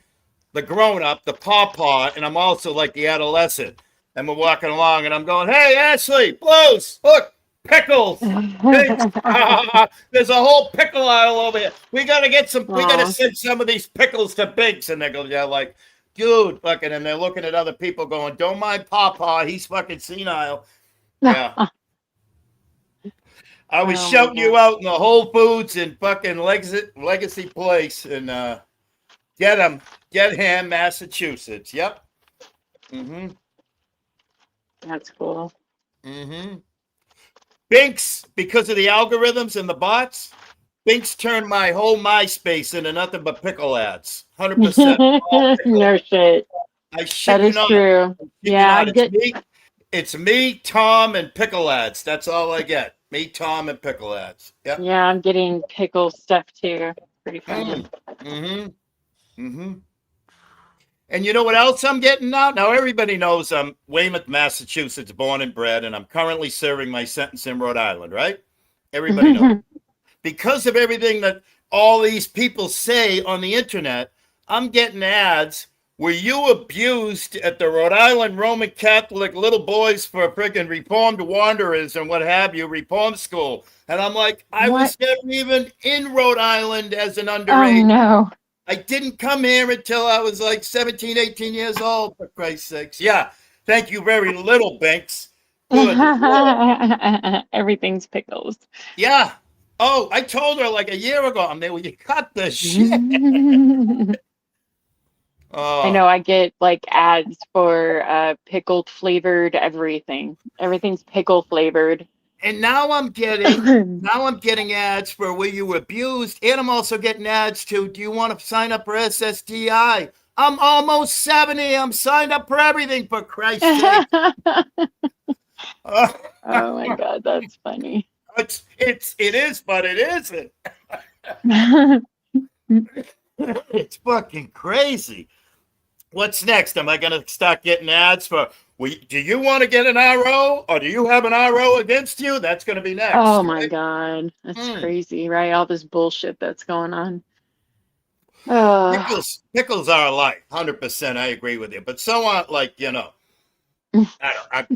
the grown-up, the pawpaw, and I'm also like the adolescent. And we're walking along, and I'm going, hey, Ashley, Blues, look, pickles. Binks. There's a whole pickle aisle over here. We got to send some of these pickles to Binks. And they go, yeah, like, dude, fucking, and they're looking at other people going, don't mind Pawpaw, he's fucking senile. Yeah. I was shouting you out in the Whole Foods in fucking Legacy Place in Dedham, Massachusetts. Yep. Mm-hmm. That's cool. Mm-hmm. Binks, because of the algorithms and the bots, Binks turned my whole MySpace into nothing but pickle ads. 100%. No shit. I shit That you is not. true. Yeah, I get. It's me, Tom, and pickle ads. That's all I get. Me, Tom, and pickle ads. Yep. Yeah, I'm getting pickle stuff too. Pretty funny. Mm-hmm. Mm-hmm. And you know what else I'm getting now? Now everybody knows I'm Weymouth, Massachusetts, born and bred, and I'm currently serving my sentence in Rhode Island, right? Everybody knows. Because of everything that all these people say on the internet, I'm getting ads. Were you abused at the Rhode Island Roman Catholic little boys for freaking Reformed Wanderers and what have you, Reformed School? And I'm like, I was never even in Rhode Island as an underage. Oh, no. I didn't come here until I was like 17, 18 years old, for Christ's sakes. Yeah, thank you very little, Binks. Good Lord. Everything's pickles. Yeah. Oh, I told her like a year ago, I'm there, will you cut the shit? Oh. I know I get like ads for pickled flavored everything. Everything's pickle flavored. And now I'm getting ads for were you abused, and I'm also getting ads to do you want to sign up for SSDI I'm almost 70. I'm signed up for everything, for Christ's sake. Oh my God, that's funny. It is, but it isn't. It's fucking crazy. What's next? Am I going to start getting ads for, do you want to get an RO, or do you have an RO against you? That's going to be next. Oh my right? God, that's crazy, right? All this bullshit that's going on. Pickles are alive, 100%. I agree with you, but so on, like, you know, I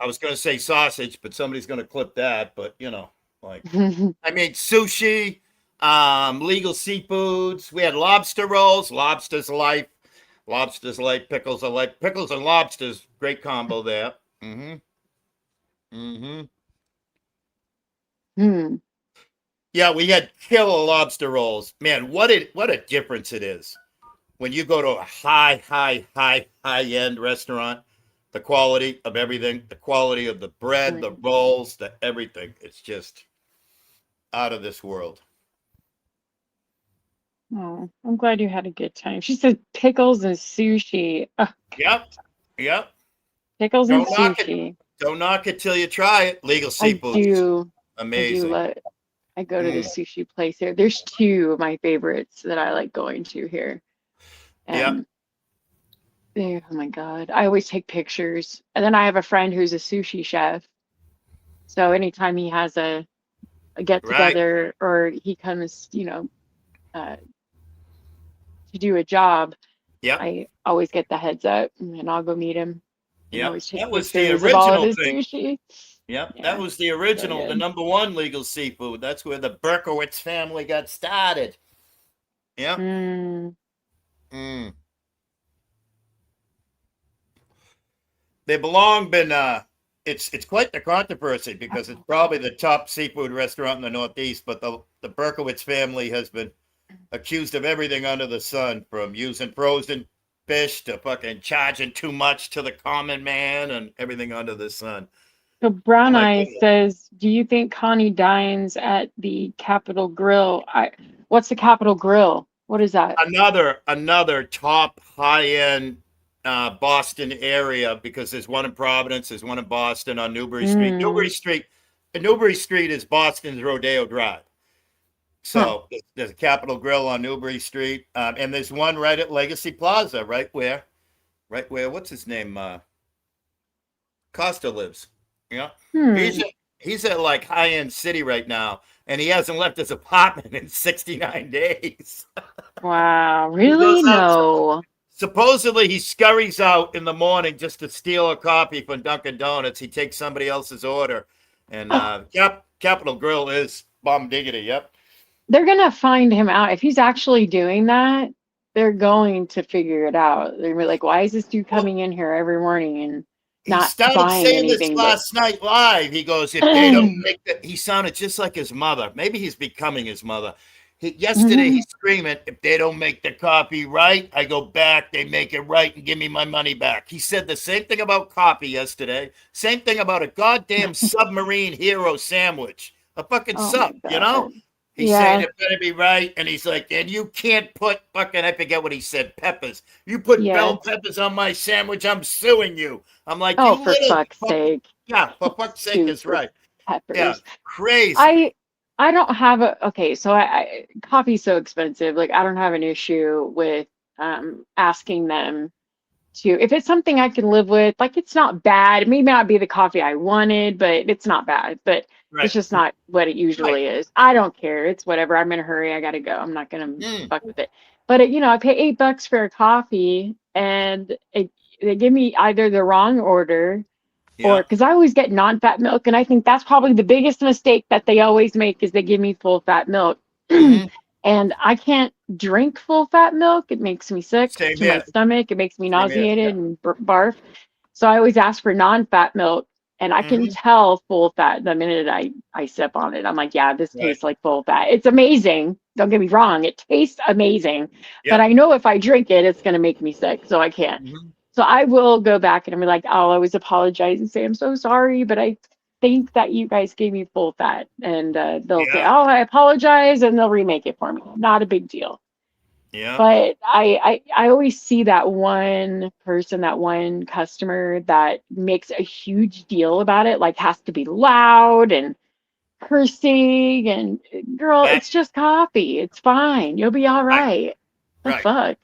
was going to say sausage, but somebody's going to clip that. But you know, like, I made sushi, legal seafoods. We had lobster rolls. Lobster's life. Lobster's life. Pickles are life. Pickles and lobsters, great combo there. Yeah, we had killer lobster rolls. Man, what a difference it is when you go to a high end restaurant. The quality of everything, the quality of the bread, the rolls, the everything. It's just out of this world. Oh, I'm glad you had a good time. She said pickles and sushi. Oh, Yep. pickles and sushi. Don't knock it till you try it. Legal seafood. I do. Amazing. I go to the sushi place here. There's two of my favorites that I like going to here. And oh my God. I always take pictures. And then I have a friend who's a sushi chef. So anytime he has a get together or he comes, you know, to do a job, I always get the heads up and I'll go meet him. Yeah, that was the original thing. Sushi. Yep, that was the original, the #1 legal seafood. That's where the Berkowitz family got started. Yeah. They've long been it's quite the controversy because it's probably the top seafood restaurant in the Northeast, but the Berkowitz family has been accused of everything under the sun, from using frozen fish to fucking charging too much to the common man and everything under the sun. So Brown Eyes says, do you think Connie dines at the Capitol Grill? What's the Capitol Grill? What is that? Another top high-end Boston area, because there's one in Providence, there's one in Boston on Newbury Street. Newbury Street is Boston's Rodeo Drive. So there's a Capitol Grill on Newbury Street, and there's one right at Legacy Plaza, right where what's his name? Costa lives. Yeah, he's at like high-end city right now, and he hasn't left his apartment in 69 days. Wow, really? No. Supposedly, he scurries out in the morning just to steal a coffee from Dunkin' Donuts. He takes somebody else's order, and Capitol Grill is bomb diggity. Yep. They're gonna find him out if he's actually doing that. They're going to figure it out. They're gonna be like, "Why is this dude coming in here every morning and not buying anything?" He started saying this last night live. He goes, "If they don't make that," he sounded just like his mother. Maybe he's becoming his mother. Yesterday, he's screaming, "If they don't make the coffee right, I go back. They make it right and give me my money back." He said the same thing about coffee yesterday. Same thing about a goddamn submarine hero sandwich. A fucking sub, you know? He's saying it better be right. And he's like, and you can't put fucking, I forget what he said, peppers. You put bell peppers on my sandwich, I'm suing you. I'm like, oh, for fuck's sake. Yeah, for fuck's sake is right. Peppers. Yeah, crazy. I don't have so coffee's so expensive. Like, I don't have an issue with asking them to, if it's something I can live with, like, it's not bad. It may not be the coffee I wanted, but it's not bad. But it's just not what it usually is. I don't care. It's whatever. I'm in a hurry. I gotta go. I'm not gonna fuck with it. But I pay $8 for a coffee, and they give me either the wrong order, or because I always get non-fat milk, and I think that's probably the biggest mistake that they always make is they give me full fat milk, and I can't drink full fat milk. It makes me sick to my stomach. It makes me nauseated and barf. So I always ask for non-fat milk. And I can tell full fat the minute I sip on it. I'm like, yeah, this tastes like full fat. It's amazing. Don't get me wrong. It tastes amazing. But I know if I drink it, it's going to make me sick. So I can't. So I will go back and I'm like, I'll always apologize and say, I'm so sorry, but I think that you guys gave me full fat. And they'll say, oh, I apologize. And they'll remake it for me. Not a big deal. Yeah. But I always see that one person, that one customer that makes a huge deal about it, like has to be loud and cursing and girl, That, it's just coffee. It's fine. You'll be all right. right. The Right. fuck?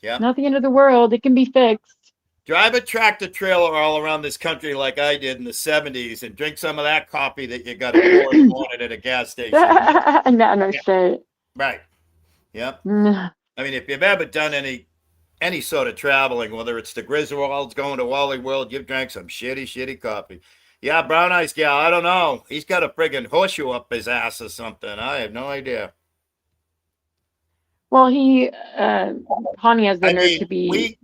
Yeah. Not the end of the world. It can be fixed. Drive a tractor trailer all around this country like I did in the 70s and drink some of that coffee that you got to pour in the morning at a gas station. No Yeah. shit. Right. Yep. Mm. I mean, if you've ever done any sort of traveling, whether it's the Griswolds, going to Wally World, you've drank some shitty coffee. Yeah, Brown Eyes Gal, I don't know. He's got a friggin' horseshoe up his ass or something. I have no idea. Well, Connie has the I nerve to mean, be we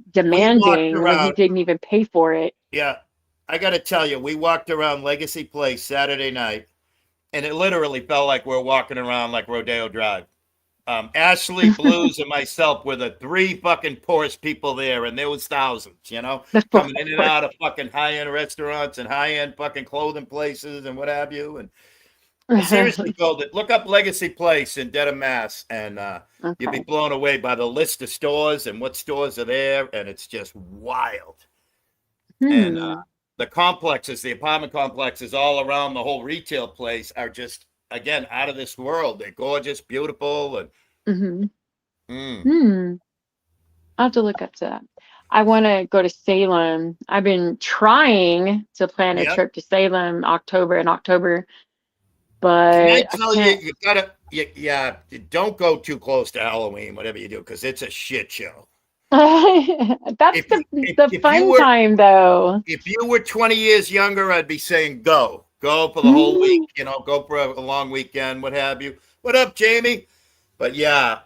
walked demanding when he around. didn't even pay for it. Yeah, I got to tell you, we walked around Legacy Place Saturday night, and it literally felt like we're walking around like Rodeo Drive. Ashley Blues and myself were the three fucking poorest people there, and there was thousands, The coming in and floor. out of fucking high-end restaurants and high-end fucking clothing places and what have you. And seriously, go look up Legacy Place in Dedham, Mass, and you'll be Okay. blown away by the list of stores and what stores are there, and it's just wild. And Hmm. the complexes, the apartment complexes all around the whole retail place are just, again, out of this world. They're gorgeous, beautiful, and Mm-hmm. mm, Hmm. I'll have to look up to that. I want to go to Salem. I've been trying to plan a yeah. trip to Salem in October, Can I but I tell you, can't. you gotta, yeah, don't go too close to Halloween, whatever you do, because it's a shit show. That's If the if you fun were time though. if you were 20 years younger, I'd be saying go for the whole week, Mhm. go for a long weekend, what have you. What up, Jamie? But yeah,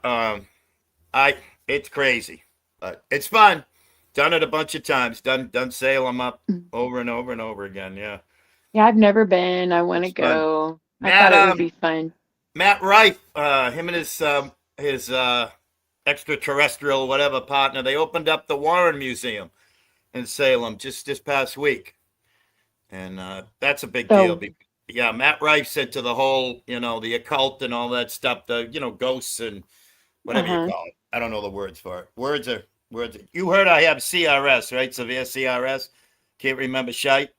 I it's crazy, but it's fun. Done it a bunch of times. Done Salem up over and over and over again. Yeah, Yeah, I've never been. I want to it's fun. go. I Matt thought it would be fun. Matt Rife, him and his extraterrestrial whatever partner, they opened up the Warren Museum in Salem just this past week, and that's a big deal. So, Yeah, Matt Rife said to the whole, the occult and all that stuff, the ghosts and whatever you uh-huh. call it. I don't know the words for it. Words are words. You heard I have CRS, right? Severe CRS. Can't remember shite.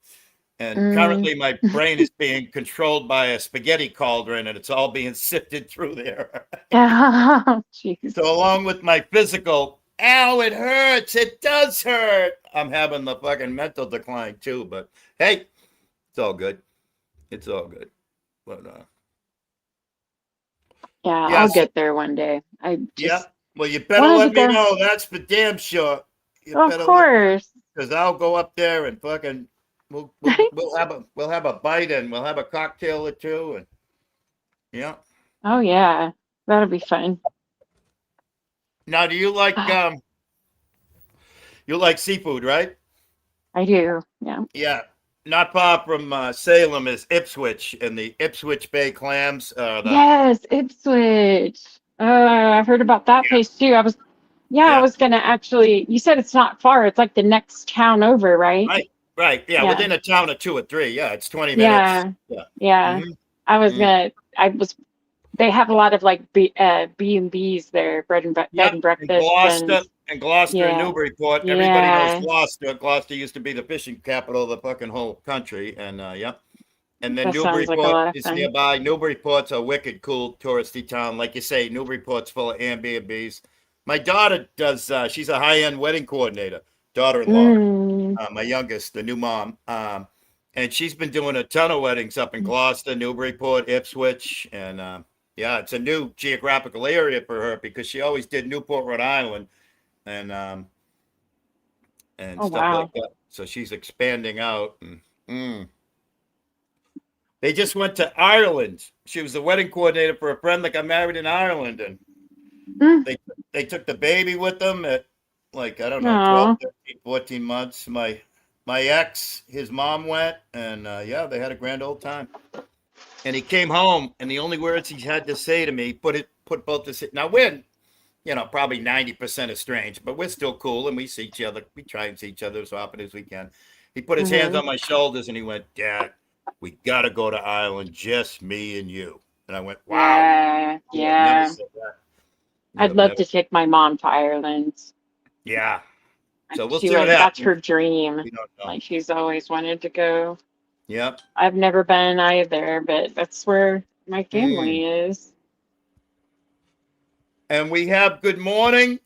And Mm. currently my brain is being controlled by a spaghetti cauldron and it's all being sifted through there. Jeez. So along with my physical, ow, it hurts. It does hurt. I'm having the fucking mental decline too. But hey, it's all good. It's all good. But Yeah, I'll yes, get there one day. I yeah. just Well, you better wanted to let me go. know. That's for damn sure. You Of better let me, course. because I'll go up there and fucking we'll have a bite and we'll have a cocktail or two and yeah. Oh yeah, that'll be fun. Now, do you like seafood, right? I do. Yeah. Yeah. Not far from Salem is Ipswich, and the Ipswich Bay clams are the Yes, Ipswich. I've heard about that yeah place too. Yeah, I yeah was gonna actually, you said it's not far. It's like the next town over, right? right yeah Yeah. within a town of 2 or 3. Yeah, it's 20 minutes. Yeah. Yeah. Yeah. hmm I was hmm gonna, I was, they have a lot of like B&Bs there, bed Yep. and breakfasts and And Gloucester and yeah. Newburyport. Everybody knows Yeah. Gloucester. Gloucester used to be the fishing capital of the fucking whole country, and yep. And then That sounds like a Newburyport lot of is fun. nearby. Newburyport's a wicked cool touristy town. Like you say, Newburyport's full of Airbnbs. My daughter does, she's a high-end wedding coordinator, daughter-in-law, Mm. my youngest, the new mom. And she's been doing a ton of weddings up in Gloucester, Newburyport, Ipswich. And yeah, it's a new geographical area for her because she always did Newport, Rhode Island and Oh stuff like wow. that. So she's expanding out. And, they just went to Ireland. She was the wedding coordinator for a friend that got married in Ireland, and Mm. they took the baby with them at like I don't know 12, Aw. 13, 14 months. My ex, his mom went, and yeah, they had a grand old time. And he came home, and the only words he had to say to me put both the now we're probably 90% estranged, but we're still cool, and we see each other. We try and see each other as often as we can. He put his hands Mm-hmm. on my shoulders, and he went, "Dad, we got to go to Ireland, just me and you." And I went, "Wow, Yeah. I've never Yeah. said that." I'd You'll love never- to take my mom to Ireland. Yeah. So Like, we'll see what happens. that's her dream. We don't know. Like she's always wanted to go. Yep. I've never been either, but that's where my family is. And we have good morning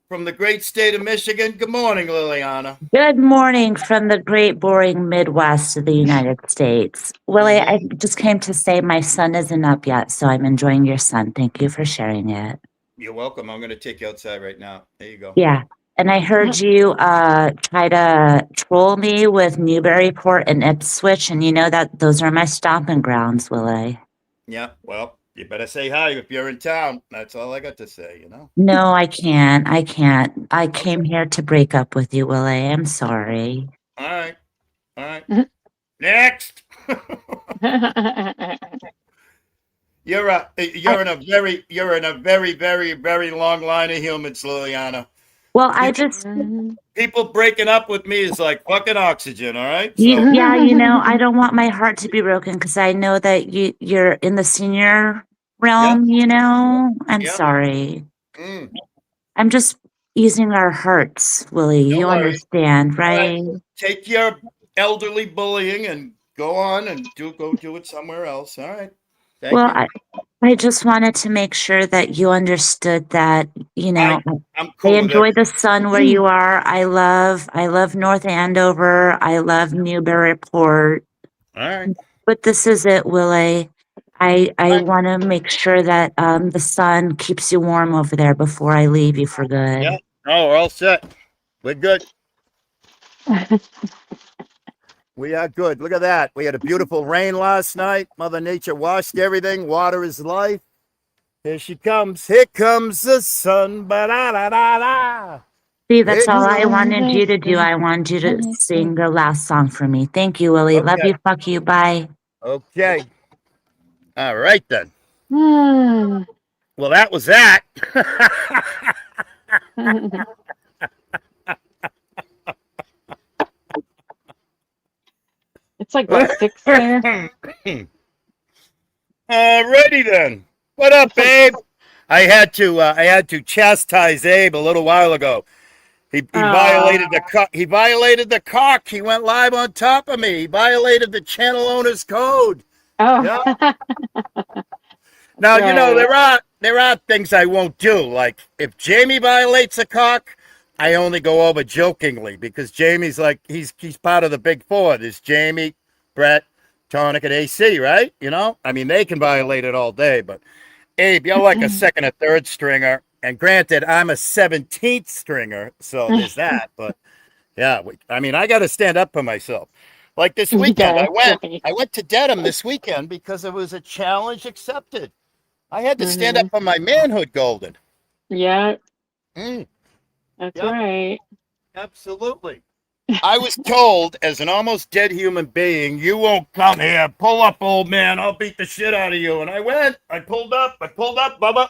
from the great state of Michigan. Good morning, Liliana. Good morning from the great boring Midwest of the United States. Willie, I just came to say my sun isn't up yet, so I'm enjoying your sun. Thank you for sharing it. You're welcome. I'm going to take you outside right now. There you go. Yeah. And I heard you try to troll me with Newburyport and Ipswich, and you know that those are my stomping grounds, Willie. Yeah. Well, you better say hi if you're in town. That's all I got to say, you know? No, I can't. I can't. I came here to break up with you, Willie. I'm sorry. All right. All right. Next. You're in a very long line of humans, Liliana. Well, I just People breaking up with me is like fucking oxygen, all right? yeah, you know, I don't want my heart to be broken because I know that you're in the senior realm, you know. I'm Yep. sorry. Mm. I'm just easing our hurts, Willie. Don't You worry. understand, right? Take your elderly bullying and go on and go do it somewhere else. All right. Thank Well, you. I just wanted to make sure that you understood that, you know, I'm I cool with enjoy it. the sun where you are. I love North Andover. I love Newburyport. All right. But this is it, Willie. I want to make sure that the sun keeps you warm over there before I leave you for good. Yeah. Oh, we're all set. We're good. We are good. Look at that. We had a beautiful rain last night. Mother Nature washed everything. Water is life. Here she comes. Here comes the sun. Ba-da-da-da-da. See, that's all I wanted you to do. I wanted you to sing the last song for me. Thank you, Willie. Love Okay. you. Fuck you. Bye. Okay. All right, then. Hmm. Well, that was that. It's like what, 6 there? Alrighty then. What up, Abe? I had to chastise Abe a little while ago. He violated the cock. He violated the cock. He went live on top of me. He violated the channel owner's code. Oh. Yeah. Now, you know, there are things I won't do. Like if Jamie violates a cock, I only go over jokingly because Jamie's like he's part of the big four. There's Jamie, Brett, Tonic, and AC, right? You know? I mean, they can violate it all day, but Abe, you're like a second or third stringer. And granted, I'm a 17th stringer, so there's that. But yeah, I mean, I got to stand up for myself. Like this weekend, I went to Dedham this weekend because it was a challenge accepted. I had to stand up for my manhood, Golden. Yeah, Mm, that's Yep. right. absolutely. I was told, as an almost dead human being, you won't come here. Pull up, old man. I'll beat the shit out of you. And I went. I pulled up, Bubba.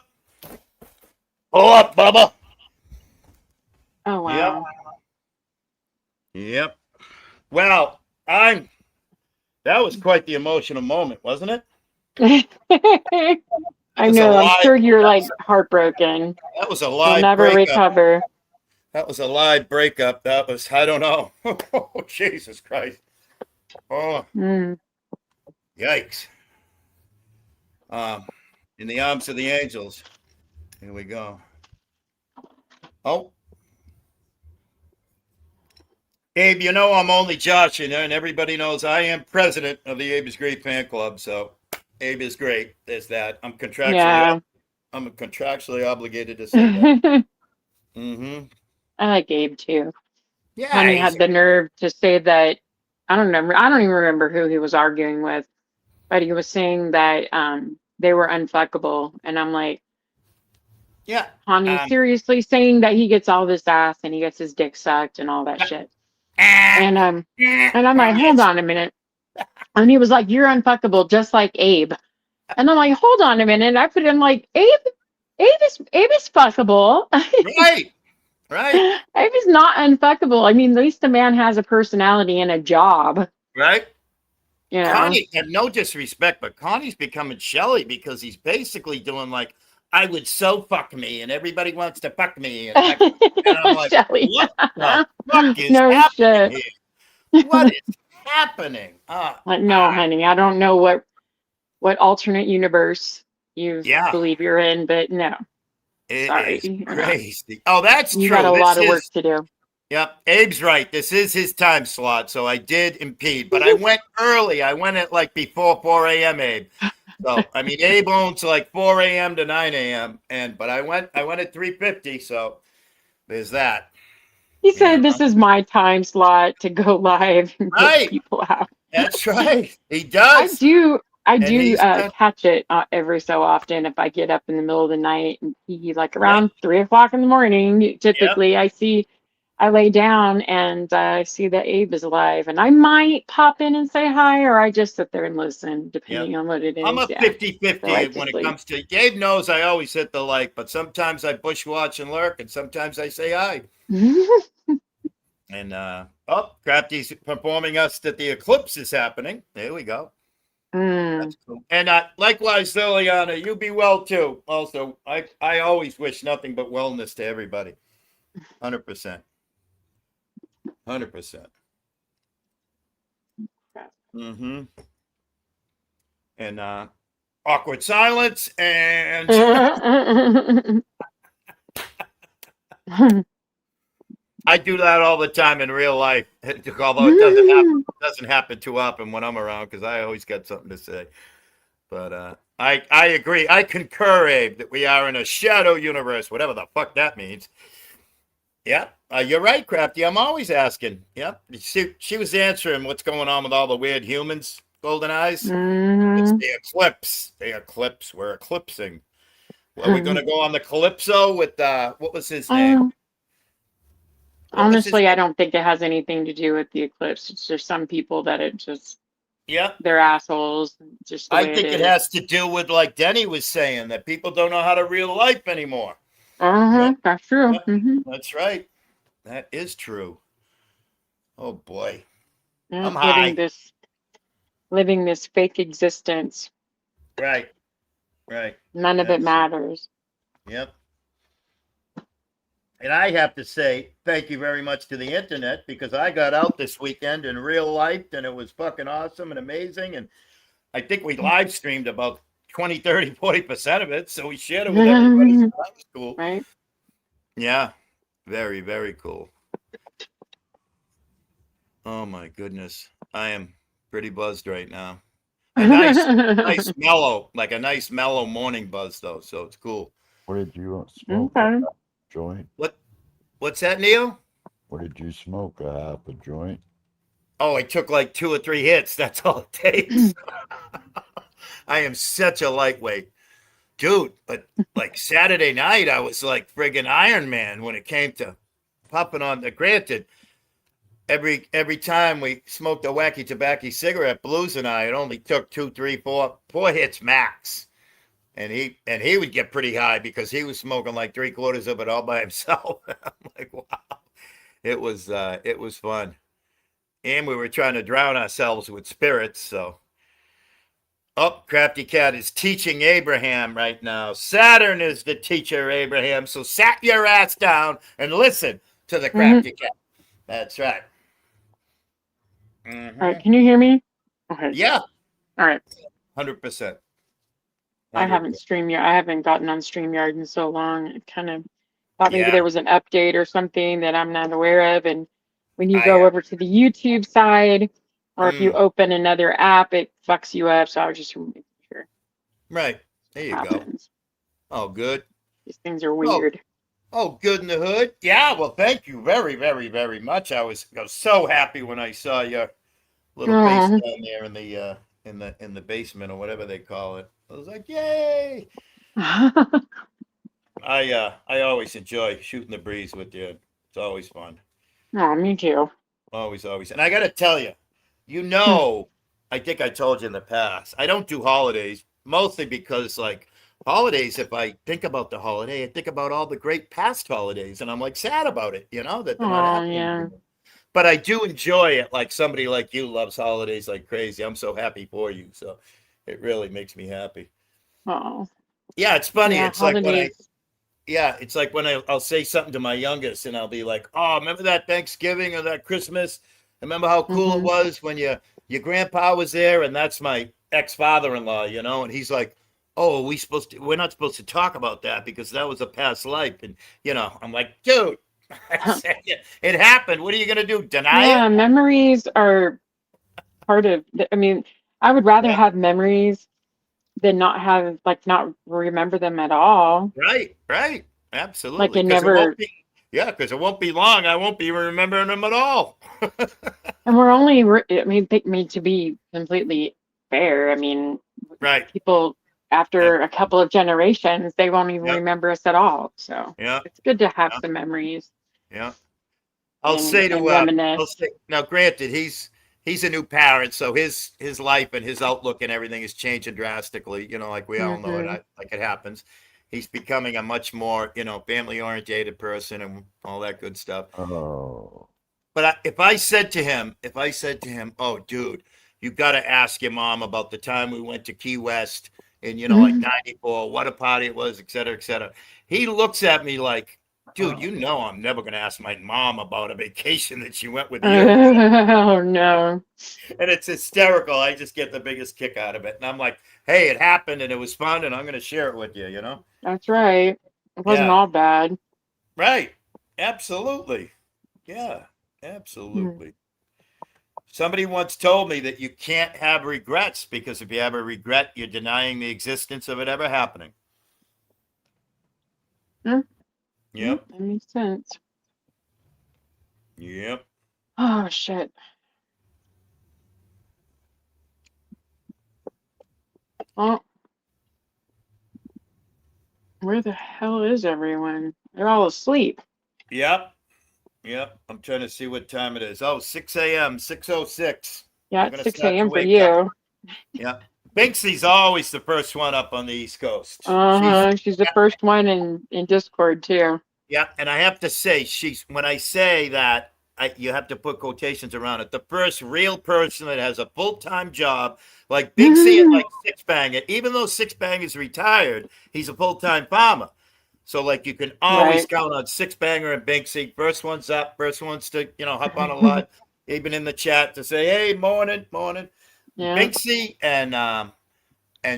Pull up, Bubba. Oh, wow. Yep. Well, that was quite the emotional moment, wasn't it? I was a know. I'm lie. sure you're like heartbroken. That was a You'll live never breakup. recover. That was a live breakup. That was, I don't know. Oh, Jesus Christ. Oh, Mm. yikes. In the arms of the angels. Here we go. Oh. Abe, you know I'm only Josh, and everybody knows I am president of the Abe is Great fan club, so Abe is great. There's that. I'm contractually obligated to say that. Mm-hmm. I like Abe too. Yeah. Honey had the nerve to say that. I don't remember. I don't even remember who he was arguing with, but he was saying that they were unfuckable, and I'm like, yeah. Honey, seriously, saying that he gets all this ass and he gets his dick sucked and all that shit. And I'm like, hold on a minute. And he was like, you're unfuckable, just like Abe. And I'm like, hold on a minute. I put him like, Abe is fuckable. Right. Right. Abe is not unfuckable. I mean, at least the man has a personality and a job. Right. You know? Connie, and no disrespect, but Connie's becoming Shelly because he's basically doing like, I would so fuck me, and everybody wants to fuck me, and I'm like, Shelly. what the fuck is No happening shit. here? What is happening? Like, no, honey, I don't know what alternate universe you Yeah. believe you're in, but no, It sorry, is you're not. crazy. Oh, that's You true. got a This lot of is work to do. Yep, Abe's right. This is his time slot, so I did impede, but I went early. I went at like before 4 a.m., Abe. So I mean, Abe owns like 4 a.m. to 9 a.m. But I went at 3:50, so there's that. He You said, know? "This is my time slot to go live and get Right. people out." That's right. He I does. do And he's done- catch it every so often if I get up in the middle of the night and he like Yep. around 3 o'clock in the morning. Typically, I lay down and I see that Abe is alive, and I might pop in and say hi, or I just sit there and listen, depending on what it is. I'm a Yeah. 50-50 Go right to when it sleep. comes to Abe knows I always hit the like, but sometimes I bushwatch and lurk, and sometimes I say hi. And Crafty's performing us that the eclipse is happening. There we go. That's cool. And likewise, Liliana, you be well too. Also, I always wish nothing but wellness to everybody. 100%. 100%. Mm-hmm. And awkward silence and I do that all the time in real life, although it doesn't happen too often when I'm around because I always got something to say. But I agree. I concur, Abe, that we are in a shadow universe, whatever the fuck that means. Yeah, you're right, Crafty. I'm always asking. Yeah, she was answering what's going on with all the weird humans, golden eyes. It's the eclipse. The eclipse. We're eclipsing. Are we going to go on the Calypso with what was his name? Honestly, I don't think it has anything to do with the eclipse. It's just some people that it just, they're assholes. Just the way I think it has to do with, like Denny was saying, that people don't know how to real life anymore. That's true. Yep. That's right. That is true. Oh boy, I'm high. Living this fake existence. Right. None of it matters. Yep. And I have to say thank you very much to the internet because I got out this weekend in real life and it was fucking awesome and amazing. And I think we live streamed about 20, 30, 40% of it. So we shared it with everybody. So that was cool. Right. Yeah. Very, very cool. Oh my goodness. I am pretty buzzed right now. A nice mellow, like a nice mellow morning buzz though. So it's cool. What did you smoke? Okay. Joint? What's that, Neil? What did you smoke? A half a joint? Oh, I took like 2 or 3 hits. That's all it takes. I am such a lightweight. Dude, but like Saturday night, I was like friggin' Iron Man when it came to popping on the granted. Every time we smoked a wacky tobacco cigarette, Blues and I, it only took 2, 3, 4 hits max. And he would get pretty high because he was smoking like 3/4 of it all by himself. I'm like, wow. It was fun. And we were trying to drown ourselves with spirits, so. Oh, Crafty Cat is teaching Abraham right now. Saturn is the teacher, Abraham. So sat your ass down and listen to the Crafty Cat. That's right. All right, can you hear me? Okay. Yeah. All right. 100%. I haven't gotten on StreamYard in so long. It kind of thought maybe there was an update or something that I'm not aware of. And when you go over to the YouTube side, or if you open another app, it fucks you up. So I was just making sure. Right. There you go. Oh, good. These things are weird. Oh, good in the hood. Yeah. Well, thank you very, very, very much. I was so happy when I saw your little face down there in the basement or whatever they call it. I was like, yay. I always enjoy shooting the breeze with you. It's always fun. Oh, me too. Always. And I got to tell you, I think I told you in the past, I don't do holidays mostly because like holidays, if I think about the holiday, I think about all the great past holidays and I'm like sad about it, that they're not happening anymore. But I do enjoy it. Like somebody like you loves holidays like crazy. I'm so happy for you. So it really makes me happy. Oh, Yeah, it's funny. Yeah, It's like when holidays. it's like when I'll say something to my youngest and I'll be like, oh, remember that Thanksgiving or that Christmas? Remember how cool it Hmm. was when your grandpa was there? And that's my ex-father-in-law, and he's like, oh, we're not supposed to talk about that because that was a past life. And, I'm like, dude, it happened. What are you going to do? Deny Yeah, it? memories are part of, I mean, I would rather Yeah, have memories than not have, like, not remember them at all. right, right. Like, Absolutely. it Because it won't never, be, yeah, because it won't be long. I won't be remembering them at all. and we're only, I mean, think me to be completely fair. I mean, Right. people Yeah. after a couple of generations, they won't even Yeah. remember us at all. So Yeah. it's good to have Yeah. some memories Yeah. I'll say and to I'll reminisce. say now. Granted, he's a new parent, so his life and his outlook and everything is changing drastically. Like we all know it. Hmm. Like it happens. He's becoming a much more family oriented person and all that good stuff. Oh. But if I said to him, oh, dude, you got to ask your mom about the time we went to Key West in like '94, what a party it was, et cetera, et cetera. He looks at me like, dude, I'm never going to ask my mom about a vacation that she went with you. Oh no, And it's hysterical. I just get the biggest kick out of it. And I'm like, hey, it happened and it was fun and I'm going to share it with you. that's right. It wasn't Yeah, all bad. right. Absolutely. Yeah, Mm. absolutely. Somebody once told me that you can't have regrets because if you have a regret, you're denying the existence of it ever happening. Mm, mm, Yep. that makes sense. Yep. Oh shit. Oh, where the hell is everyone? They're all asleep. Yep. Yep. I'm trying to see what time it is. Oh, 6 a.m., 6:06. Yeah, They're it's going to 6 start to a.m. for wake up. you. Yeah. Binksy's always the first one up on the East Coast. She's, Uh-huh. She's the first one in Discord too. yeah. And I have to say, when I say that, you have to put quotations around it. The first real person that has a full-time job, like Big C and like Six Banger, even though Six Banger is retired, he's a full-time farmer. So like you can always Right. count on Six Banger and Big C. First one's up, first one's to, hop on a lot, even in the chat to say, hey, morning, morning. Yeah. Big C and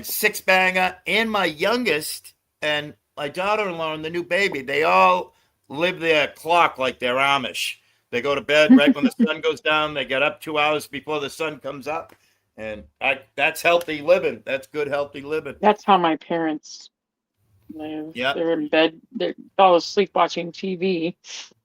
Six Banger and my youngest and my daughter-in-law and the new baby, they all live their clock like they're Amish. They go to bed right when the sun goes down. They get up 2 hours before the sun comes up. And that's healthy living. That's good, healthy living. That's how my parents live. Yep. They're in bed. They're all asleep watching TV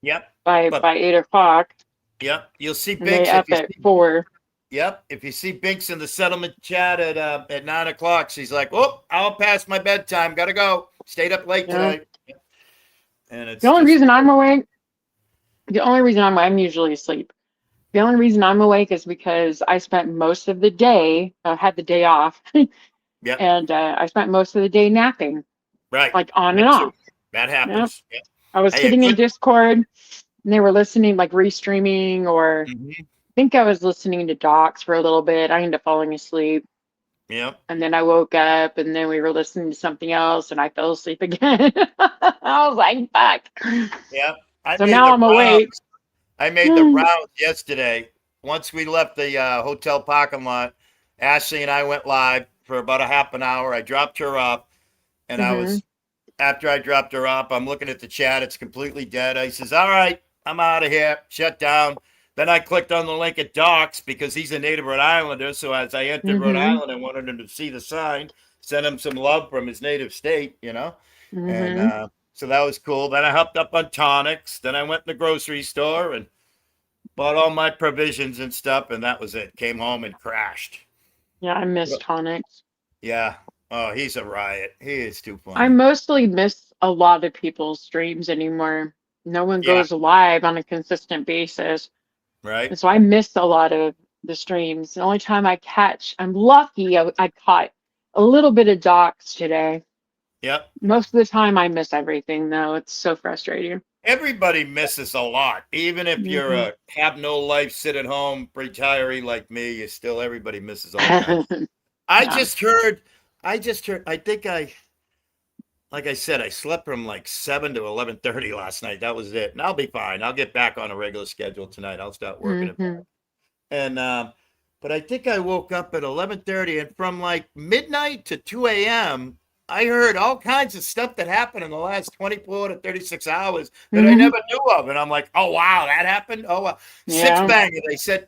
Yep. by But 8 o'clock, yep, you'll see and they Binks if up you at see. 4. Yep, if you see Binks in the settlement chat at 9 o'clock, she's like, "Oh, I'll pass my bedtime. Gotta go. Stayed up late Yeah. tonight." And The it's only just reason I'm awake, the only reason I'm usually asleep. The only reason I'm awake is because I spent most of the day, had the day off, yep, and I spent most of the day napping, right. like on Me and too. off. That Yeah. happens. Yep. I was Hey, a sitting in good. Discord, and they were listening, like restreaming, or Mhm. I think I was listening to docs for a little bit. I ended up falling asleep. Yep. And then I woke up and then we were listening to something else and I fell asleep again. I was like, fuck. Yep. I So made now the I'm awake. rounds. I made the rounds yesterday. Once we left the hotel parking lot, Ashley and I went live for about a half an hour. I dropped her off, and Hmm. after I dropped her off, I'm looking at the chat. It's completely dead. I says, all right, I'm out of here. Shut down. Then I clicked on the link at Docs because he's a native Rhode Islander. So as I entered Rhode Hmm. Island, I wanted him to see the sign, send him some love from his native state. And Hmm. so that was cool. Then I hopped up on tonics. Then I went in the grocery store and bought all my provisions and stuff. And that was it. Came home and crashed. Yeah, I miss tonics. Yeah. Oh, he's a riot. He is too I funny. mostly miss a lot of people's streams anymore. No one Yeah. goes live on a consistent basis. Right. And so I miss a lot of the streams. The only time I'm lucky I caught a little bit of docs today. Yep. Most of the time I miss everything though. It's so frustrating. Everybody misses a lot. Even if you're Hmm. a have no life, sit at home retiree like me, everybody misses all kinds. I Yeah. just heard, I think like I said, I slept from like 7 to 11:30 last night. That was it. And I'll be fine. I'll get back on a regular schedule tonight. I'll start working it. Hmm. And but I think I woke up at 11:30, and from like midnight to 2 a.m. I heard all kinds of stuff that happened in the last 24 to 36 hours that I never knew of. And I'm like, oh wow, that happened. Oh wow. Six Yeah. Banger.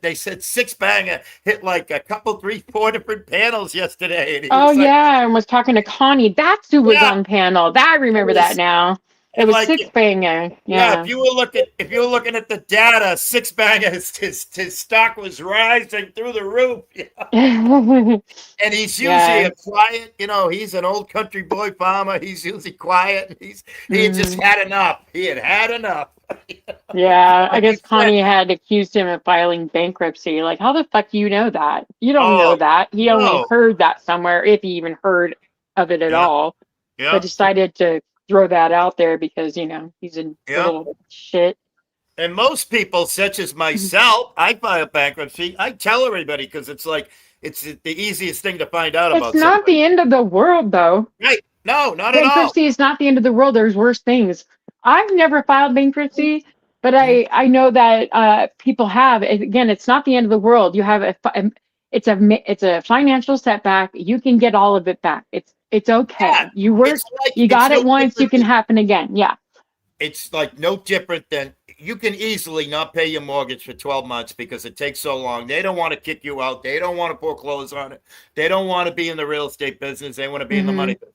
They said Six Banger hit like a couple, 3, 4 different panels yesterday. And he Oh was like, yeah, and was talking to Connie. That's who was yeah, on panel. That I remember that now. It and was like, Six Banger. yeah, Yeah. if you were looking at the data, Six Banger, his stock was rising through the roof. And he's usually Yeah. a quiet, he's an old country boy farmer. He's usually quiet. He had just Mhm. had enough. He had enough. Yeah, I Like you guess said, Connie had accused him of filing bankruptcy. Like, how the fuck do you know that? You don't know oh that. He only no, heard that somewhere, if he even heard of it at yeah, all, yeah, but decided to throw that out there because, he's a yeah. little shit. And most people, such as myself, I file bankruptcy. I tell everybody because it's like it's the easiest thing to find out It's about not somebody. the end of the world, though. Right? No, not at all. Bankruptcy is not the end of the world. There's worse things. I've never filed bankruptcy, but I know that people have. Again, it's not the end of the world. You have it's a financial setback. You can get all of it back. It's Yeah, okay. You work. it's like You it's got no it once. You different can than happen again. Yeah. it's like no different than you can easily not pay your mortgage for 12 months because it takes so long. They don't want to kick you out. They don't want to foreclose on it. They don't want to be in the real estate business. They want to be in the money business.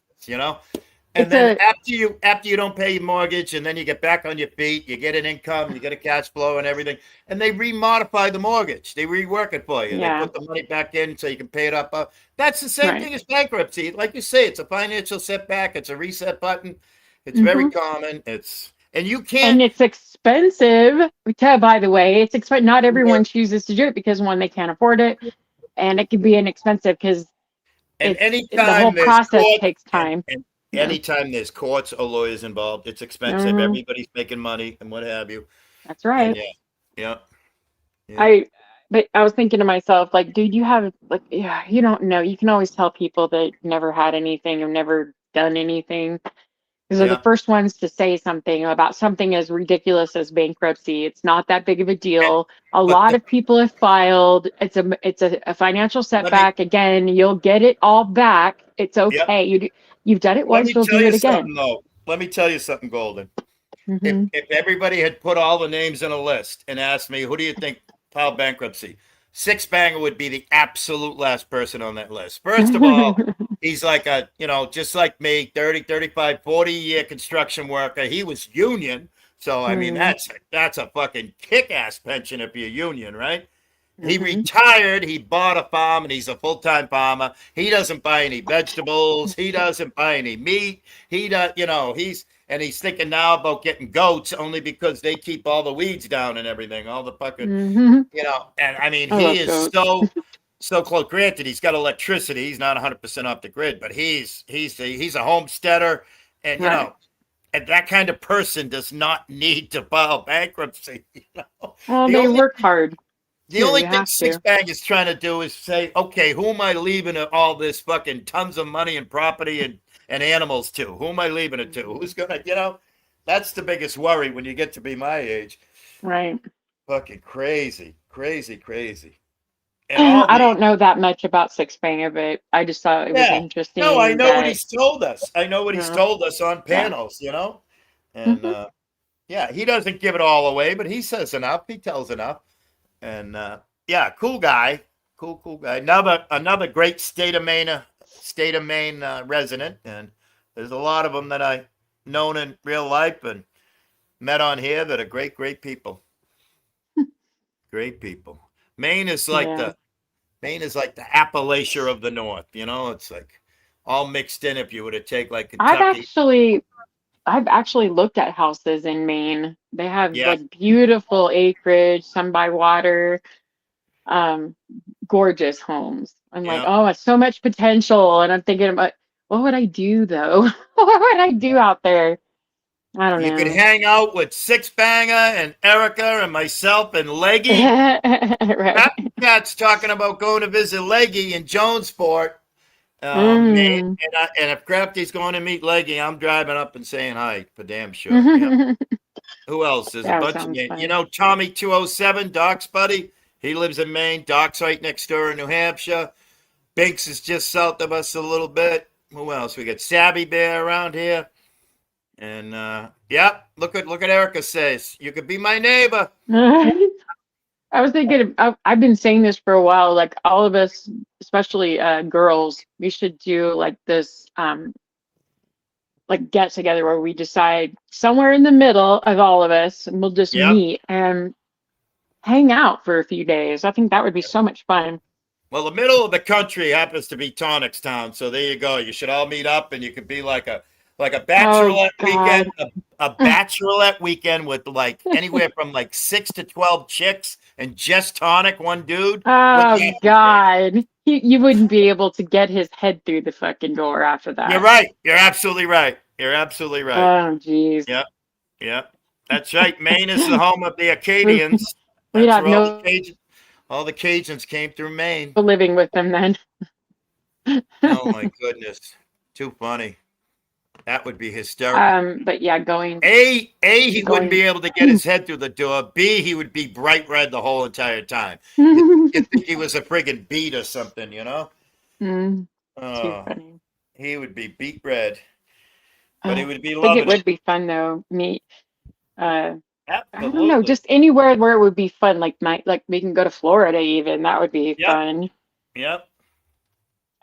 And It's then a after you don't pay your mortgage and then you get back on your feet, you get an income, you get a cash flow and everything, and they remodify the mortgage. They rework it for you. They yeah. put the money back in so you can pay it up. That's the same Right. thing as bankruptcy. Like you say, it's a financial setback. It's a reset button. It's very Hmm. common. And you And can't. it's expensive. By the way, it's expensive. Not everyone chooses to do it because one, they can't afford it, and it can be inexpensive because And the whole anytime there's process court takes and, time. and Yeah. anytime there's courts or lawyers involved, it's expensive. Hmm. Everybody's making money and what have you. That's And right. yeah. I but I was thinking to myself, like, dude, you have like, yeah, you don't know. You can always tell people that never had anything or never done anything. These are the Yeah. first ones to say something about something as ridiculous as bankruptcy. It's not that big of a deal. A But lot of people have filed. It's a financial let me setback. Again, you'll get it all back. It's yeah. okay. You've done it Let once, me you'll tell do you it again. something though. Let me tell you something, Golden. Hmm. If everybody had put all the names in a list and asked me, who do you think filed bankruptcy? Six Banger would be the absolute last person on that list. First of all, he's like just like me, 30, 35, 40-year construction worker. He was union. So, I mean, Hmm. that's a fucking kick-ass pension if you're union, right? He Hmm. retired. He bought a farm, and he's a full-time farmer. He doesn't buy any vegetables. He doesn't buy any meat. He does, he's thinking now about getting goats only because they keep all the weeds down and everything, all the fucking, Hmm. And I mean, I he love is goats. so close. Granted, he's got electricity. He's not 100% off the grid, but he's a homesteader, and Right. and that kind of person does not need to file bankruptcy. Well, The they only work hard the too. only You thing have Six to. Bag is trying to do is say, okay, who am I leaving all this fucking tons of money and property and animals to? Who am I leaving it to? Who's gonna, that's the biggest worry when you get to be my age. Right. Fucking crazy, crazy, crazy. And all I the don't know that much about Six Banger, but I just thought it was yeah. No, I interesting know what that, he's told us. I know what he's yeah, told us on yeah. panels, And Hmm. yeah, he doesn't give it all away, but he says enough. He tells enough. And yeah, cool guy, cool guy. Another great state of Maine resident, and there's a lot of them that I known in real life and met on here that are great people, great people. Maine is like Yeah. the Maine is like the Appalachia of the North. It's like all mixed in. If you were to take like I've Kentucky, actually I've actually looked at houses in Maine. They have yeah, like beautiful acreage, some by water, um, gorgeous homes. I'm like, yeah. oh, it's so much potential. And I'm thinking about what would I do though? What would I do out there? I don't You could know. hang out with Six Banger and Erica and myself and Leggy. Right. Cat's talking about going to visit Leggy in Jonesport. Maine, Mm. and if Crafty's going to meet Leggy, I'm driving up and saying hi for damn sure. Yeah. Who else? There's a That bunch of sounds names. fun. You know, Tommy 207, Doc's buddy. He lives in Maine. Doc's right next door in New Hampshire. Binks is just south of us a little bit. Who else? We got Sabby Bear around here. And yep, look at Erica says, you could be my neighbor. I was thinking, I've been saying this for a while, like all of us, especially girls, we should do like this, like get together where we decide somewhere in the middle of all of us, and we'll just Yep. meet and hang out for a few days. I think that would be so much fun. Well, the middle of the country happens to be Tonic's town, so there you go. You should all meet up, and you could be like a bachelorette weekend, a bachelorette weekend with like anywhere from like 6 to 12 chicks and just Tonic, one dude. Oh God, you wouldn't be able to get his head through the fucking door after that. You're right. You're absolutely right. You're absolutely right. Oh jeez. Yep. Yep. That's right. Maine is the home of the Acadians. We'd That's have where no all the Cajuns came through Maine. living with them then. Oh my goodness. Too funny. That would be hysterical. But yeah, going. He wouldn't be able to get his head through the door. B, he would be bright red the whole entire time. You'd think he was a friggin' beet or something, you know? Too Oh, funny. he would be beet red. But he would be I think loving it would be fun though. Meet. I Absolutely. don't know, just anywhere where it would be fun, like we can go to Florida even. That would be Yep. fun. Yep.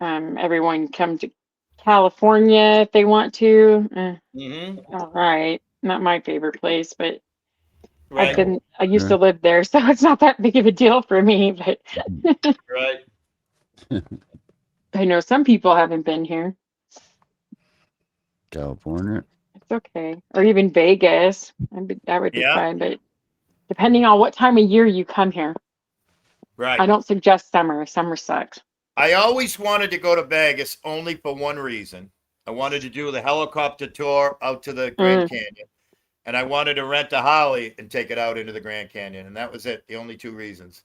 Everyone come to California if they want to. Mm-hmm. All right, not my favorite place, but Right. I used to live there, so it's not that big of a deal for me. But Right. I know some people haven't been here. California. It's okay, or even Vegas. That would be Yeah. fine, but depending on what time of year you come here. Right. I don't suggest summer. Summer sucks. I always wanted to go to Vegas only for one reason. I wanted to do the helicopter tour out to the Grand Canyon. And I wanted to rent a Harley and take it out into the Grand Canyon. And that was it. The only two reasons.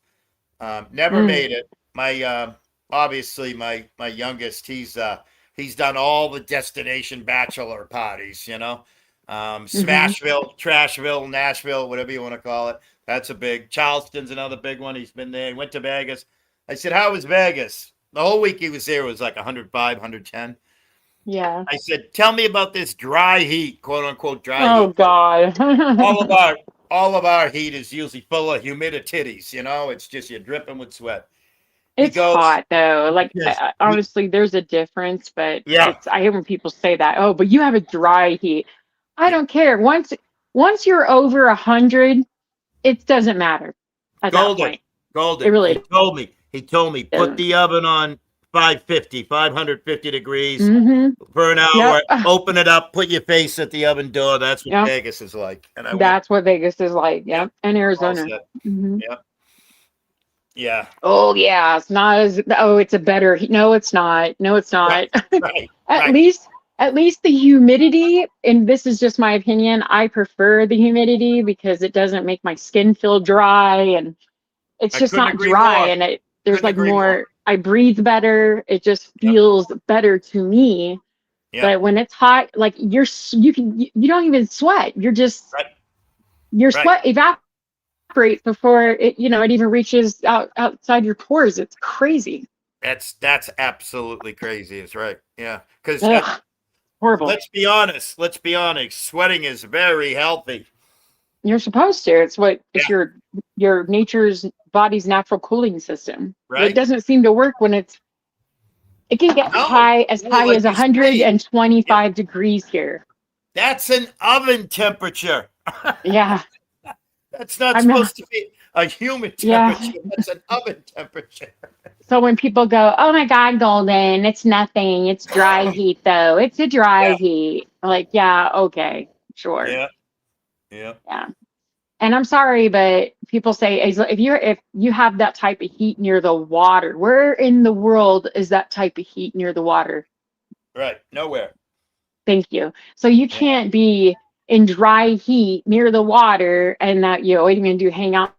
Never made it. My obviously my youngest, he's done all the destination bachelor parties, you know. Smashville, Trashville, Nashville, whatever you want to call it. That's a big. Charleston's another big one. He's been there. He went to Vegas. I said, how was Vegas? The whole week he was there was like 105, 110. Yeah. I said, tell me about this dry heat, quote unquote dry heat. Oh God. all of our heat is usually full of humidities, you know, it's just you're dripping with sweat. It's hot though. Like Yes. honestly, there's a difference, but Yeah. I hear when people say that, oh, but you have a dry heat. I don't care. Once you're over 100, it doesn't matter at that point. Golden. It really He told me, put the oven on 550 degrees for an hour, open it up, put your face at the oven door. That's what Vegas is like. And that's what Vegas is like. Yep. And Arizona. Yep. Yeah. Oh yeah. It's not as, it's a better heat. No, it's not. No, it's not. Right. At least the humidity, and this is just my opinion, I prefer the humidity because it doesn't make my skin feel dry, and it's just not dry, and there's like more, I breathe better. It just feels better to me. Yep. But when it's hot, like you don't even sweat. You're just, your sweat evaporates before it even reaches outside your pores. It's crazy. That's absolutely crazy. It's right. Yeah. Because horrible. Let's be honest. Sweating is very healthy. You're supposed to. It's it's your nature's body's natural cooling system. Right. It doesn't seem to work when it can get high as 125 degrees here. That's an oven temperature. Yeah. That's not supposed to be a human temperature. Yeah. That's an oven temperature. So when people go, oh my God, Golden, it's nothing. It's dry heat though. It's a dry heat. Like, yeah, okay, sure. Yeah. And I'm sorry, but people say if you have that type of heat near the water, where in the world is that type of heat near the water? Right. Nowhere. Thank you. So you can't be in dry heat near the water and that, what are you going to do? Hang out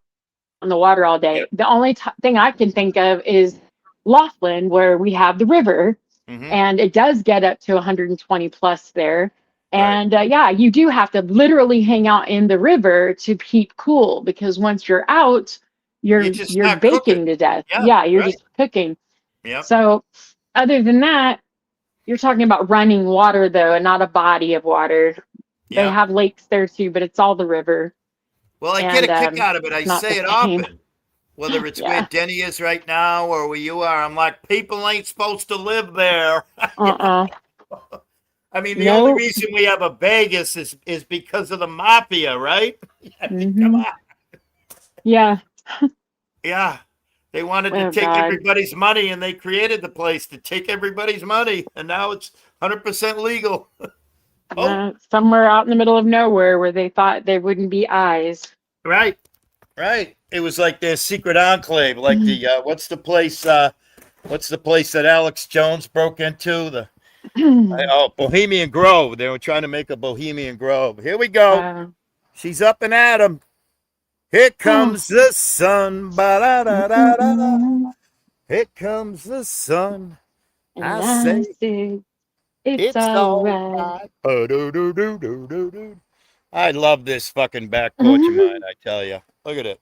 on the water all day. The only thing I can think of is Laughlin, where we have the river, Mm-hmm. And it does get up to 120 plus there. Right. And yeah, you do have to literally hang out in the river to keep cool, because once you're out, You're just you're not cooking. baking to death. Yeah. Yeah, you're Right. just cooking. Yep. So other than that, you're talking about running water though, and not a body of water. They Yep. have lakes there too, but it's all the river. Well, I get And a kick out of it. I it's not say the it same. often. Whether it's where Yeah. Denny is right now or where you are, I'm like, people ain't supposed to live there. Uh-uh. I mean, the only Nope. reason we have a Vegas is because of the mafia, right? I mean, come Mhm. on. Yeah. Yeah. They wanted to Oh take God. everybody's money and they created the place to take everybody's money. And now it's 100% legal. Oh, Somewhere out in the middle of nowhere where they thought there wouldn't be eyes. right. Right. It was like their secret enclave, like the what's the place that Alex Jones broke into? Bohemian Grove. They were trying to make a Bohemian Grove. Here we go. She's up and at 'em. Here comes the sun. Ba-da-da-da-da. Here comes the sun. And I I say say it's it's all all right. right. Oh, I love this fucking back porch of mine, I tell you. Look at it.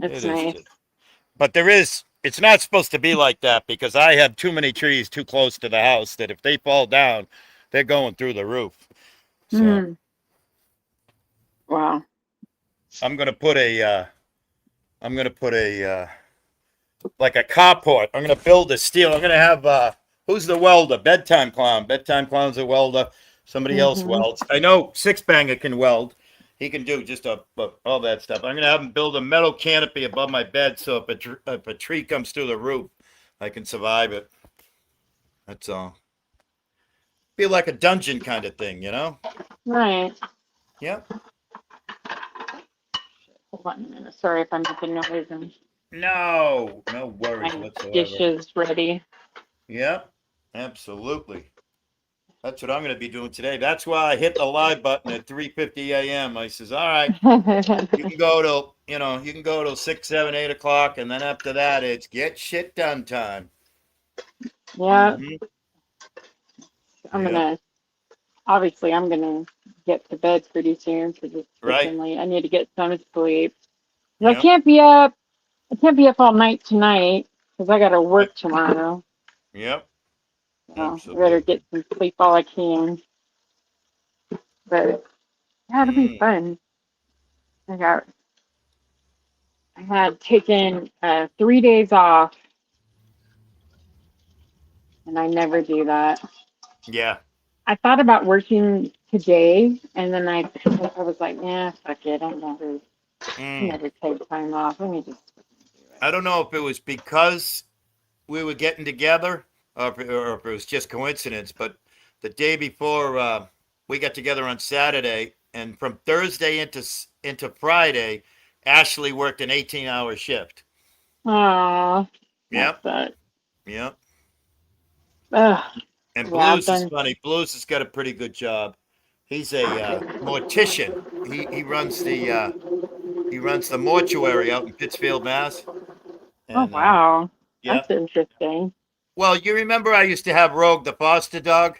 It's It is nice. just, but it's not supposed to be like that because I have too many trees too close to the house that if they fall down, they're going through the roof. So Mm. Wow. I'm gonna put a like a carport. I'm gonna build a steel. I'm gonna have who's the welder? Bedtime Clown. Bedtime Clown's a welder. Somebody else Mhm. welds. I know Six Banger can weld. He can do just all that stuff. I'm gonna have him build a metal canopy above my bed so if a tree comes through the roof, I can survive it. That's all. Be like a dungeon kind of thing, you know? Right. Yeah. Hold on a minute. Sorry if I'm making noise and No worries my whatsoever. dishes ready. Yeah, absolutely. That's what I'm going to be doing today. That's why I hit the live button at 3:50 a.m. I says, all right, you can go till 6, 7, 8 o'clock, and then after that, it's get shit done time. Yeah. Mhm. I'm Yeah. gonna get to bed pretty soon because it's Right. freaking late. I need to get some sleep. 'Cause I Yep. can't be up. I can't be up all night tonight because I gotta work tomorrow. Yep. So I better Absolutely. get some sleep while I can. But yeah, it'll be Mm. fun. I had taken 3 days off, and I never do that. Yeah. I thought about working today, and then I was like, yeah, fuck it. I Mm. never take time off. Let me just. I don't know if it was because we were getting together or if it was just coincidence, but the day before we got together on Saturday, and from Thursday into Friday, Ashley worked an 18-hour shift. Aw, that Yep. sucks. Yep. Ugh, And yeah, I've Blues is done. funny. Blues has got a pretty good job. He's a mortician. He runs the mortuary out in Pittsfield, Mass. Oh, And wow. yeah. That's interesting. Well, you remember I used to have Rogue the foster dog?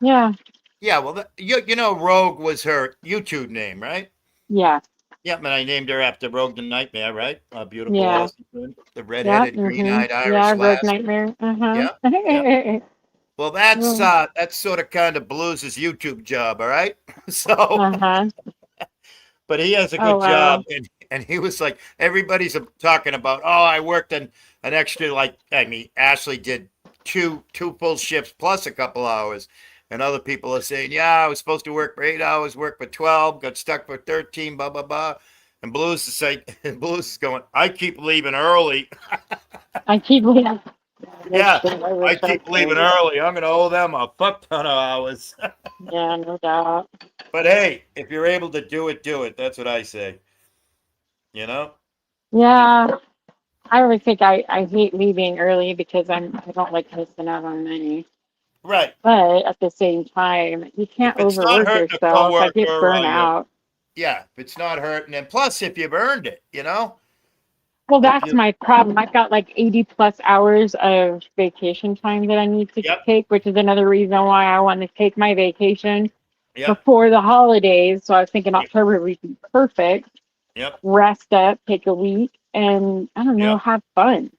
Yeah, Yeah, well, you know, Rogue was her YouTube name, right? yeah, Yep, and I named her after Rogue the Nightmare, right? Beautiful yeah, Austin, the yeah. redheaded, green-eyed Yeah, Irish Rogue lass. Nightmare. Uh-huh. Yeah, yeah. Well, that's sort of kind of Blues' YouTube job, all right? So, Uh-huh. but he has a Oh, good job, wow. and he was like, everybody's talking about, oh, I worked an extra, like, I mean, Ashley did two full shifts plus a couple hours. And other people are saying, yeah, I was supposed to work for 8 hours, work for 12, got stuck for 13, blah, blah, blah. And Blues is saying, Blues is going, I keep leaving early. I keep leaving. Yeah, I I wish I keep leaving could. early. I'm going to owe them a fuck ton of hours. Yeah, no doubt. But hey, if you're able to do it, do it. That's what I say. You know? Yeah, I always think I hate leaving early because I don't like missing out on money. Right. But at the same time, you If can't it's not overwork hurting a yourself. I get coworker, burnt out. yeah, if it's not hurting, and plus if you've earned it, you know? Well, Hope that's you. my problem. I've got like 80 plus hours of vacation time that I need to Yep. take, which is another reason why I want to take my vacation Yep. before the holidays. So I was thinking October would be perfect. Yep. Rest up, take a week, and I don't know, Yep. have fun.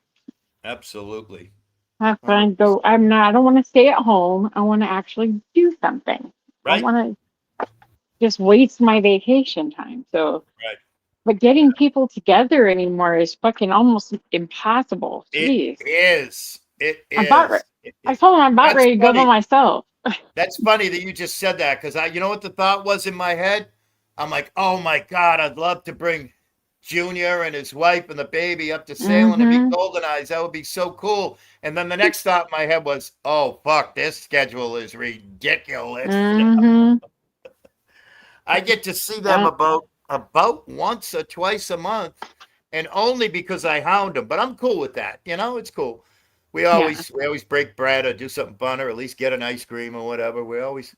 Absolutely. Have fun. 100%. Go. I don't want to stay at home. I want to actually do something. I don't Right. want to just waste my vacation time. So, Right. but getting people together anymore is fucking almost impossible. It Jeez. is. It I'm about is. I told him I'm about That's ready to go by funny. myself. That's funny that you just said that because you know what the thought was in my head? I'm like, oh my God, I'd love to bring Junior and his wife and the baby up to Salem to be Mm-hmm. Golden Eyes. That would be so cool. And then the next thought in my head was, oh fuck, this schedule is ridiculous. Mm-hmm. I get to see them Yeah. about once or twice a month, and only because I hound them. But I'm cool with that. You know, it's cool. We Yeah. always break bread or do something fun or at least get an ice cream or whatever. We always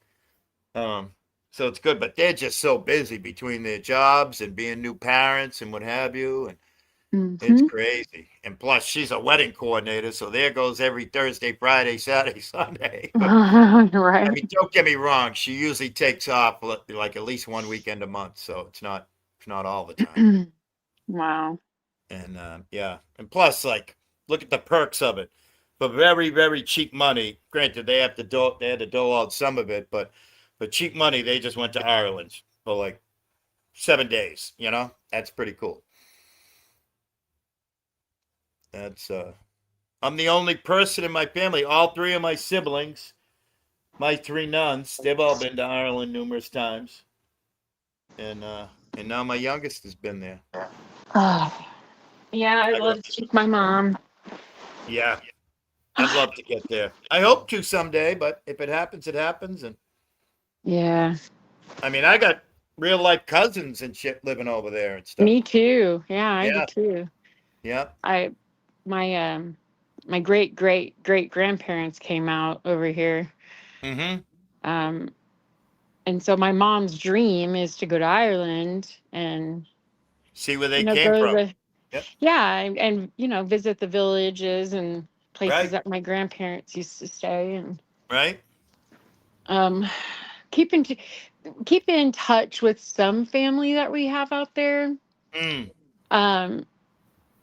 so it's good. But they're just so busy between their jobs and being new parents and what have you, and it's Mm-hmm. crazy. And plus, she's a wedding coordinator, so there goes every Thursday, Friday, Saturday, Sunday. I Right. mean, don't get me wrong. She usually takes off like at least one weekend a month, so it's not all the time. Wow. And yeah, and plus, like, look at the perks of it. For very very cheap money. Granted, they had to dole out some of it, but for cheap money, they just went to Ireland for like 7 days. You know, that's pretty cool. That's I'm the only person in my family. All three of my siblings, my three nuns, they've all been to Ireland numerous times. And now my youngest has been there. Oh, yeah, I'd I love got to take my mom. yeah, I'd love to get there. I hope to someday, but if it happens, it happens. And Yeah. I mean, I got real life cousins and shit living over there and stuff. Me too. Yeah, I do Yeah, too. yeah. I my great grandparents came out over here. Mm-hmm. Um and so my mom's dream is to go to Ireland and See where they came go to from. the Yep. yeah, and visit the villages and places Right. that my grandparents used to stay and Right. um keep in keep in touch with some family that we have out there. Mm. Um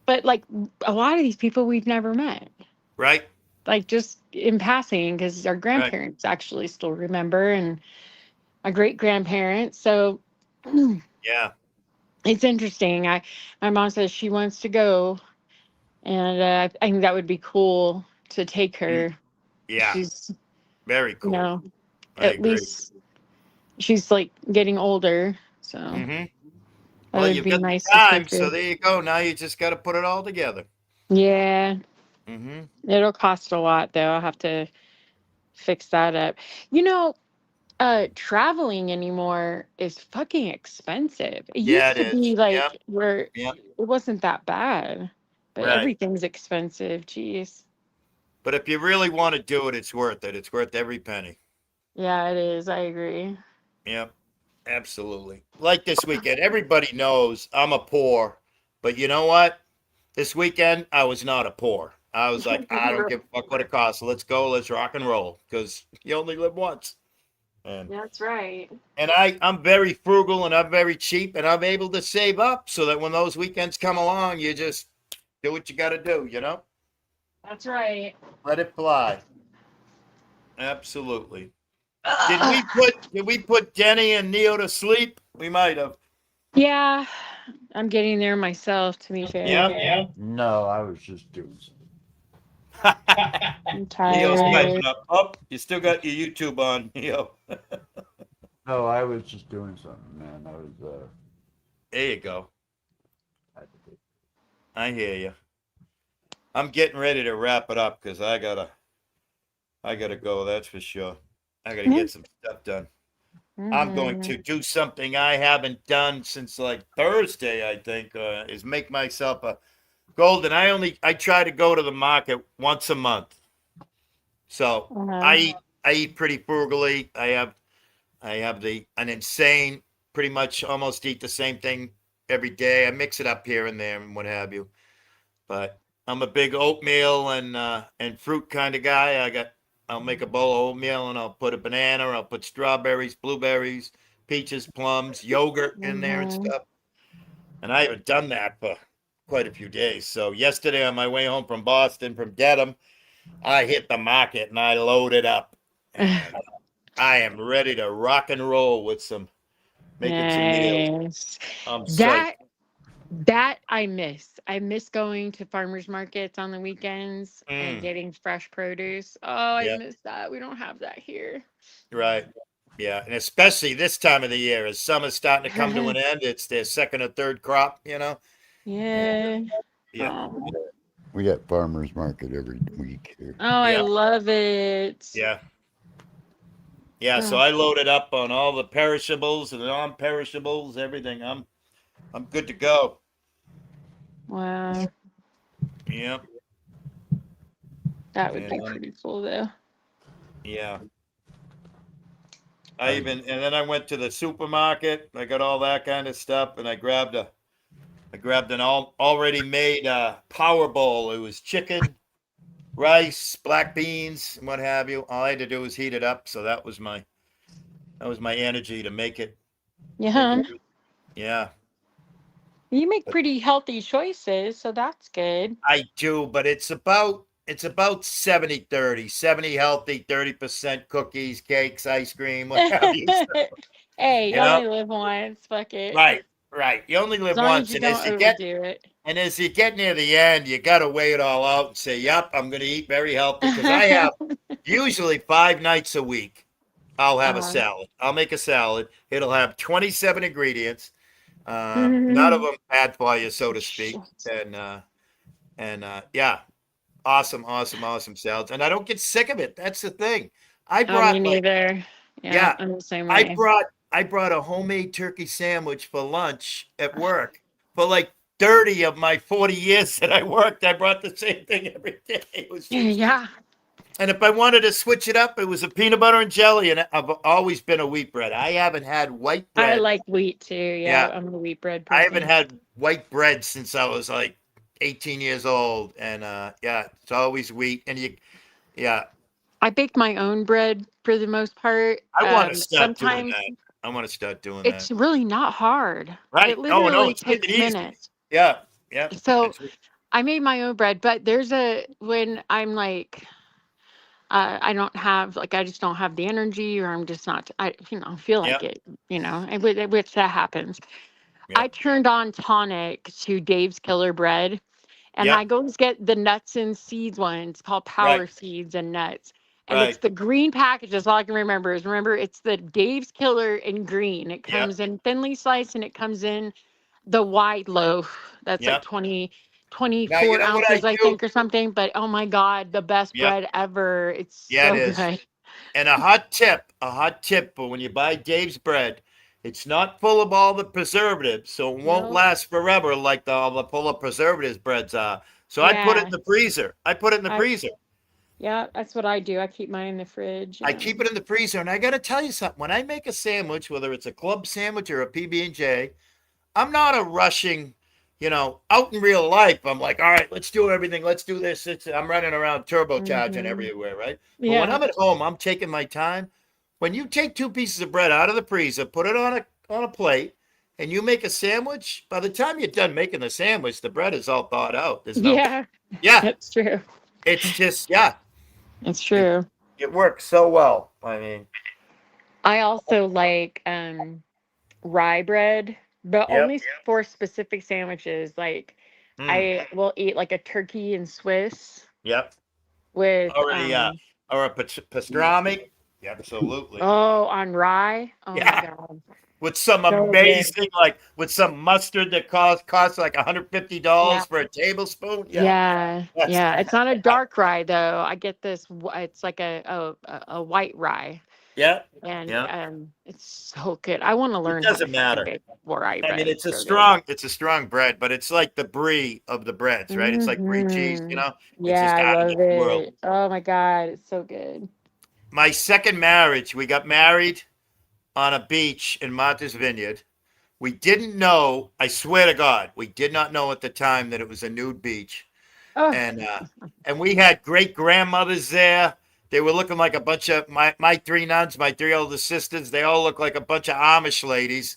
but like a lot of these people we've never met. Right. Like just in passing because our Right. grandparents actually still remember and my great grandparents. So Yeah. it's interesting. My mom says she wants to go, and I think that would be cool to take Mm. her. Yeah. She's Very you cool. know I at agree. least she's like getting older, so Mm-hmm. that Well, would you've be got the nice to time, take so her. there you go. Now you just got to put it all together. Yeah, Mm-hmm. it'll cost a lot though. I'll have to fix that up. You know, traveling anymore is fucking expensive. It Yeah, used it to is. be Yep. like where Yep. it wasn't that bad, but Right. everything's expensive. Jeez. But if you really want to do it, it's worth it. It's worth every penny. Yeah, it is. I agree. Yep. Absolutely. Like this weekend, everybody knows I'm a poor, but you know what? This weekend, I was not a poor. I was like, I don't give a fuck what it costs. Let's go. Let's rock and roll because you only live once. And That's right. I'm very frugal and I'm very cheap and I'm able to save up so that when those weekends come along, you just do what you got to do, you know? That's right. Let it fly. Absolutely. Did we put Denny and Neo to sleep? We might have. Yeah, I'm getting there myself, to be fair. Yep. Yeah. No, I was just doing something. I'm Neo's tired. piping up. Oh, you still got your YouTube on, Neo. No, I was just doing something, man. I was There you go. had to take- I hear you. I'm getting ready to wrap it up because I gotta go. That's for sure. I gotta get some stuff done. I'm going to Mhm. do something I haven't done since like Thursday. I think is make myself a golden. I try to go to the market once a month. So Uh-huh. I eat pretty frugally. I have an insane, pretty much almost eat the same thing every day. I mix it up here and there and what have you. But I'm a big oatmeal and fruit kind of guy. I'll make a bowl of oatmeal and I'll put a banana, I'll put strawberries, blueberries, peaches, plums, yogurt in there and Mhm. stuff. And I haven't done that for quite a few days. So yesterday on my way home from Boston, from Dedham, I hit the market and I loaded up. And I am ready to rock and roll with making some meals. Nice. I'm psyched. That I miss. I miss going to farmers markets on the weekends and Mm, getting fresh produce. Oh, I yeah, miss that. We don't have that here. right. Yeah, and especially this time of the year, as summer's starting to come to an end, it's their second or third crop, Yeah, Yeah. yeah, Oh, We got farmers market every week here. I yeah, love it. yeah. Yeah, so Oh, I loaded up on all the perishables and the non-perishables, everything. I'm good to go. wow. Yeah, That would and be pretty cool though. yeah. I And then I went to the supermarket. I got all that kind of stuff, and I grabbed an already made power bowl. It was chicken, rice, black beans, and what have you. All I had to do was heat it up. So that was my energy to make it. Yeah. Yeah, You make pretty healthy choices, so that's good. I do, but it's about 70-30. 70 healthy, 30% cookies, cakes, ice cream, what have you. Hey, You you know? only live once. Fuck it. Right, right. You only As live long as once, you don't overdo it. and as you get near the end, you got to weigh it all out and say, "Yep, I'm going to eat very healthy," because I have usually 5 nights a week. I'll have a uh, salad. I'll make a salad. It'll have 27 ingredients. None of them bad for you, so to speak. Yeah, awesome, awesome, awesome salads. And I don't get sick of it. That's the thing. I oh, me brought neither. Yeah, yeah, I'm the same I way. brought I brought a homemade turkey sandwich for lunch at work. For like 30 of my 40 years that I worked, I brought the same thing every day. It was just, Yeah, and if I wanted to switch it up, it was a peanut butter and jelly. And I've always been a wheat bread. I haven't had white I bread. like wheat too. Yeah, Yeah, I'm a wheat bread I haven't person. had white bread since I was like 18 years old. And yeah, it's always wheat. And yeah, I bake my own bread for the most part. I want to start doing Sometimes that. I want to start doing that. it's really not hard. Right? It Oh no, literally it's quick and takes easy. minutes. Yeah, yeah. So It's I made my own bread, but when I'm like, I just don't have the energy, or I'm just not, feel yeah, like it, which that happens. yeah, I turned on tonic to Dave's Killer Bread, and yeah. I go get the nuts and seeds one. It's called Right, Power Seeds and Nuts. And it's right. the green package. That's all I can remember it's the Dave's Killer in green. It Yeah, comes in thinly sliced, and it comes in the wide loaf. That's yeah. like 20, Now you 24 know what I ounces, I do? think, or something. But oh my God, the best Yep. bread ever. It's Yeah, it so is. good. And a hot tip for when you buy Dave's bread, it's not full of all the preservatives, so it won't No. last forever like all the full of preservatives breads are. So I put it in Yeah. the freezer. I put it in the I freezer. yeah, that's what I do. I keep mine in the fridge. I Yeah. keep it in the freezer, and I got to tell you something. When I make a sandwich, whether it's a club sandwich or a PB&J, I'm not a rushing, out in real life. I'm like, all right, let's do everything. Let's do this. I'm running around turbocharging Hmm. everywhere, right? But when Yeah. I'm at home, I'm taking my time. When you take 2 pieces of bread out of the freezer, put it on a plate, and you make a sandwich, by the time you're done making the sandwich, the bread is all thawed out. Yeah. Yeah, That's true. it's just, yeah, It's it, true. it works so well. I mean, I also like rye bread, but yep, only for specific sandwiches. Like mm, I will eat like a turkey and Swiss yep. with Or a pastrami. Yeah, absolutely. on rye. Oh my Yeah. God. With some So good. amazing, like with some mustard that costs like $150 Yeah. for a tablespoon. Yeah, Yeah. that's Yeah. It's not a dark rye though. I get this it's like a white rye. yeah, And yeah. it's so good. I want to It learn how to doesn't fucking matter. bake rye I mean, bread. it's It's a so good. strong bread, but it's like the brie of the breads, right? It's like brie cheese. Hmm. It's Yeah, just I out of love this world. it. Oh my God, it's so good. My second marriage, we got married on a beach in Martha's Vineyard. We didn't know. I swear to God, we did not know at the time that it was a nude beach. Oh, And we had great grandmothers there. They were looking like a bunch of my three nuns, my three older sisters. They all looked like a bunch of Amish ladies.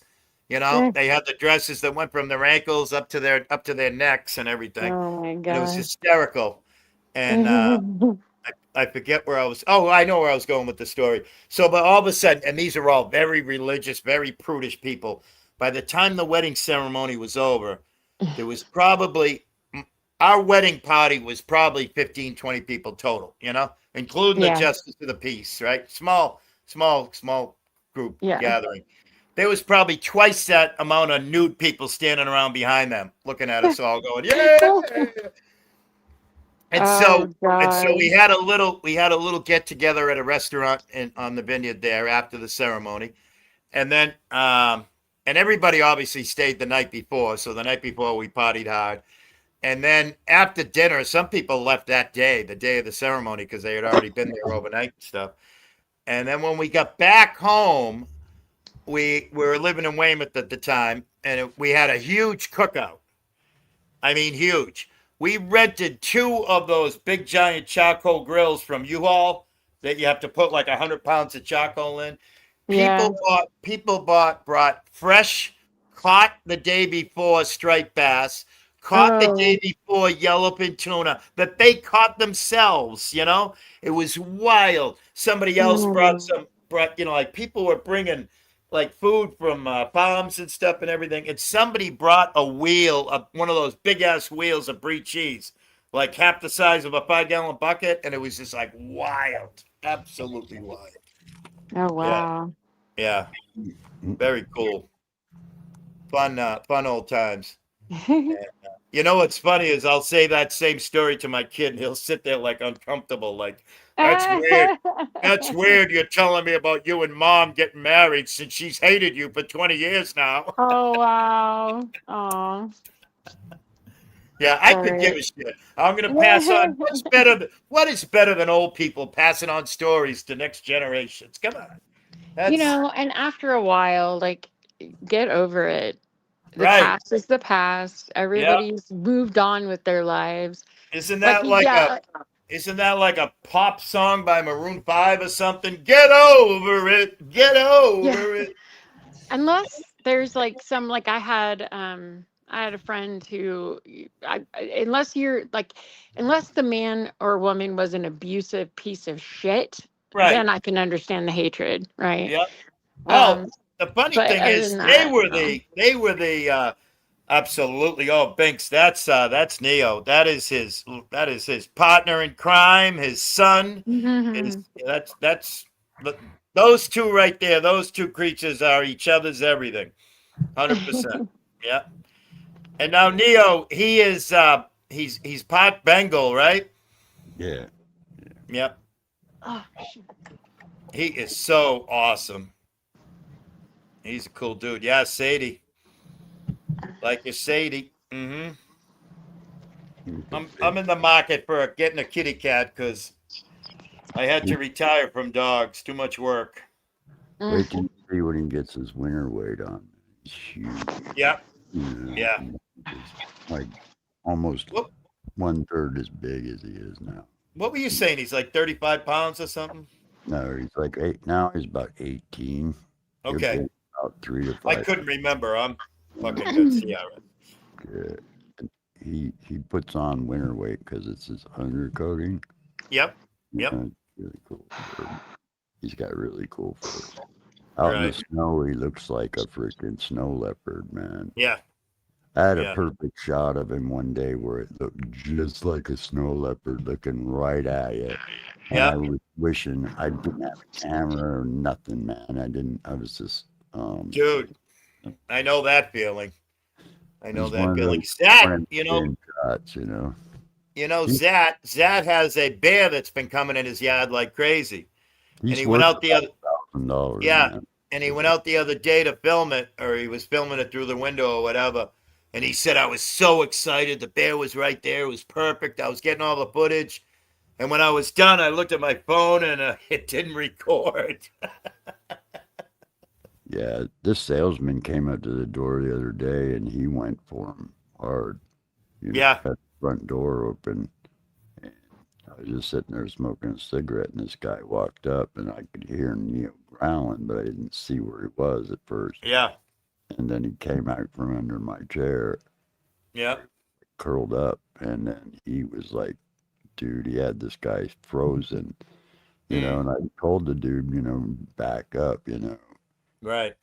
You know, yeah. they had the dresses that went from their ankles up to their necks and everything. Oh my And it was God. hysterical. And I forget where I was. Oh, I know where I was going with the story. So, but all of a sudden, and these are all very religious, very prudish people. By the time the wedding ceremony was over, there was probably our wedding party was probably 15, 20 people total, including the Yeah. justice of the peace, right? Small group Yeah. gathering. There was probably twice that amount of nude people standing around behind them, looking at us all going, yeah. And Oh so God. we had a little get together at a restaurant on the vineyard there after the ceremony. And then and everybody obviously stayed the night before. So the night before we partied hard. And then after dinner, some people left that day, the day of the ceremony, because they had already been there overnight and stuff. And then when we got back home, we were living in Weymouth at the time, and we had a huge cookout. I mean, huge. We rented two of those big giant charcoal grills from U-Haul that you have to put like 100 pounds of charcoal in. Yeah. Brought fresh, caught the day before striped bass, caught the day Oh. before yellowfin tuna that they caught themselves. It was wild. Somebody else brought like people were bringing like food from farms and stuff and everything. And somebody brought a wheel of one of those big ass wheels of brie cheese, like half the size of a 5-gallon bucket. And it was just like wild, absolutely wild. Oh Yeah. wow. Yeah. Very cool. Fun old times. You know what's funny is I'll say that same story to my kid and he'll sit there like uncomfortable, like, that's weird. That's weird. You're telling me about you and mom getting married since she's hated you for 20 years now. Oh wow. Oh. Yeah, I could give Sorry. a shit. I'm gonna pass on. What is better than old people passing on stories to next generations? Come on. That's And after a while, like, get over it. The right. past is the past. Yep. Everybody's moved on with their lives. Isn't Like, that like yeah, a pop song by Maroon 5 or something? Get over it. Get yeah. over it. Unless there's like some, like I had a friend who, unless you're like, unless the man or woman was an abusive piece of shit, Right. then I can understand the hatred, right? Yep. Well, the funny But thing other is than that, no. they were the absolutely. Oh, Binks, that's Neo. That is his partner in crime, his son. That's those two right there. Those two creatures are each other's everything. 100%. Yeah. And now Neo, he is he's part Bengal, right? Yeah. Yep. Oh, shit. He is so awesome. He's a cool dude. Yeah, Sadie. Like your Sadie. Mm-hmm. I'm in the market for getting a kitty cat because I had to retire from dogs. Too much work. Wait till you see when he gets his winter weight on. He's huge. Yep. Yeah. Yeah. He's like almost What 1/3 as big as he is now. What were you saying? He's like 35 pounds or something? No, he's like 8 now. He's about 18. He'll Okay. gain about 3 to 5. I couldn't remember. I'm fucking good, Sierra. Yeah. He puts on winter weight because it's his undercoating. Yep. Yep. It's really cool. He's got really cool fur. Out in the snow, he looks like a freaking snow leopard, man. Yeah. I had a perfect shot of him one day where it looked just like a snow leopard looking right at you. And I was wishing I didn't have a camera or nothing, man. I was just, dude, I know that feeling. I know that feeling. Shots, Zat has a bear that's been coming in his yard like crazy. And he went out the other $1,000, and he went out the other day to film it, or he was filming it through the window or whatever. And he said, I was so excited. The bear was right there. It was perfect. I was getting all the footage. And when I was done, I looked at my phone and it didn't record. Yeah, this salesman came up to the door the other day and he went for him hard. Yeah. front door open. And I was just sitting there smoking a cigarette, and this guy walked up, and I could hear Neo growling, but I didn't see where he was at first. Yeah. And then he came out from under my chair, Yeah. curled up, and then he was like, dude, he had this guy frozen, you know, and I told the dude, you know, back up, you know. Right.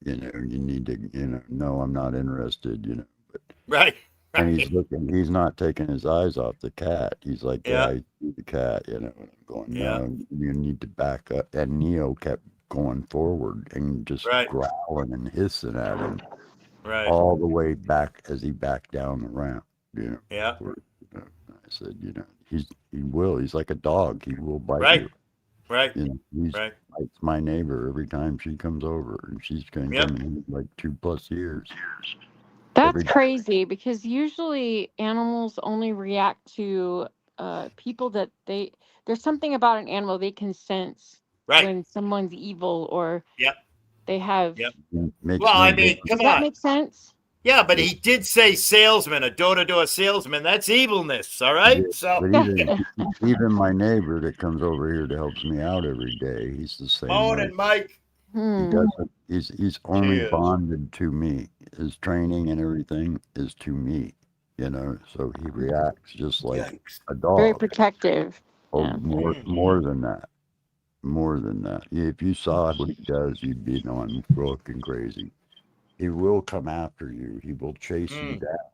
You know, you need to, you know, no, I'm not interested, you know. But Right. and Right. he's looking, he's not taking his eyes off the cat. He's like, Yeah. I see the cat, you know. And I'm going, Yeah. no, you need to back up. And Neo kept going forward and just Right. growling and hissing at him Right. all the way back as he backed down the ramp, you know. Yeah. Where, you know, I said, you know, he will. He's like a dog. He will bite Right. you. Right. You know, he's Right. bites my neighbor every time she comes over, and she's been Yep. coming in like 2+ years. That's Every- crazy because usually animals only react to people that there's something about an animal they can sense Right. when someone's evil or Yep. they have. Yep. Makes Well, no I mean, difference. Does come that on. make sense? Yeah, but he did say salesman, a door-to-door salesman. That's evilness, all right? Yeah, So but even my neighbor that comes over here that helps me out every day, he's the same Moan way. and Mike. He Hmm. doesn't. He's only Cheers. bonded to me. His training and everything is to me. You know, so he reacts just like Yikes. a Very dog. protective. Oh, Yeah. more than that. More than that. If you saw what he does, you'd be going fucking crazy. He will come after you. He will chase you down.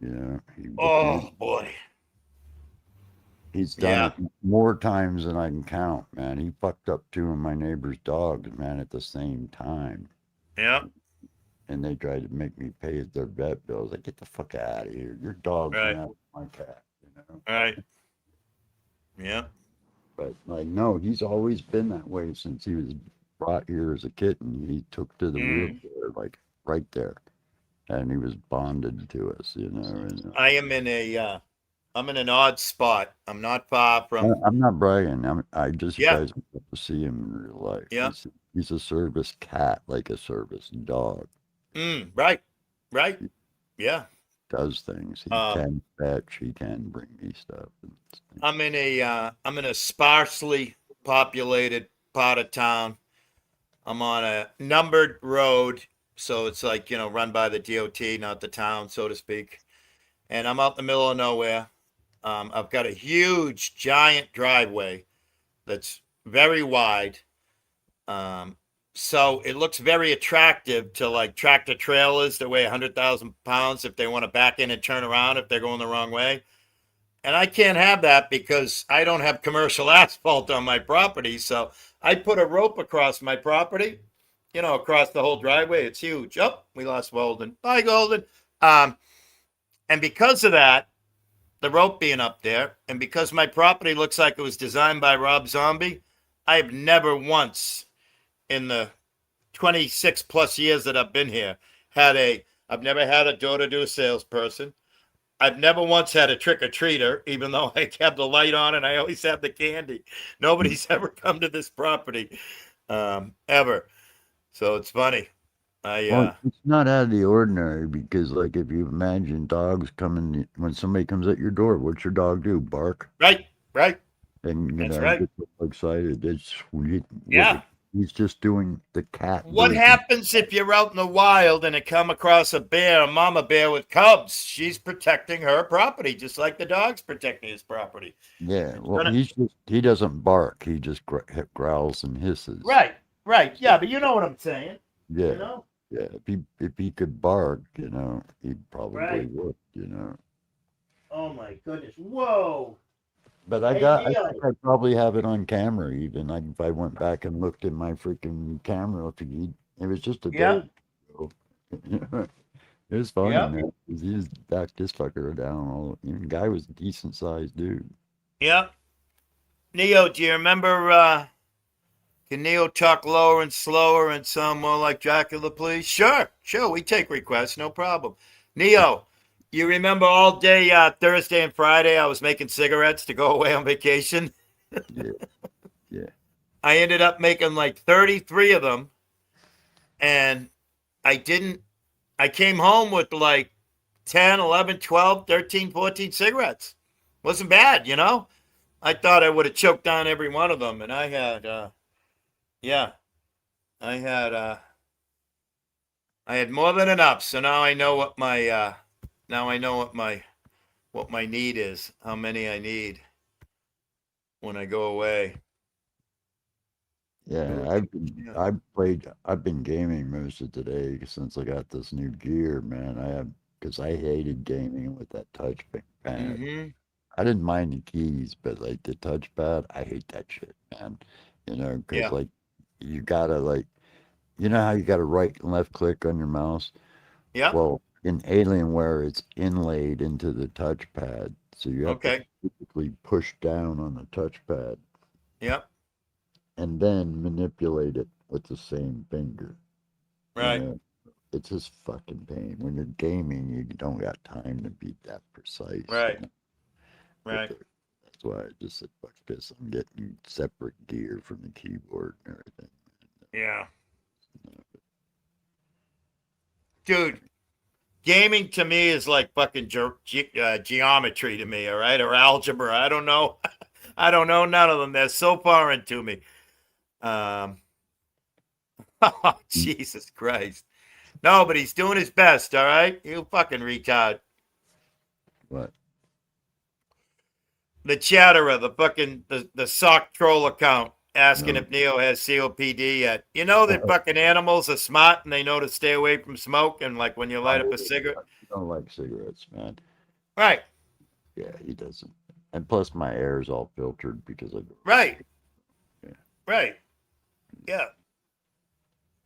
You know. Oh boy. He's done Yeah. it more times than I can count, man. He fucked up 2 of my neighbor's dogs, man, at the same time. Yeah. And they tried to make me pay their vet bills. Like, get the fuck out of here. Your dog's Right. not my cat, you know? Right. Yeah. But, like, no, he's always been that way since he was brought here as a kitten. He took to the wheelchair, like, right there. And he was bonded to us, you know? And, I am in a I'm in an odd spot. I'm not far from I'm not bragging. I just, Yeah. you guys get to see him in real life. Yeah. He's a service cat, like a service dog. Right. Right. Yeah. Does things. He can fetch. He can bring me stuff. I'm in a sparsely populated part of town. I'm on a numbered road, so it's like, you know, run by the DOT, not the town, so to speak. And I'm out in the middle of nowhere. I've got a huge, giant driveway that's very wide. So it looks very attractive to like tractor trailers that weigh 100,000 pounds if they want to back in and turn around if they're going the wrong way. And I can't have that because I don't have commercial asphalt on my property. So I put a rope across my property, you know, across the whole driveway. It's huge. Oh, we lost Golden. Bye, Golden. And because of that, the rope being up there, and because my property looks like it was designed by Rob Zombie, I've never once in the 26 plus years that I've been here I've never had a door-to-door salesperson. I've never once had a trick-or-treater, even though I have the light on and I always have the candy. Nobody's ever come to this property, ever. So it's funny. Well, it's not out of the ordinary because, like, if you imagine dogs coming, when somebody comes at your door, what's your dog do? Bark? Right. And, you That's know, right. get so excited. It's sweet. Yeah. He's just doing the cat. What version. happens if you're out in the wild and you come across a bear, a mama bear with cubs? She's protecting her property, just like the dog's protecting his property. Yeah, well, he doesn't bark. He just growls and hisses. Right. Yeah, but you know what I'm saying. Yeah. You know? Yeah, if he could bark, you know, he probably Right. would, you know. Oh my goodness! Whoa! But Hey, I Neil. think I probably have it on camera even. If I went back and looked at my freaking camera feed, it was just a Yeah. day ago. It was funny, Yeah. man. 'Cause he just backed this fucker down. The guy was a decent sized dude. Yeah. Neo, do you remember? Can Neo talk lower and slower and sound more like Dracula, please? Sure. We take requests, no problem. Neo, you remember all day Thursday and Friday I was making cigarettes to go away on vacation? Yeah. I ended up making like 33 of them, and I came home with like 10, 11, 12, 13, 14 cigarettes. Wasn't bad, you know? I thought I would have choked down every one of them. And I had, I had more than enough. So now I know what my, what my need is, how many I need when I go away. Yeah, I've been gaming most of today since I got this new gear, man. Because I hated gaming with that touchpad. Mm-hmm. I didn't mind the keys, but like the touchpad, I hate that shit, man. Because Yeah. like you gotta how you gotta right and left click on your mouse. Yep. Well, in Alienware, it's inlaid into the touchpad, so you have to Okay. physically push down on the touchpad Yep. and then manipulate it with the same finger. Right. It's just fucking pain. When you're gaming, you don't got time to be that precise. Right. But Right. that's why I just said, fuck this. I'm getting separate gear from the keyboard and everything. Yeah. Dude, gaming to me is like fucking geometry to me, all right? Or algebra. I don't know. I don't know none of them. They're so foreign to me. Oh, Jesus Christ. No, but he's doing his best, all right? You fucking retard. What? The chatterer, the fucking, the sock troll account asking No. if Neo has COPD yet. You know that fucking animals are smart and they know to stay away from smoke and like when you light up a cigarette. I don't like cigarettes, man. Right. Yeah, he doesn't. And plus, my air is all filtered because I. Right. Yeah. Right. Yeah.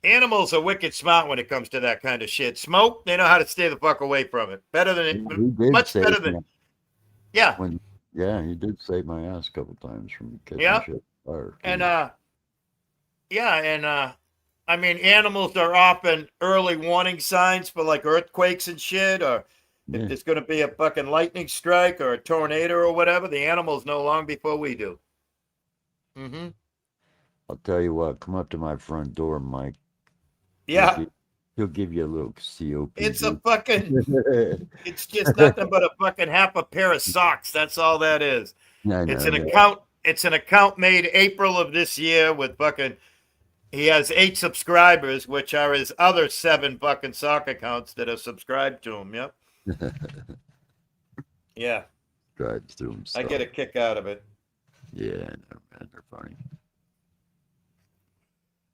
Animals are wicked smart when it comes to that kind of shit. Smoke, they know how to stay the fuck away from it. Better than it. He did Much save better me than. Yeah. Yeah, he did save my ass a couple times from catching Yeah. shit on fire. And I mean, animals are often early warning signs for like earthquakes and shit, or Yeah. if there's going to be a fucking lightning strike or a tornado or whatever. The animals know long before we do. Mm-hmm. I'll tell you what, come up to my front door, Mike. Yeah. He'll give you a little COPD. It's a fucking. It's just nothing but a fucking half a pair of socks. That's all that is. It's an account. It's an account made April of this year with fucking. He has 8 subscribers, which are his other 7 fucking sock accounts that are subscribed to him. Yep. Yeah. Drives through himself. I get a kick out of it. Yeah, I know, man. They're funny.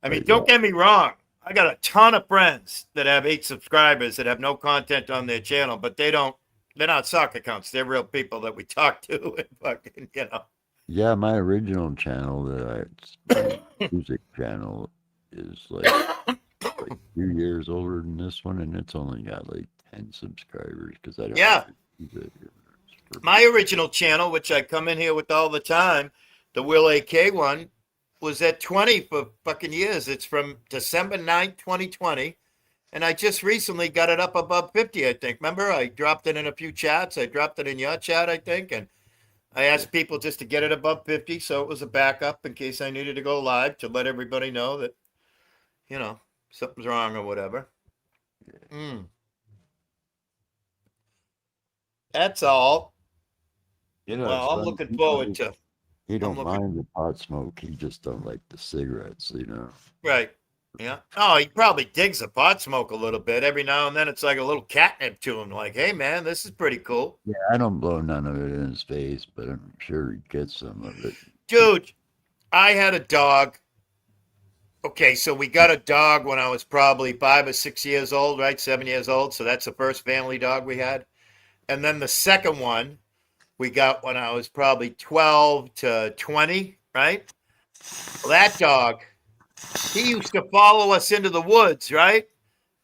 I mean, don't get me wrong. I got a ton of friends that have 8 subscribers that have no content on their channel, but they're not sock accounts. They're real people that we talk to and fucking, you know. Yeah, my original channel, my music channel, is like a few years older than this one, and it's only got like 10 subscribers because I don't. Yeah. Use it. My original channel, which I come in here with all the time, the VillAY-SeenYaCitZen, was at 20 for fucking years. It's from December 9th, 2020. And I just recently got it up above 50, I think. Remember, I dropped it in a few chats. I dropped it in your chat, I think. And I asked people just to get it above 50. So it was a backup in case I needed to go live to let everybody know that, you know, something's wrong or whatever. That's all. Well, I'm looking forward to. He don't mind the pot smoke. He just don't like the cigarettes, you know. Right. Yeah. Oh, he probably digs the pot smoke a little bit. Every now and then it's like a little catnip to him. Like, hey, man, this is pretty cool. Yeah, I don't blow none of it in his face, but I'm sure he gets some of it. Dude, I had a dog. Okay, so we got a dog when I was probably 5 or 6 years old, right? 7 years old. So that's the first family dog we had. And then the second one we got when I was probably 12 to 20, right? Well, that dog, he used to follow us into the woods, right?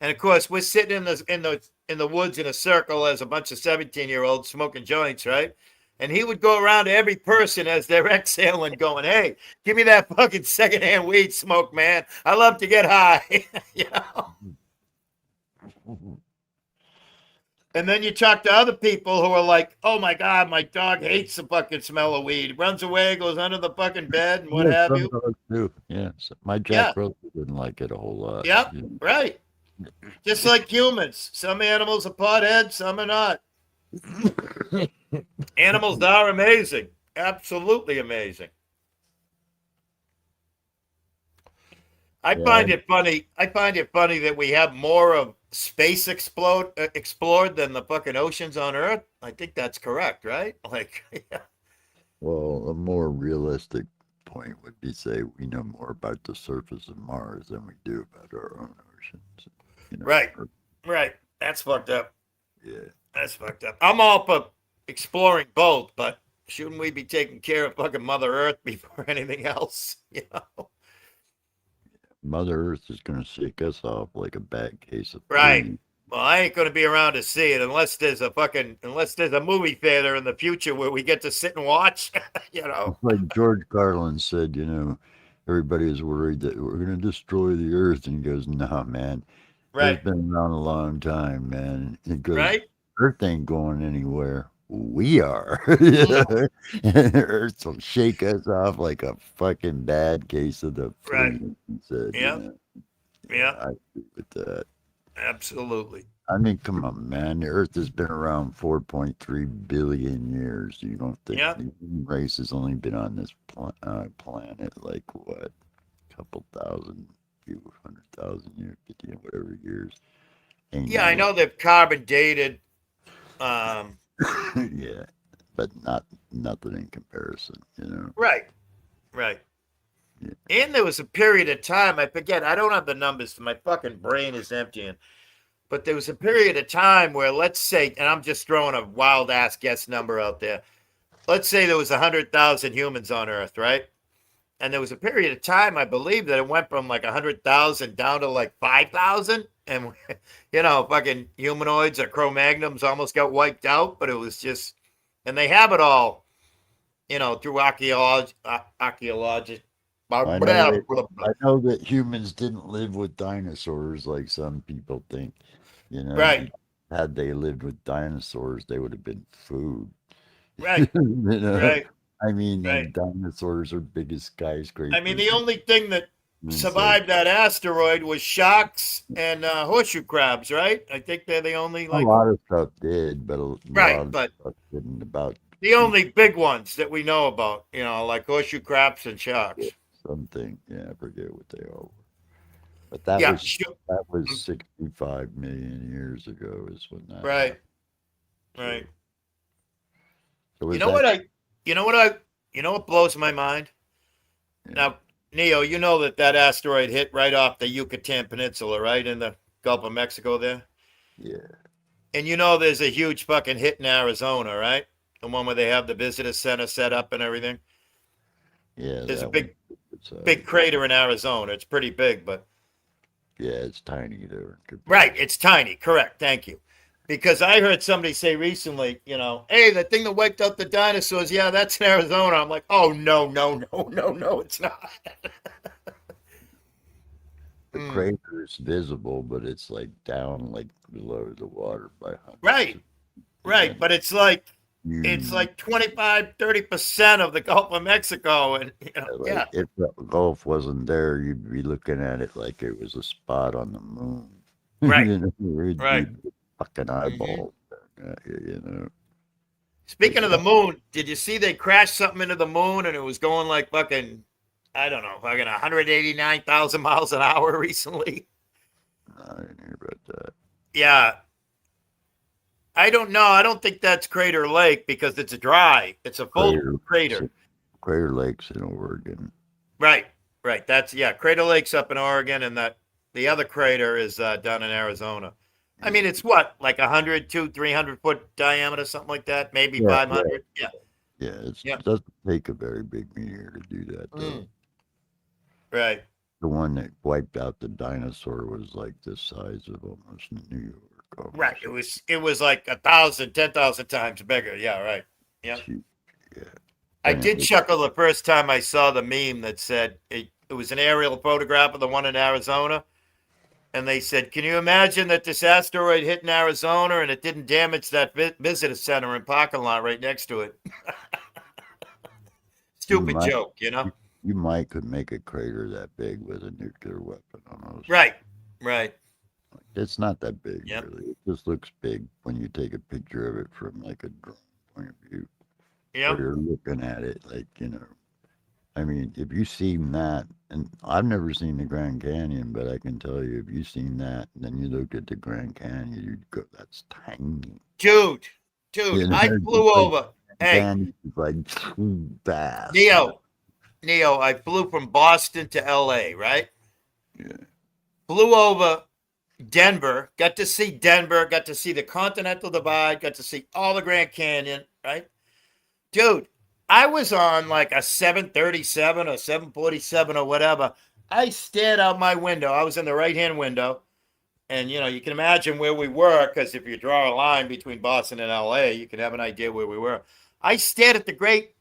And of course, we're sitting in the woods in a circle as a bunch of 17-year-olds smoking joints, right? And he would go around to every person as they're exhaling, going, "Hey, give me that fucking secondhand weed smoke, man. I love to get high." You know? And then you talk to other people who are like, "Oh my God, my dog hates the fucking smell of weed. Runs away, goes under the fucking bed, and what have you." Too. Yeah, so my Jack Russell didn't like it a whole lot. Yep, Yeah. right. Just like humans. Some animals are potheads, some are not. Animals are amazing. Absolutely amazing. I Yeah, find it funny. I find it funny that we have more of space explored than the fucking oceans on Earth. I think that's correct, right? Like, yeah. well, a more realistic point would be say we know more about the surface of Mars than we do about our own oceans. You know, Right, or- right. That's fucked up. yeah. That's fucked up. I'm all for exploring both, but shouldn't we be taking care of fucking Mother Earth before anything else? You know? Mother Earth is going to shake us off like a bad case of Right. flu. Well, I ain't going to be around to see it unless there's a movie theater in the future where we get to sit and watch. You know. It's like George Carlin said, you know, everybody is worried that we're going to destroy the Earth. And he goes, nah, man, Right. Earth's been around a long time, man. He goes, Right. Earth ain't going anywhere. We are. Mm. Earth will shake us off like a fucking bad case of the Right. flu. He said, Yeah. you know. Yeah. I agree with that. Absolutely. I mean, come on, man. The Earth has been around 4.3 billion years. You don't think Yeah. the human race has only been on this planet like what, a couple thousand, few 100,000 years, 50, whatever years? Ain't Yeah, I no- know they've carbon dated. yeah, but nothing in comparison. You know. Right. Right. Yeah. And there was a period of time, I forget, I don't have the numbers, my fucking brain is emptying. But there was a period of time where, let's say, and I'm just throwing a wild ass guess number out there. Let's say there was 100,000 humans on Earth, right? And there was a period of time, I believe, that it went from like 100,000 down to like 5,000. And, you know, fucking humanoids or Cro-Magnons almost got wiped out. But it was just, and they have it all, you know, through archaeology. I know that humans didn't live with dinosaurs like some people think. You know, Right. had they lived with dinosaurs, they would have been food. Right. You know? Right. I mean, Right. dinosaurs are big as skyscrapers. I mean, the only thing that It's survived that asteroid was sharks and horseshoe crabs, right? I think they're the only like, a lot of stuff did, but a lot right, of but stuff didn't. About the only big ones that we know about, you know, like horseshoe crabs and sharks. something. Yeah, I forget what they all were. But that Yeah, was sure. that was 65 million years ago. Is when that Right, happened. right. So You was know that- what you know what blows my mind? Yeah. Now, Neo, you know that asteroid hit right off the Yucatan Peninsula, right in the Gulf of Mexico there. Yeah, And you know there's a huge fucking hit in Arizona, right? The one where they have the visitor center set up and everything. yeah. There's a that big, one. It's, big crater in Arizona. It's pretty big, but yeah, it's tiny there. right, it's tiny. Correct. Thank you. Because I heard somebody say recently, you know, hey, the thing that wiped out the dinosaurs, yeah, that's in Arizona. I'm like, oh no, it's not. The crater is visible, but it's like down, like below the water by hundreds. Right, right. But it's like 25-30% of the Gulf of Mexico, and you know, Like, yeah, if the Gulf wasn't there, you'd be looking at it like it was a spot on the moon. Right. You know, it'd be Right. fucking eyeballs. You know. Speaking of the moon, did you see they crashed something into the moon and it was going like fucking, I don't know, fucking 189,000 miles an hour recently? I didn't hear about that. Yeah. I don't know. I don't think that's Crater Lake because it's dry. It's a full crater. Crater Lake's in Oregon. Right. Right. That's, yeah. Crater Lake's up in Oregon and the other crater is down in Arizona. I mean, it's what, like 100, 200, 300 foot diameter, something like that? Maybe Yeah, 500? Yeah. Yeah, Yeah. it doesn't take a very big meteor to do that, though. Right. The one that wiped out the dinosaur was like the size of almost New York. Almost. Right. It was like 1,000, 10,000 times bigger. Yeah. Right. Yeah. Huge. Yeah. I And it did was- chuckle the first time I saw the meme that said it was an aerial photograph of the one in Arizona. And they said, can you imagine that this asteroid hit in Arizona and it didn't damage that visitor center and parking lot right next to it? Stupid might- joke, you know? You could make a crater that big with a nuclear weapon almost. Right. Right. It's not that big, Yep. really. It just looks big when you take a picture of it from like a drone point of view. Or Yep. you're looking at it like, I mean, if you've seen that, and I've never seen the Grand Canyon, but I can tell you, if you've seen that, and then you look at the Grand Canyon, you'd go, that's tiny. Dude, I It's flew like over. Hey, Canyon is like too vast. Neo, I flew from Boston to LA, right? Yeah. Flew over Denver, got to see Denver, got to see the Continental Divide, got to see all the Grand Canyon, right? Dude, I was on like a 737 or 747 or whatever. I stared out my window. I was in the right-hand window. And, you can imagine where we were, because if you draw a line between Boston and LA, you can have an idea where we were. I stared at the Great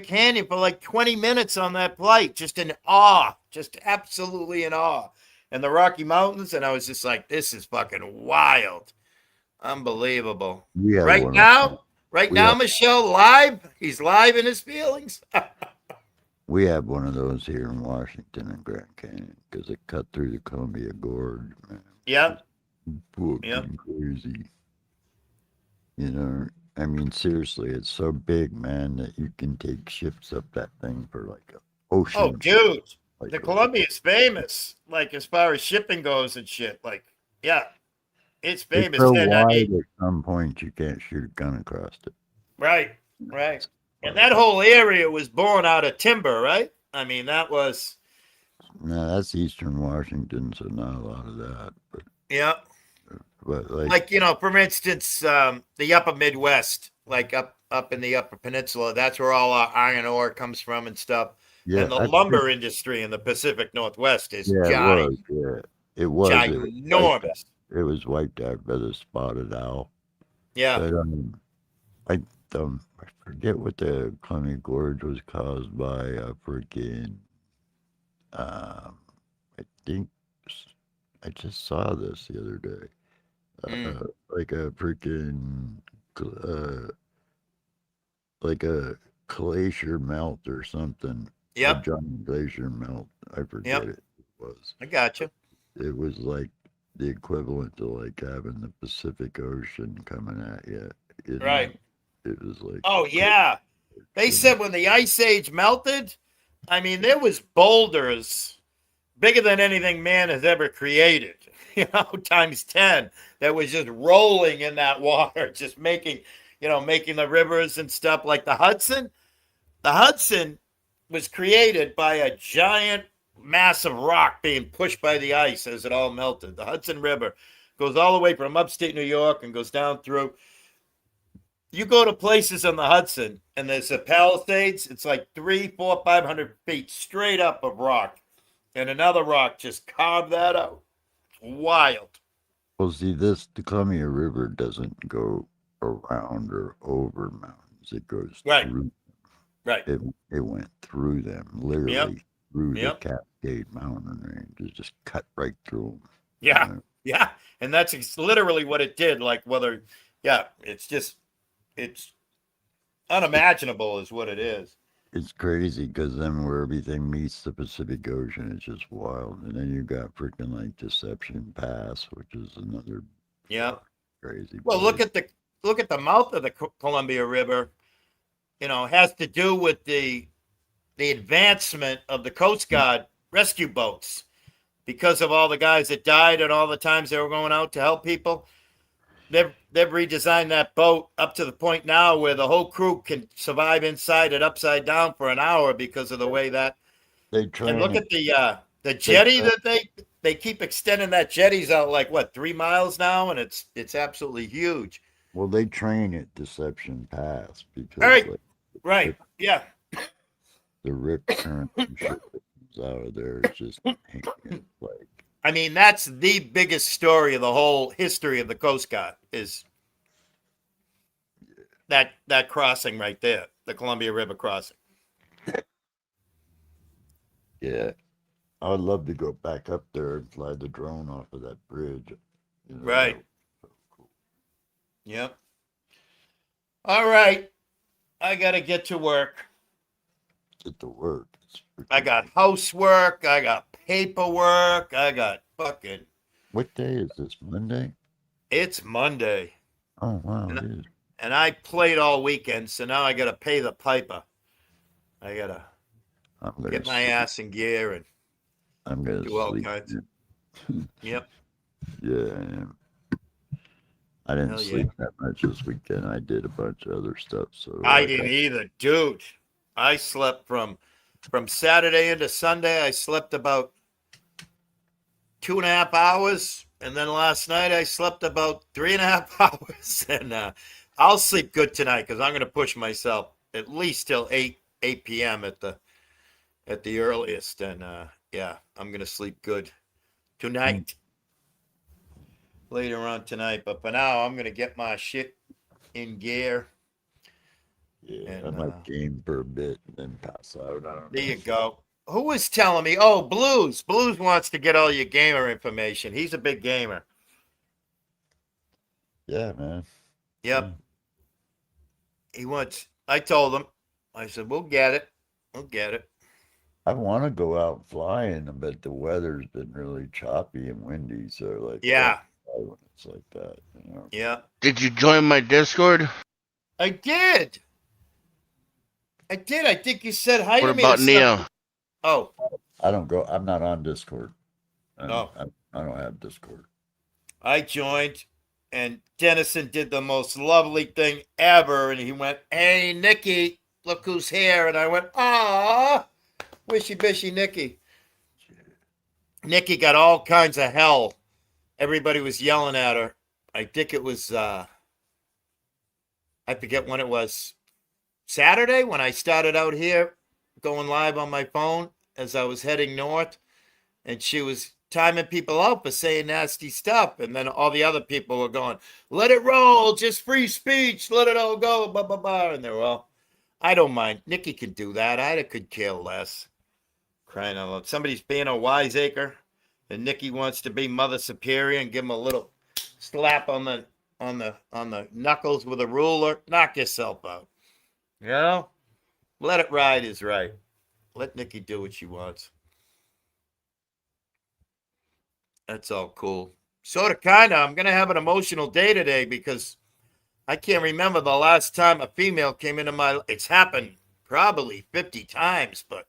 Canyon for like 20 minutes on that flight, just in awe, just absolutely in awe. And the Rocky Mountains, and I was just like, this is fucking wild. Unbelievable. We had Right one of now, We have- Michelle, live. He's live in his feelings. We have one of those here in Washington in Grand Canyon because it cut through the Columbia Gorge, man. Yep. Fucking Yep. crazy. I mean, seriously, it's so big, man, that you can take ships up that thing for like an ocean. Oh, dude. like The a- Columbia is famous, like as far as shipping goes and shit. Like, yeah, it's famous. It's so And, wide at some point you can't shoot a gun across it. right. And that whole area was born out of timber, right? I mean, that was, No, that's Eastern Washington, so not a lot of that. yeah. But Like, for instance, the upper Midwest, like up in the upper peninsula, that's where all our iron ore comes from and stuff. yeah, And the lumber industry in the Pacific Northwest is yeah, giant, it was. ginormous. It was wiped out by the spotted owl. Yeah. But I forget what the Columbia Gorge was caused by. Freaking, I think I just saw this the other day. Like a freaking, like a glacier melt or something. Yep. A giant glacier melt. I forget it was. I got you. It was like the equivalent to like having the Pacific Ocean coming at you. Right. It was like. Oh, yeah. They said when the Ice Age melted, I mean, there was boulders bigger than anything man has ever created, times 10, that was just rolling in that water, just making the rivers and stuff like the Hudson. The Hudson was created by a giant, massive rock being pushed by the ice as it all melted. The Hudson River goes all the way from upstate New York and goes down through. You go to places on the Hudson and there's a Palisades, it's like 300, 400, 500 feet straight up of rock. And another rock just carved that out. Wild. Well, see, the Columbia River doesn't go around or over mountains. It goes Right. through. Right. It went through them, literally through the Cascade Mountain range. It just cut right through them. Yeah. Yeah. And that's literally what it did. Like it's unimaginable is what it is. It's crazy because then where everything meets the Pacific Ocean, it's just wild. And then you got freaking like Deception Pass, which is another crazy. Well, look at the mouth of the Columbia River. Has to do with the advancement of the Coast Guard rescue boats because of all the guys that died and all the times they were going out to help people. They've redesigned that boat up to the point now where the whole crew can survive inside it upside down for an hour because of the way that they train. And look at the jetty that they keep extending that jetty's out like 3 miles now, and it's absolutely huge. Well, they train at Deception Pass because right. Yeah. The rip current and shit that comes out of there is just like. I mean, that's the biggest story of the whole history of the Coast Guard is that crossing right there, the Columbia River crossing. Yeah. I would love to go back up there and fly the drone off of that bridge. Right. So cool. Yep. All right. I got to get to work. Get to work. I got housework. I got paperwork. I got fucking What day is this? Monday? It's Monday. Oh wow, And- it is. And I played all weekend, so now I got to pay the piper. I got to I'm gonna get my sleep. ass in gear and I'm gonna do all sleep. kinds. Yep. Yeah, I am. I didn't Hell yeah. sleep that much this weekend. I did a bunch of other stuff. So I didn't either, dude. I slept from Saturday into Sunday. I slept about 2.5 hours, and then last night I slept about 3.5 hours. And I'll sleep good tonight because I'm going to push myself at least till 8 p.m. at the earliest. And yeah, I'm going to sleep good tonight. Later on tonight, but for now, I'm going to get my shit in gear. Yeah, And, I might game for a bit and then pass out. I don't There know. you go. Who was telling me? Oh, Blues. Blues wants to get all your gamer information. He's a big gamer. Yeah, man. Yep. He wants. I told him. I said, we'll get it. We'll get it. I want to go out flying, but the weather's been really choppy and windy. So, like, Yeah. when it's like that, you know. Yeah. Did you join my Discord? I did. I did. I think you said hi What to me. about or Neo? something. Oh. I don't go. I'm not on Discord. I Oh. don't have Discord. I joined, and Dennison did the most lovely thing ever. And he went, "Hey, Nikki, look who's here." And I went, "Ah, wishy bishy Nikki." Nikki got all kinds of hell. Everybody was yelling at her. I think it was, I forget when it was, Saturday when I started out here going live on my phone as I was heading north. And she was timing people out for saying nasty stuff. And then all the other people were going, "Let it roll, just free speech, let it all go, blah, blah, blah." And they were all, I don't mind. Nikki can do that. I could care less. Crying out loud. Somebody's being a wiseacre, and Nikki wants to be Mother Superior and give him a little slap on the knuckles with a ruler. Knock yourself out. You know? Let it ride is right. Let Nikki do what she wants. That's all cool. Sort of, kind of. I'm going to have an emotional day today because I can't remember the last time a female came into my... It's happened probably 50 times, but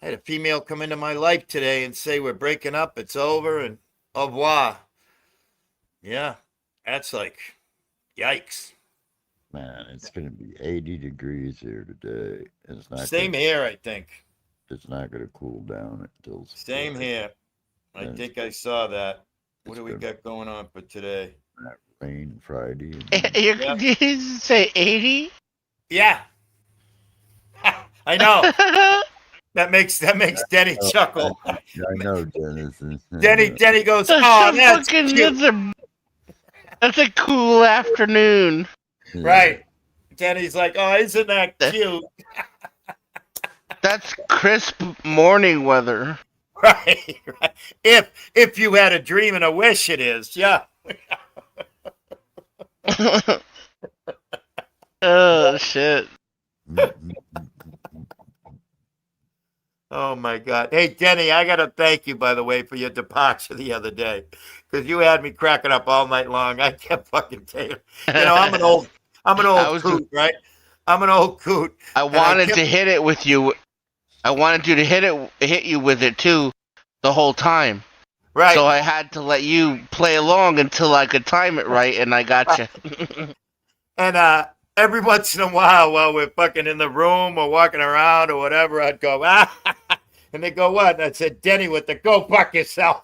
I had a female come into my life today and say, "We're breaking up. It's over. And au revoir." Yeah, that's like, yikes. Man, it's gonna be 80 degrees here today. It's not Same here, I think. It's not gonna cool down until Same here. I Yeah, think I saw that. What it's do we gonna got going on for today? rain Friday. You Yep. did you say 80? Yeah. I know. That makes Denny chuckle. I know, Dennis. Denny goes, That's "Oh, a that's fucking cute." that's a cool afternoon. Right. Denny's like, "Oh, isn't that cute?" That's crisp morning weather. Right. Right. If you had a dream and a wish, it is. Yeah. Oh shit. Oh my God. Hey, Denny, I gotta thank you, by the way, for your departure the other day, because you had me cracking up all night long. I kept fucking telling you know, I'm an old coot, right? I'm an old coot. I And wanted kept- to hit it with you. I wanted you to hit you with it too, the whole time. Right. So I had to let you play along until I could time it right, and I got you. And every once in a while we're fucking in the room or walking around or whatever, I'd go, "Ah," and they go, "What?" And I said, "Denny with the go fuck yourself."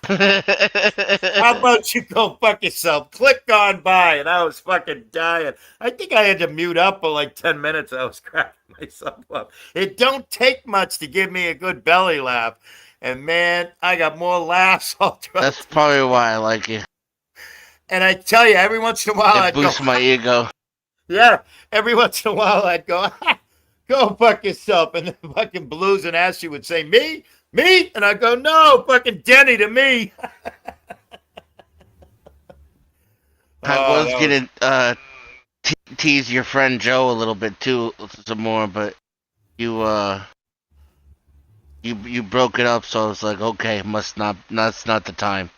How about you go fuck yourself? Click on by. And I was fucking dying. I think I had to mute up for like 10 minutes. I was cracking myself up. It don't take much to give me a good belly laugh. And man, I got more laughs all throughout. That's probably why I like you. And I tell you, every once in a while It I'd go, boosts my ego. yeah, every once in a while I'd go, "Go fuck yourself." And then fucking Blues and Ashley would say, "Me? Me?" And I'd go, "No, fucking Denny to me." I Oh, was that gonna tease your friend Joe a little bit too, some more, but you you broke it up, so it's like, okay, must not, that's not the time.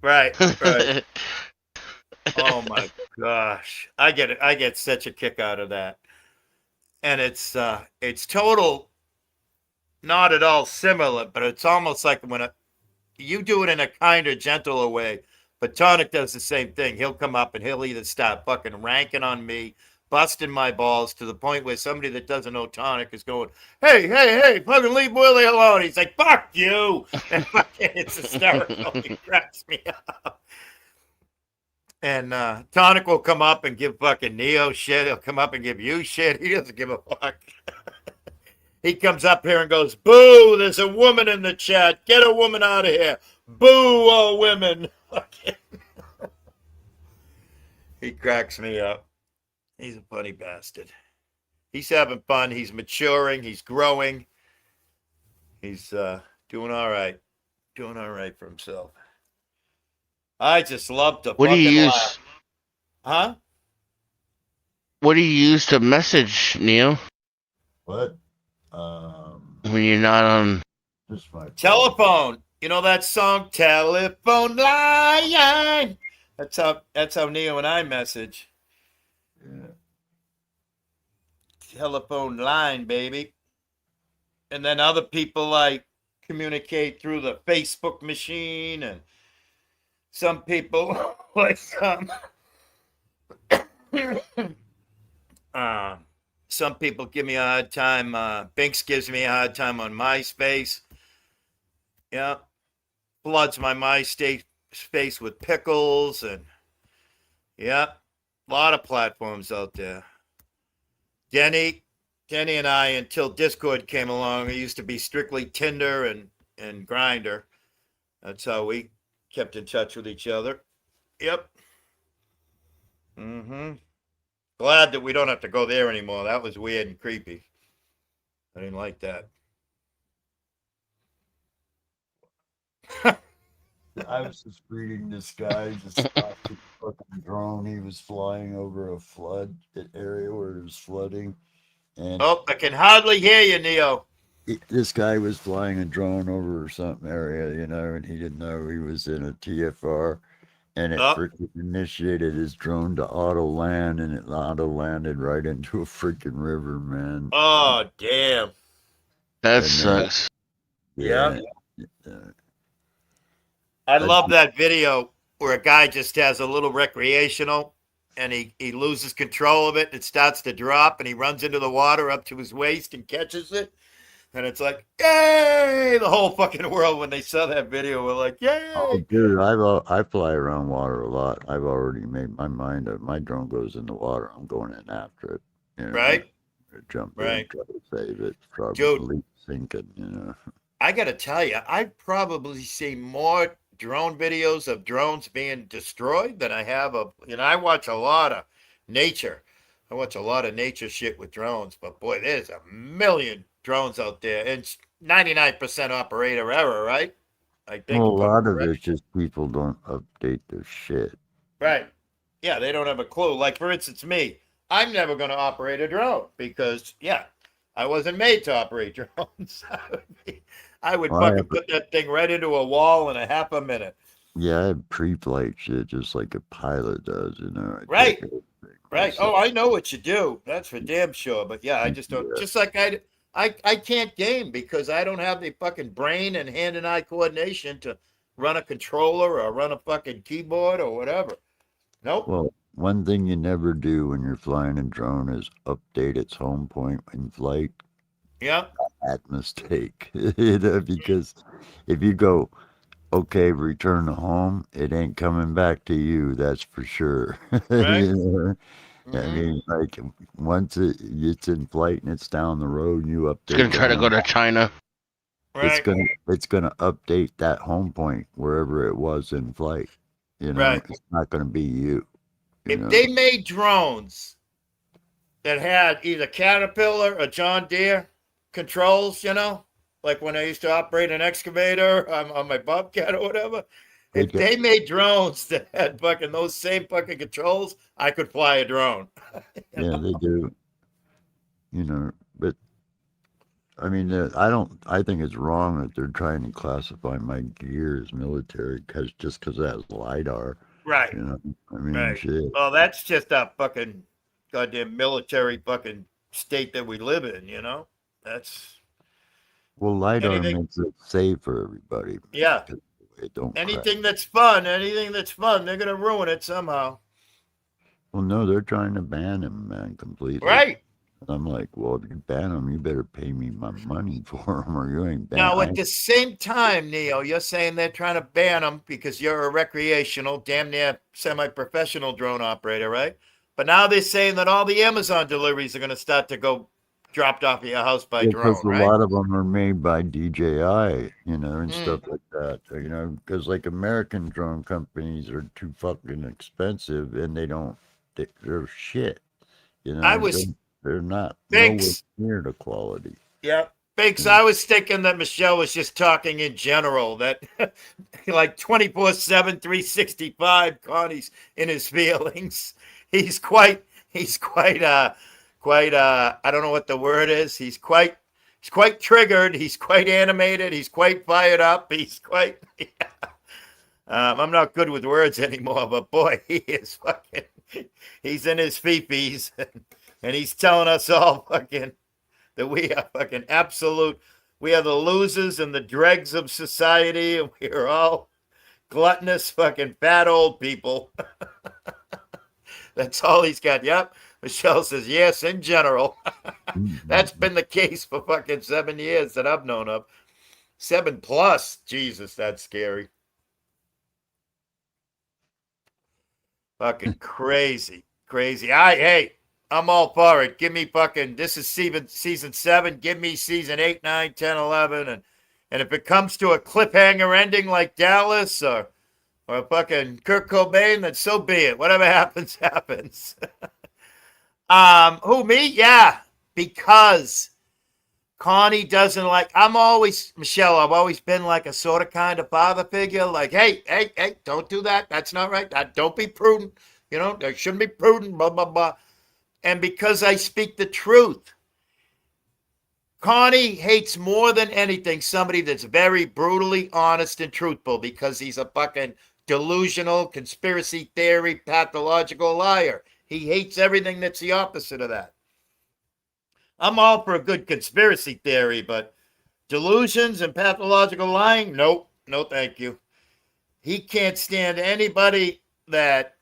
Right, right. Oh my gosh. I get it. I get such a kick out of that. And it's total not at all similar, but it's almost like when you do it in a kinder, gentler way. But Tonic does the same thing. He'll come up and he'll either start fucking ranking on me, busting my balls to the point where somebody that doesn't know Tonic is going, hey, hey, hey, fucking leave Willie alone. He's like, fuck you. And fucking, it's hysterical. He cracks me up. And Tonic will come up and give fucking Neo shit. He'll come up and give you shit. He doesn't give a fuck. He comes up here and goes, boo, there's a woman in the chat. Get a woman out of here. Boo, all women. He cracks me up. He's a funny bastard. He's having fun. He's maturing. He's growing. He's doing all right. Doing all right for himself. I just love to What do you fucking use? laugh. Huh? What do you use to message, Neo, What? when you're not on? Just my Telephone. You know that song, Telephone Line? That's how Neo and I message. Yeah. Telephone line, baby. And then other people like communicate through the Facebook machine, and some people like some people give me a hard time. Binks gives me a hard time on MySpace. Yeah. Floods my MySpace space with pickles, and yeah, a lot of platforms out there. Denny and I, until Discord came along, it used to be strictly Tinder and Grinder. That's how we kept in touch with each other. Yep. Glad that we don't have to go there anymore. That was weird and creepy. I didn't like that. I was just reading this guy just stopped his fucking drone. He was flying over a flood area where it was flooding. And Oh, I can hardly hear you, Neo. this guy was flying a drone over something area, you know, and he didn't know he was in a TFR. And it Oh. freaking initiated his drone to auto land, and it auto landed right into a freaking river, man. Oh, damn. That And sucks. Yeah. uh, I love that video where a guy just has a little recreational and he loses control of it. It starts to drop and he runs into the water up to his waist and catches it. And it's like, yay! The whole fucking world, when they saw that video, were like, yay! Oh, dude, I fly around water a lot. I've already made my mind up. My drone goes in the water. I'm going in after it. You know, Right? Jump Right. in, try to save it. Probably Dude. sinking, you know. I got to tell you, I've probably seen more drone videos of drones being destroyed than I have of, I watch a lot of nature. I watch a lot of nature shit with drones, but boy, there's a million drones out there, and it's 99% operator error, right? I think. Well, a if I'm lot of correct. it's just people don't update their shit. Right. Yeah, they don't have a clue. Like, for instance, me, I'm never going to operate a drone because, yeah, I wasn't made to operate drones. I would Well, I fucking have- put that thing right into a wall in a half a minute. Yeah, I have pre-flight shit just like a pilot does, you know. I Right. take everything Right. myself. Oh, I know what you do. That's for damn sure. But yeah, I just don't. Yeah. Just like I can't game because I don't have the fucking brain and hand and eye coordination to run a controller or run a fucking keyboard or whatever. Nope. Well, one thing you never do when you're flying a drone is update its home point in flight. Yeah. That mistake, you know, because if you go, okay, return to home, it ain't coming back to you. That's for sure. Right. You know? I Mhm. mean, like once it's in flight and it's down the road, you update. It's gonna try to the go home- to China. Right. It's gonna update that home point wherever it was in flight. You know, Right. it's not gonna be you. You If know? they made drones that had either Caterpillar or John Deere controls, like when I used to operate an excavator on my Bobcat or whatever, They if do. they made drones that had fucking those same fucking controls, I could fly a drone. Yeah, they do. You know, but I mean, I think it's wrong that they're trying to classify my gear as military just because it has LiDAR. Right. You know, I mean, Right. shit. Well, that's just a fucking goddamn military fucking state that we live in, you know? That's Well, LiDAR anything, makes it safe for everybody. yeah. Because it don't crash. Anything that's fun, they're going to ruin it somehow. Well, no, they're trying to ban him, man, completely. Right. And I'm like, well, if you ban him, you better pay me my money for him, or you ain't ban. Now, at the same time, Neo, you're saying they're trying to ban them because you're a recreational, damn near semi-professional drone operator, right? But now they're saying that all the Amazon deliveries are going to start to go dropped off at your house by drone, Because a right? lot of them are made by DJI, you know, and Mm. stuff like that. You know, because like American drone companies are too fucking expensive, and they're shit. You know, I was they're not nowhere thanks. near the quality. Yeah. Thanks. I was thinking that Michelle was just talking in general, that like 24/7, 365, Connie's in his feelings. He's quite, I don't know what the word is. He's quite triggered. He's quite animated. He's quite fired up. He's quite, I'm not good with words anymore, but boy, he is fucking, he's in his fifis and he's telling us all fucking that we are fucking absolute, we are the losers and the dregs of society, and we are all gluttonous fucking fat old people. That's all he's got. Yep. Michelle says, yes, in general. That's been the case for fucking 7 years that I've known of. 7+. Jesus, that's scary. Fucking crazy. Crazy. Hey, I'm all for it. Give me fucking, this is season 7. Give me season 8, 9, 10, 11. And if it comes to a cliffhanger ending like Dallas or fucking Kurt Cobain, then so be it. Whatever happens, happens. Who, me? Yeah. Because Connie doesn't like, Michelle, I've always been like a sort of kind of father figure. Like, hey, don't do that. That's not right. Don't be prudent. You know, they shouldn't be prudent, blah, blah, blah. And because I speak the truth, Connie hates more than anything somebody that's very brutally honest and truthful, because he's a fucking delusional, conspiracy theory, pathological liar. He hates everything that's the opposite of that. I'm all for a good conspiracy theory, but delusions and pathological lying, nope, no thank you. He can't stand anybody that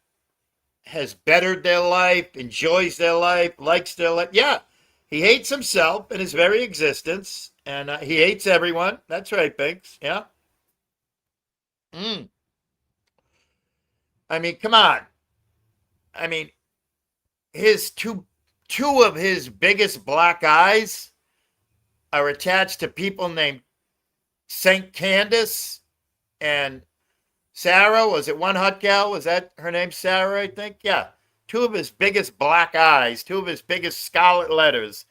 has bettered their life, enjoys their life, likes their life. Yeah, he hates himself and his very existence, and he hates everyone. That's right, Binks. Yeah. I mean, come on. I mean, his two of his biggest black eyes are attached to people named Saint Candace and Sarah. Was it one hot gal? Was that her name? Sarah, I think. Yeah. Two of his biggest black eyes, two of his biggest scarlet letters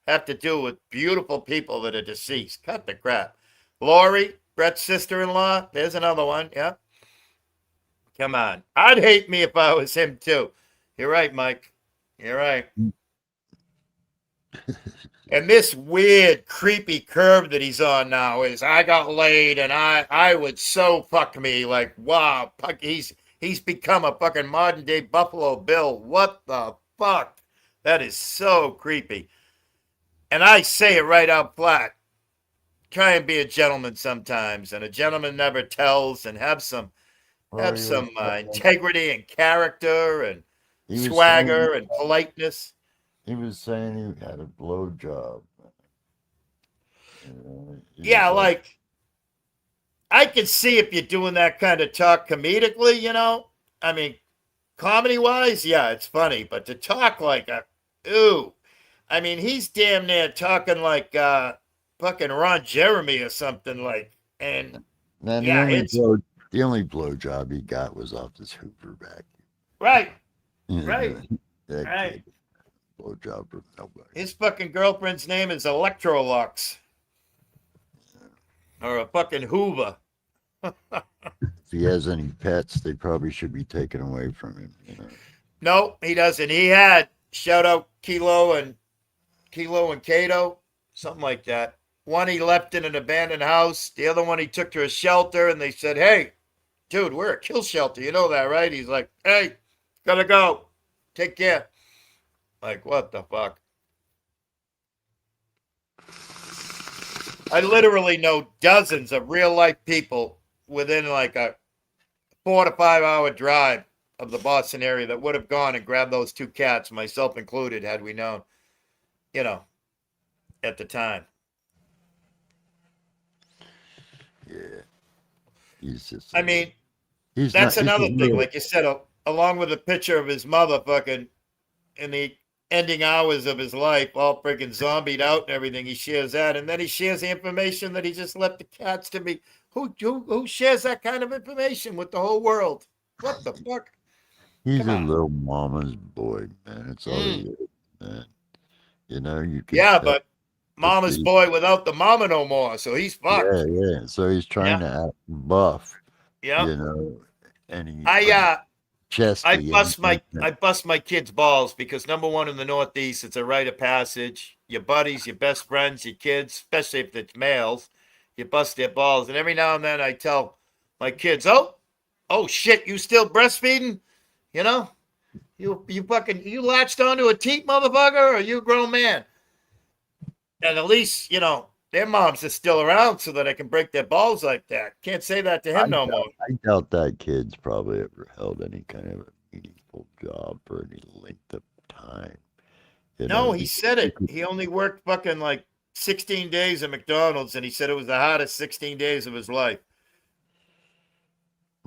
have to do with beautiful people that are deceased. Cut the crap. Lori, Brett's sister-in-law. There's another one. Yeah. Come on. I'd hate me if I was him too. You're right, Mike. You're right. And this weird, creepy curve that he's on now is, I got laid and I would so fuck me. Like, wow, he's become a fucking modern day Buffalo Bill. What the fuck? That is so creepy. And I say it right out flat. Try and be a gentleman sometimes, and a gentleman never tells, and have some integrity and character and swagger and politeness. He was saying he had a blowjob. Yeah, like, I can see if you're doing that kind of talk comedically, you know? I mean, comedy-wise, yeah, it's funny. But to talk like ooh. I mean, he's damn near talking like fucking Ron Jeremy or something like. And then yeah, the only blowjob he got was off this Hoover vacuum. Right. Right. Right. Blowjob from nobody. His fucking girlfriend's name is Electrolux. Or a fucking Hoover. If he has any pets, they probably should be taken away from him. You know? No, he doesn't. He had, shout out Kilo and Kato. something like that. One he left in an abandoned house. The other one he took to a shelter, and they said, "Hey, dude, we're a kill shelter. You know that, right?" He's like, "Hey, gotta go. Take care." Like, what the fuck? I literally know dozens of real life people within like a 4 to 5 hour drive of the Boston area that would have gone and grabbed those two cats, myself included, had we known, you know, at the time. Yeah. He's just. I mean, he's that's not. He's another a thing. little, Like you said, along with a picture of his mother fucking in the ending hours of his life, all freaking zombied out and everything, he shares that. And then he shares the information that he just left the cats to me. Who shares that kind of information with the whole world? What the fuck? he's Come a on. little mama's boy, man. It's all he is, man. You know, you can Yeah, tell. but mama's He, boy without the mama no more, so he's fucked. yeah. So he's trying Yeah, to act buff, yeah. you know, and he's I chesty. I bust my kids' balls because number one in the Northeast, it's a rite of passage. Your buddies, your best friends, your kids, especially if it's males, you bust their balls. And every now and then I tell my kids, oh shit, you still breastfeeding? You know? You latched onto a teat, motherfucker, or you a grown man? And at least, their moms are still around so that I can break their balls like that. Can't say that to him no more. I doubt that kid's probably ever held any kind of a meaningful job for any length of time. You know, No, he said it. He only worked fucking like 16 days at McDonald's, and he said it was the hardest 16 days of his life.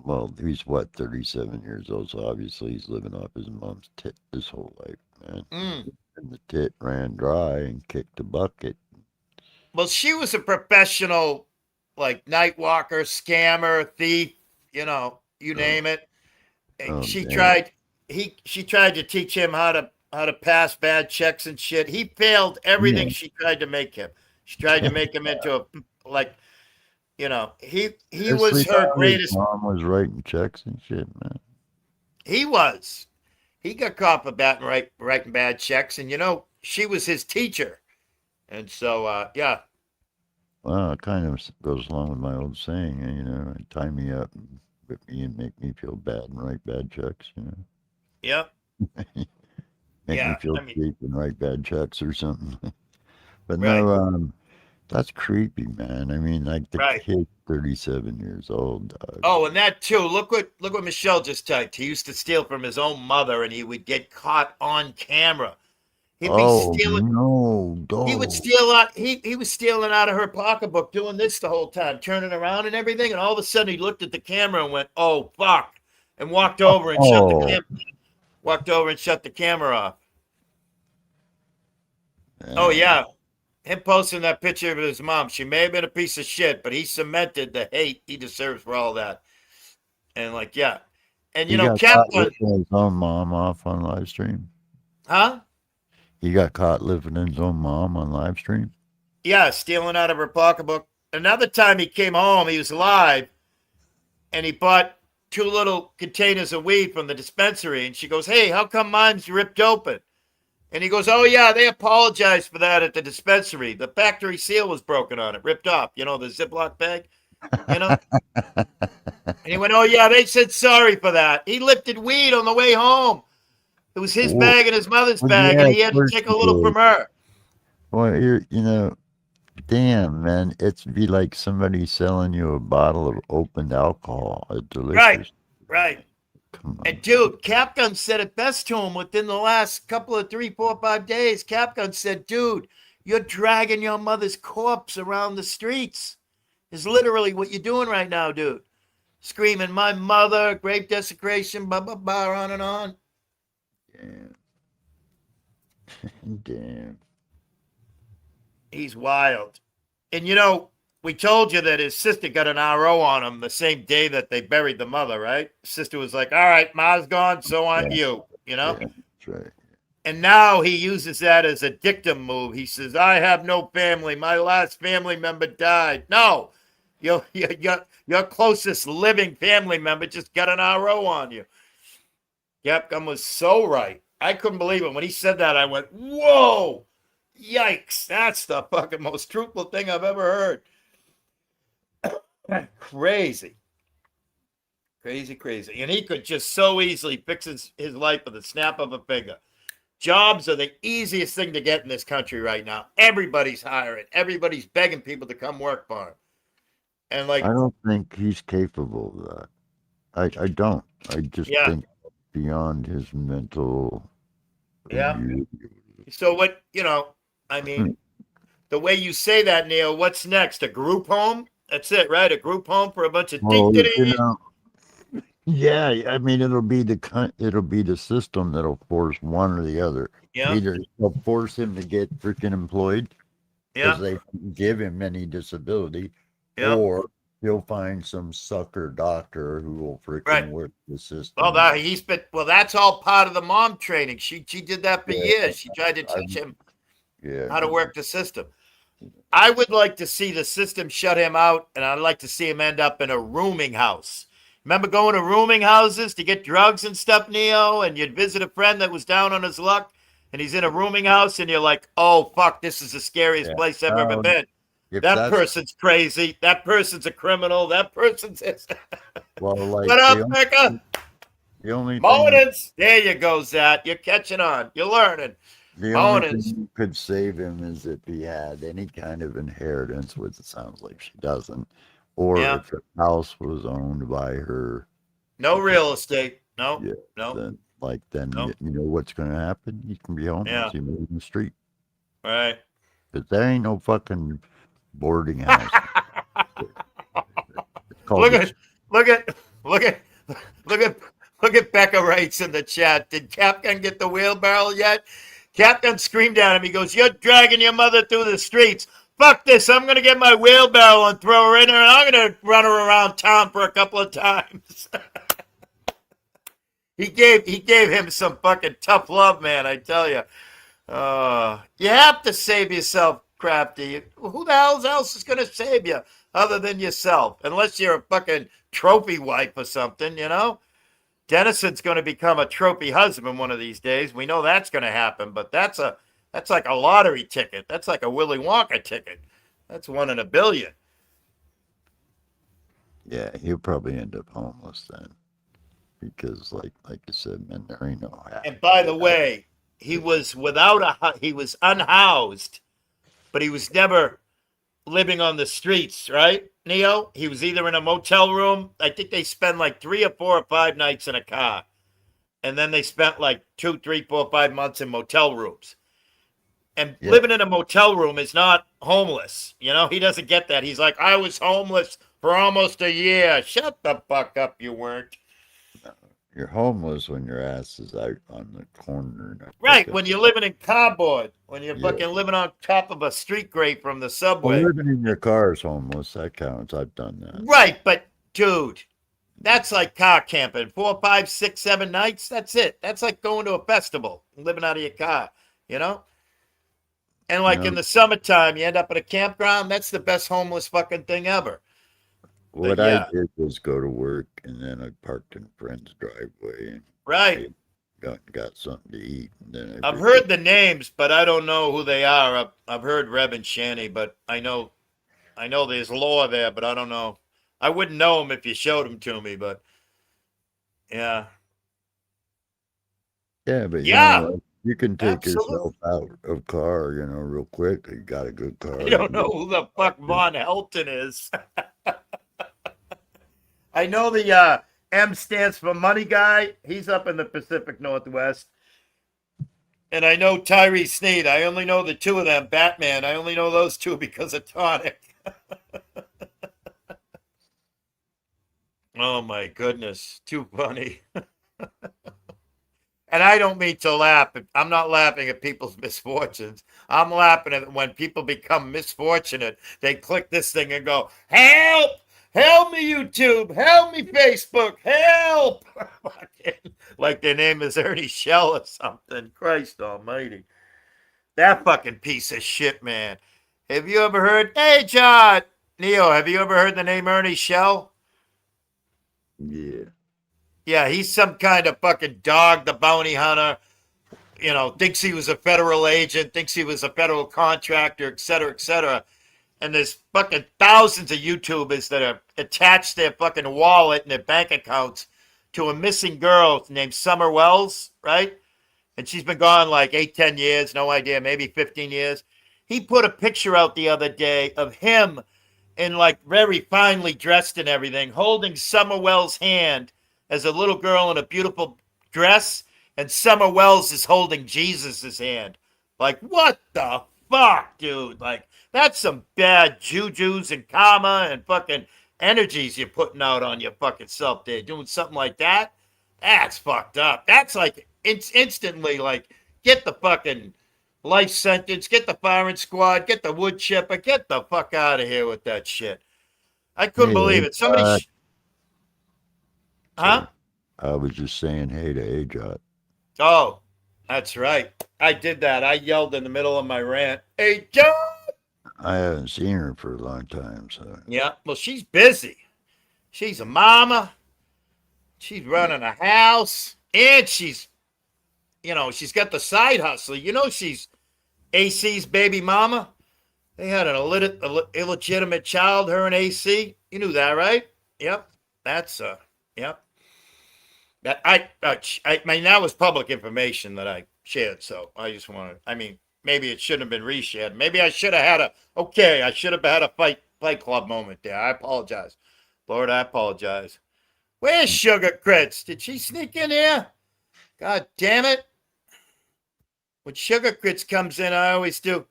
well, he's what, 37 years old, so obviously he's living off his mom's tit his whole life, man. And the tit ran dry and kicked the bucket. Well, she was a professional, like night walker, scammer, thief, you name it. Oh, She damn. tried. She tried to teach him how to pass bad checks and shit. He failed everything she tried to make him. She tried to make him into a he was Seriously, her his greatest. mom was writing checks and shit, man. He was. He got caught for writing bad checks, and she was his teacher, and so yeah. Well, it kind of goes along with my old saying, tie me up and whip me and make me feel bad and write bad checks, Yep. Make Yeah, me feel I mean- cheap and write bad checks or something. But Right. no, that's creepy, man. I mean, like the Right. kid's 37 years old, dog. Oh, and that too. Look what Michelle just typed. He used to steal from his own mother, and he would get caught on camera. He'd be Oh, stealing. no, He would dog. steal out. He was stealing out of her pocketbook, doing this the whole time, turning around and everything. And all of a sudden, he looked at the camera and went, "Oh fuck!" and walked over and shut the Oh, camera. Walked over and shut the camera off. Oh man. yeah, him posting that picture of his mom. She may have been a piece of shit, but he cemented the hate he deserves for all that. And yeah, and He got caught Kaplan, lifting his own mom off on live stream. huh? He got caught lifting his own mom on live stream. Yeah, stealing out of her pocketbook. Another time he came home, he was live, and he bought 2 little containers of weed from the dispensary. And she goes, "Hey, how come mine's ripped open?" And he goes, "Oh yeah, they apologized for that at the dispensary. The factory seal was broken on it, ripped off. The Ziploc bag, And he went, "Oh yeah, they said sorry for that." He lifted weed on the way home. It was his Well, bag and his mother's well, bag, yeah, and he of had to course take a he little did. from her. Well, damn, man, it's be like somebody selling you a bottle of opened alcohol at delicious. Right. Come And on. dude, Capgun said it best to him within the last couple of 3, 4, 5 days. Capgun said, "Dude, you're dragging your mother's corpse around the streets. Is literally what you're doing right now, dude. Screaming, 'My mother, grave desecration, blah, blah, blah,' on and on." Damn. Damn. He's wild. And we told you that his sister got an RO on him the same day that they buried the mother, right? His sister was like, "All right, Ma's gone, so aren't you," Yeah, that's right. And now he uses that as a dictum move. He says, "I have no family. My last family member died." No, your closest living family member just got an RO on you. Capcom was so right. I couldn't believe it. When he said that, I went, "Whoa, Yikes. That's the fucking most truthful thing I've ever heard. Crazy. Crazy. And he could just so easily fix his life with a snap of a finger. Jobs are the easiest thing to get in this country right now. Everybody's hiring. Everybody's begging people to come work for him. And like, I don't think he's capable of that. I don't. I just Yeah. think beyond his mental. Yeah. So what, I mean, the way you say that, Neil, what's next? A group home? That's it, right? A group home for a bunch of Well, ding-diddy. yeah. I mean, it'll be the system that'll force one or the other. Yeah, Either they'll force him to get freaking employed because yeah, they don't give him any disability, yeah. or he'll find some sucker doctor who will freaking Right. work the system. Well, that's all part of the mom training. She did that for years. She tried to teach him how to work the system. I would like to see the system shut him out, and I'd like to see him end up in a rooming house. Remember going to rooming houses to get drugs and stuff, Neo? And you'd visit a friend that was down on his luck, and he's in a rooming house, and you're like, oh, fuck, this is the scariest place I've ever been. That person's crazy. That person's a criminal. That person's this. Well, like What up, Becca? The only Mornings. There you go, Zat. You're catching on. You're learning. The only thing that could save him is if he had any kind of inheritance, which it sounds like she doesn't, or if the house was owned by her. No real estate. No. Yeah, No. Then you know what's going to happen. He can be homeless. Yeah. He lives in the street. Right. But there ain't no fucking boarding house. Look at Becca writes in the chat. Did Captain get the wheelbarrow yet? Captain screamed at him. He goes, "You're dragging your mother through the streets. Fuck this. I'm going to get my wheelbarrow and throw her in there, and I'm going to run her around town for a couple of times." He gave him some fucking tough love, man, I tell you. You have to save yourself, Crafty. Who the hell else is going to save you other than yourself? Unless you're a fucking trophy wife or something, Dennison's going to become a trophy husband one of these days. We know that's going to happen, but that's like a lottery ticket. That's like a Willy Wonka ticket. That's 1 in a billion. Yeah, he'll probably end up homeless then, because like you said, man, there ain't no. And by the way, he was unhoused, but he was never living on the streets, right, Neo? He was either in a motel room. I think they spent like 3 or 4 or 5 nights in a car. And then they spent like 2, 3, 4, 5 months in motel rooms. And living in a motel room is not homeless. He doesn't get that. He's like, I was homeless for almost a year. Shut the fuck up, you weren't. You're homeless when your ass is out on the corner. Right, when you're living in cardboard, when you're fucking living on top of a street grate from the subway. Well, living in your car is homeless. That counts. I've done that. Right, but dude, that's like car camping. 4, 5, 6, 7 nights. That's it. That's like going to a festival and living out of your car, And like in the summertime, you end up at a campground. That's the best homeless fucking thing ever. What I did was go to work, and then I parked in a friend's driveway and got something to eat. And then I've heard the names, but I don't know who they are. I've heard Reb and Shanny, but I know there's lore there, but I don't know. I wouldn't know them if you showed them to me, but yeah. Yeah, but you can take yourself out of a car, real quick. You got a good car. I don't know who the fuck Von Helton is. I know the M stands for money guy. He's up in the Pacific Northwest. And I know Tyree Sneed. I only know the 2 of them. Batman. I only know those 2 because of Tonic. Oh my goodness. Too funny. And I don't mean to laugh. I'm not laughing at people's misfortunes. I'm laughing at when people become misfortunate. They click this thing and go, help! Help me, YouTube! Help me, Facebook! Help! Like their name is Ernie Shell or something. Christ almighty. That fucking piece of shit, man. Have you ever heard... Hey, John! Neo, have you ever heard the name Ernie Shell? Yeah. Yeah, he's some kind of fucking dog, the bounty hunter. you know, thinks he was a federal agent, thinks he was a federal contractor, et cetera, et cetera. And there's fucking thousands of YouTubers that have attached their fucking wallet and their bank accounts to a missing girl named Summer Wells, right? And she's been gone like 8, 10 years, no idea, maybe 15 years. He put a picture out the other day of him in like very finely dressed and everything, holding Summer Wells' hand as a little girl in a beautiful dress, and Summer Wells is holding Jesus' hand. Like, what the fuck, dude? Like, that's some bad jujus and karma and fucking energies you're putting out on your fucking self there. Doing something like that? That's fucked up. That's like instantly like, get the fucking life sentence, get the firing squad, get the wood chipper, get the fuck out of here with that shit. I couldn't believe it. Somebody, huh? I was just saying hey to AJOT. Oh, that's right. I did that. I yelled in the middle of my rant, "Hey, John!" I haven't seen her for a long time, so. Yeah, well, she's busy. She's a mama. She's running a house, and she's, you know, she's got the side hustle. You know, she's AC's baby mama. They had an illegitimate child, her and AC. You knew that, right? Yep. That's yep. That I mean, that was public information that I shared. So I just wanted. I mean, maybe it shouldn't have been reshared. Maybe I should have had I should have had a fight club moment there. I apologize, Lord. I apologize. Where's Sugar Crits? Did she sneak in here? God damn it! When Sugar Crits comes in, I always do.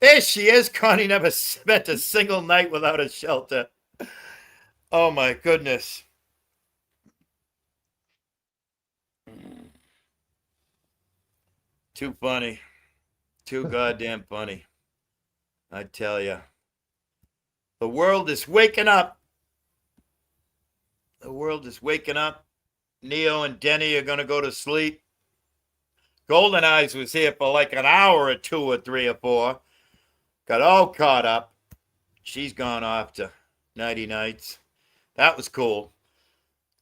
There she is. Connie never spent a single night without a shelter. Oh my goodness. Too funny. Too goddamn funny. I tell you. The world is waking up. The world is waking up. Neo and Denny are going to go to sleep. Golden Eyes was here for like an hour or 2 or 3 or 4. Got all caught up. She's gone off to nighty nights. That was cool.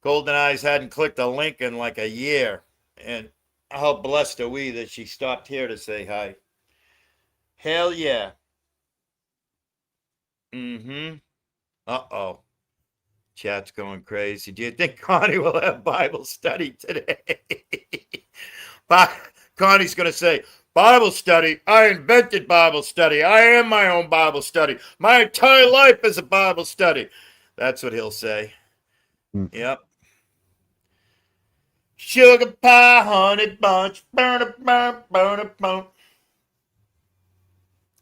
Golden Eyes hadn't clicked a link in like a year. And how blessed are we that she stopped here to say hi. Hell yeah. Mm-hmm. Uh-oh. Chat's going crazy. Do you think Connie will have Bible study today? Connie's going to say, Bible study? I invented Bible study. I am my own Bible study. My entire life is a Bible study. That's what he'll say. Yep. Sugar pie, honey bunch, burn a burn, burn a burn.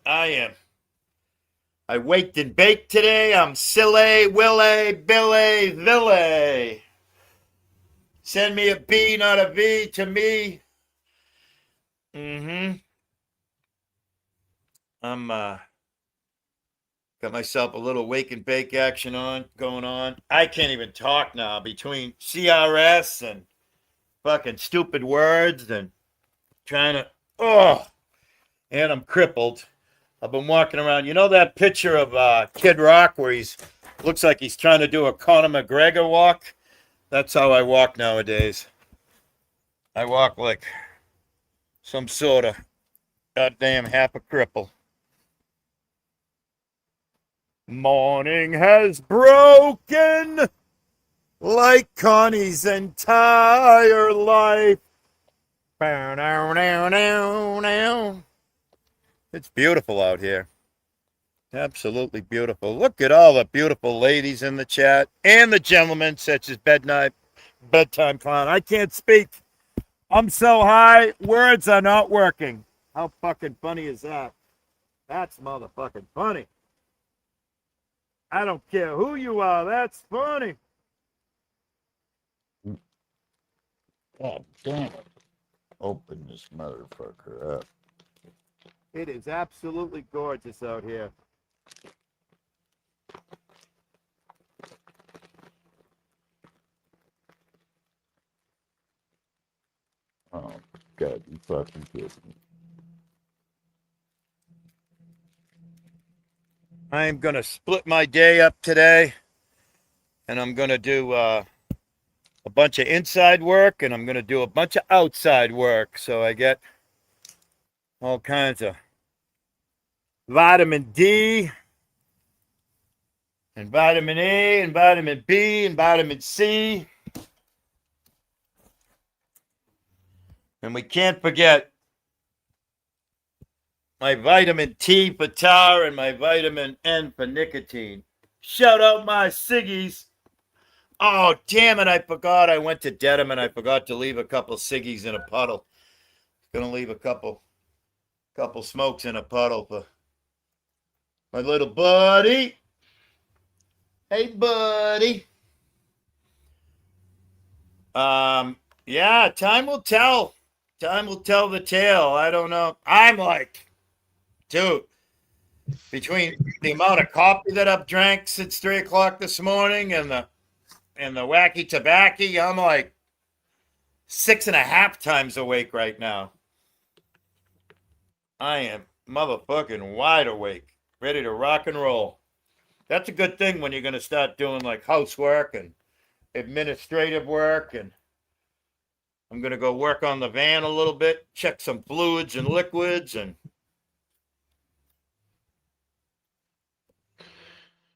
I am. I waked and baked today. I'm silly, Willie, Billy, VillAY. Send me a B, not a V, to me. Mm-hmm. I'm got myself a little wake and bake action going on. I can't even talk now between CRS and fucking stupid words and trying to, and I'm crippled. I've been walking around. You know that picture of Kid Rock where looks like he's trying to do a Conor McGregor walk? That's how I walk nowadays. I walk like some sort of goddamn half a cripple. Morning has broken like Connie's entire life. It's beautiful out here. Absolutely beautiful. Look at all the beautiful ladies in the chat and the gentlemen, such as Bedtime Clown. I can't speak. I'm so high, words are not working. How fucking funny is that? That's motherfucking funny. I don't care who you are. That's funny. God damn it. Open this motherfucker up. It is absolutely gorgeous out here. Oh, God, you fucking kidding me. I'm going to split my day up today, and I'm going to do a bunch of inside work, and I'm going to do a bunch of outside work. So I get all kinds of vitamin D and vitamin A and vitamin B and vitamin C. And we can't forget my vitamin T for tar and my vitamin N for nicotine. Shout out my ciggies. Oh, damn it, I forgot. I went to Dedham and I forgot to leave a couple ciggies in a puddle. Gonna leave a couple smokes in a puddle for my little buddy. Hey, buddy. Yeah, time will tell. Time will tell the tale. I don't know. I'm like, dude, between the amount of coffee that I've drank since 3 o'clock this morning and the wacky tobacco, I'm like 6.5 times awake right now. I am motherfucking wide awake, ready to rock and roll. That's a good thing when you're going to start doing like housework and administrative work. And I'm going to go work on the van a little bit, check some fluids and liquids. And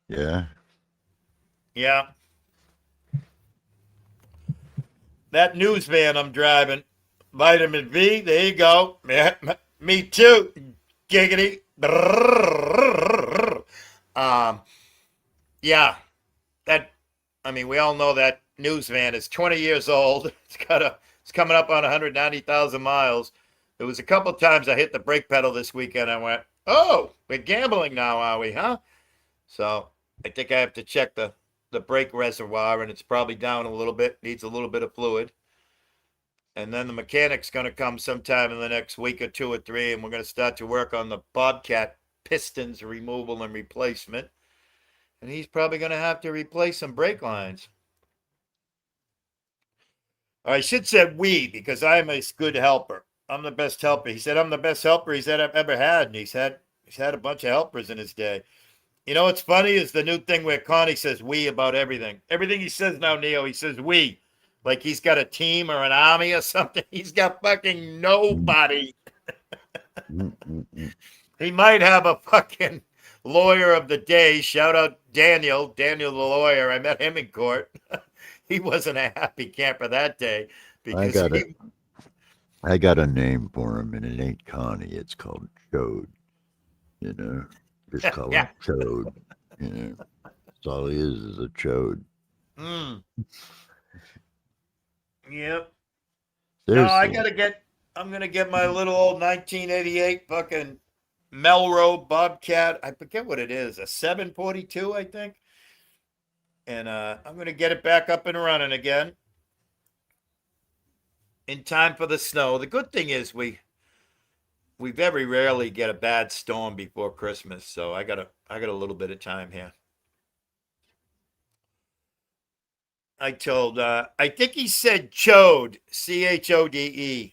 Yeah. That news van I'm driving, vitamin V, there you go. Me too. Giggity. Yeah. We all know that news van is 20 years old. It's coming up on 190,000 miles. There was a couple times I hit the brake pedal this weekend. I went, oh, we're gambling now, are we, huh? So I think I have to check the brake reservoir, and it's probably down a little bit, needs a little bit of fluid. And then the mechanic's going to come sometime in the next week or 2 or 3, and we're going to start to work on the Bobcat pistons removal and replacement. And he's probably going to have to replace some brake lines. Or I should say we, because I'm a good helper. I'm the best helper. He said I'm the best helper I've ever had, and he's had a bunch of helpers in his day. You know what's funny is the new thing where Connie says we about everything. Everything he says now, Neo, he says we. Like he's got a team or an army or something. He's got fucking nobody. He might have a fucking lawyer of the day. Shout out Daniel the lawyer. I met him in court. He wasn't a happy camper that day. Because I got a name for him, and it ain't Connie. It's called Chode. Just call him Chode. That's all he is a chode. Yep. Seriously. No, I'm going to get my little old 1988 fucking Melrose Bobcat. I forget what it is. A 742, I think. And I'm going to get it back up and running again in time for the snow. The good thing is we very rarely get a bad storm before Christmas, so I got a little bit of time here. I think he said Chode, Chode.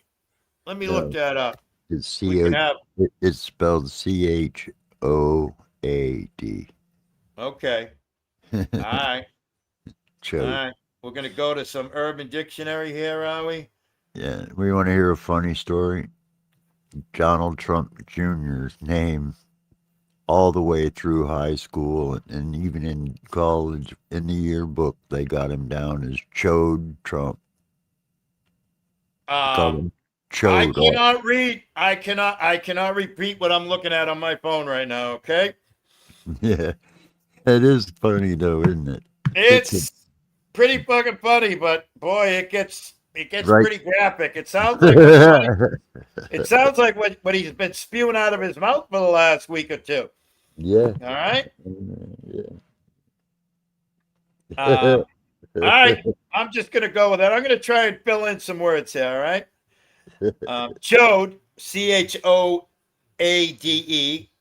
Let me look that up. It's spelled Choad. Okay. All right. Chode. All right. We're going to go to some Urban Dictionary here, are we? Yeah. We want to hear a funny story. Donald Trump Jr.'s name all the way through high school and even in college, in the yearbook, they got him down as Chode Trump. Chode. I cannot repeat what I'm looking at on my phone right now, okay? Yeah. It is funny though, isn't it? It's pretty fucking funny, but boy, it gets right. pretty graphic. It sounds like what he's been spewing out of his mouth for the last week or two. Yeah. All right. Yeah. All right. I'm just gonna go with that. I'm gonna try and fill in some words here. All right. Chode, Choade,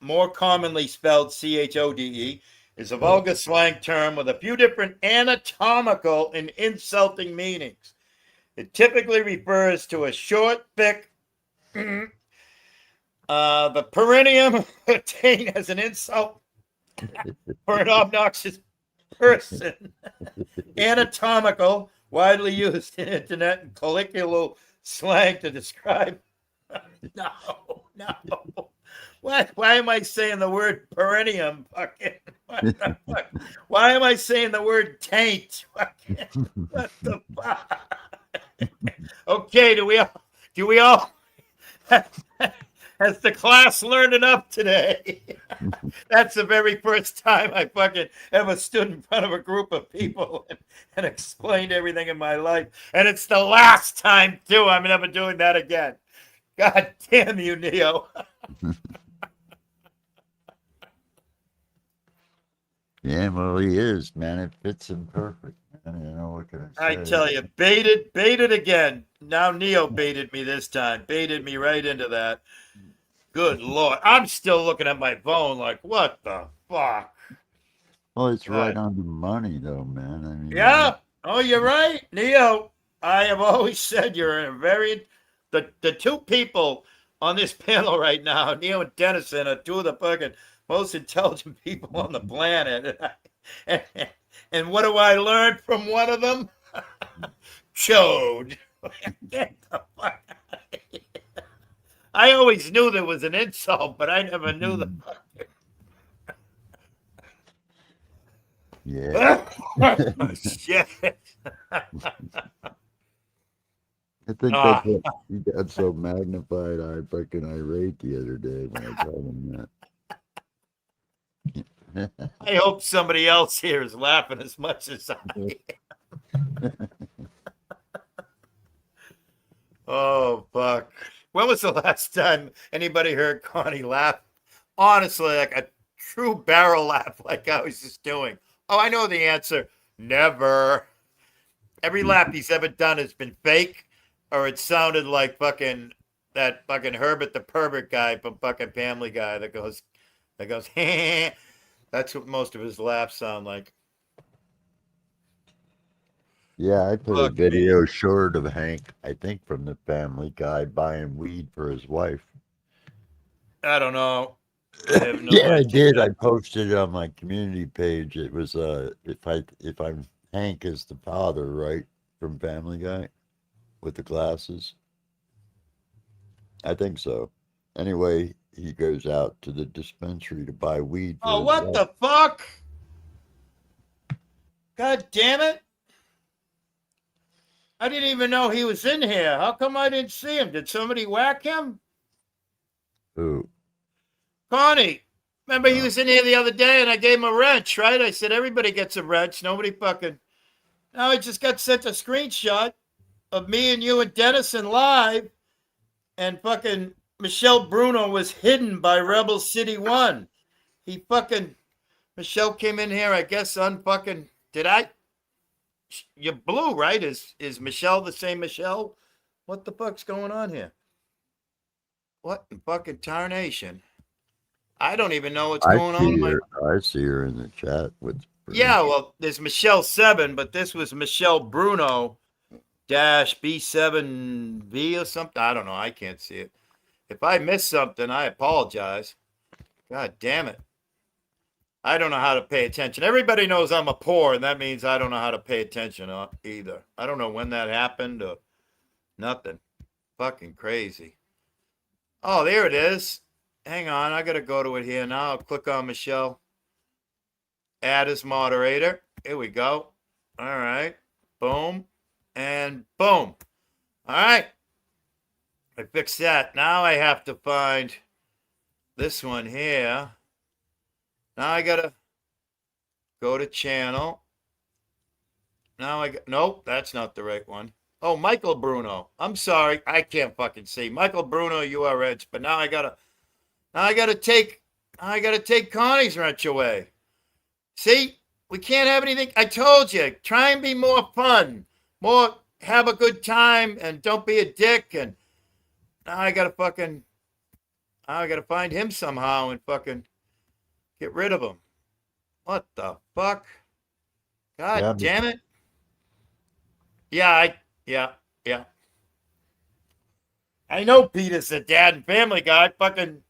more commonly spelled Chode, is a vulgar slang term with a few different anatomical and insulting meanings. It typically refers to a short, thick, the perineum attained as an insult for an obnoxious person. Anatomical, widely used in internet and colloquial slang to describe. No. Why am I saying the word perennium? Fucking what the fuck? Why am I saying the word taint? Fucking what the fuck? Okay, do we all has the class learned enough today? That's the very first time I fucking ever stood in front of a group of people and explained everything in my life. And it's the last time, too. I'm never doing that again. God damn you, Neo. Yeah, well, he is, man. It fits him perfect. Man. You know, what can I I say? tell you, baited again. Now Neo baited me this time. Baited me right into that. Good Lord. I'm still looking at my phone like, what the fuck? Well, it's right God. on the money, though, man. I mean, Yeah. Oh, you're right, Neo. I have always said you're a very the two people on this panel right now, Neo and Dennison, are two of the fucking most intelligent people on the planet. And what do I learn from one of them? Chode. Get the fuck out of here. I always knew there was an insult, but I never knew the yeah. shit. I think Ah. that's what he got so magnified. I fucking irate the other day when I told him that. I hope somebody else here is laughing as much as I am. Oh, fuck. When was the last time anybody heard Connie laugh? Honestly, like a true barrel laugh, like I was just doing. Oh, I know the answer. Never. Every laugh he's ever done has been fake, or it sounded like fucking that fucking Herbert the Pervert guy from fucking Family Guy that goes, That's what most of his laughs sound like. Yeah, I put a Fuck video short of Hank, I think from the Family Guy, buying weed for his wife. I don't know. I have no Yeah, I idea. did. I posted it on my community page. It was if I'm Hank is the father, right, from Family Guy with the glasses. I think so. Anyway, he goes out to the dispensary to buy weed for Oh, his what wife. the fuck? God damn it. I didn't even know he was in here. How come I didn't see him? Did somebody whack him? Who? Connie. Remember he was in here the other day and I gave him a wrench, right? I said everybody gets a wrench. Nobody fucking. Now I just got sent a screenshot of me and you and Dennison live, and fucking Michelle Bruno was hidden by Rebel City 1. He fucking. Michelle came in here, I guess, unfucking. Did I? You're blue, right? Is Michelle the same Michelle? What the fuck's going on here? What in fucking tarnation? I don't even know what's going on. I see her in the chat with. Yeah, well, there's Michelle 7, but this was Michelle Bruno dash B7V or something. I don't know. I can't see it. If I missed something, I apologize. God damn it. I don't know how to pay attention. Everybody knows I'm a poor, and that means I don't know how to pay attention either. I don't know when that happened or nothing. Fucking crazy. Oh, there it is. Hang on. I got to go to it here now. I'll click on Michelle. Add as moderator. Here we go. All right. Boom. And boom. All right. I fixed that. Now I have to find this one here. Now I got to go to channel. Now I got, nope, that's not the right one. Oh, Michael Bruno. I'm sorry. I can't fucking see. Michael Bruno, you are rich. But now I gotta take Connie's wrench away. See, we can't have anything. I told you, try and be more fun, more have a good time, and don't be a dick. And now I gotta find him somehow and fucking get rid of him. What the fuck? God damn it. Yeah. I know Peter's the dad and Family Guy. Fucking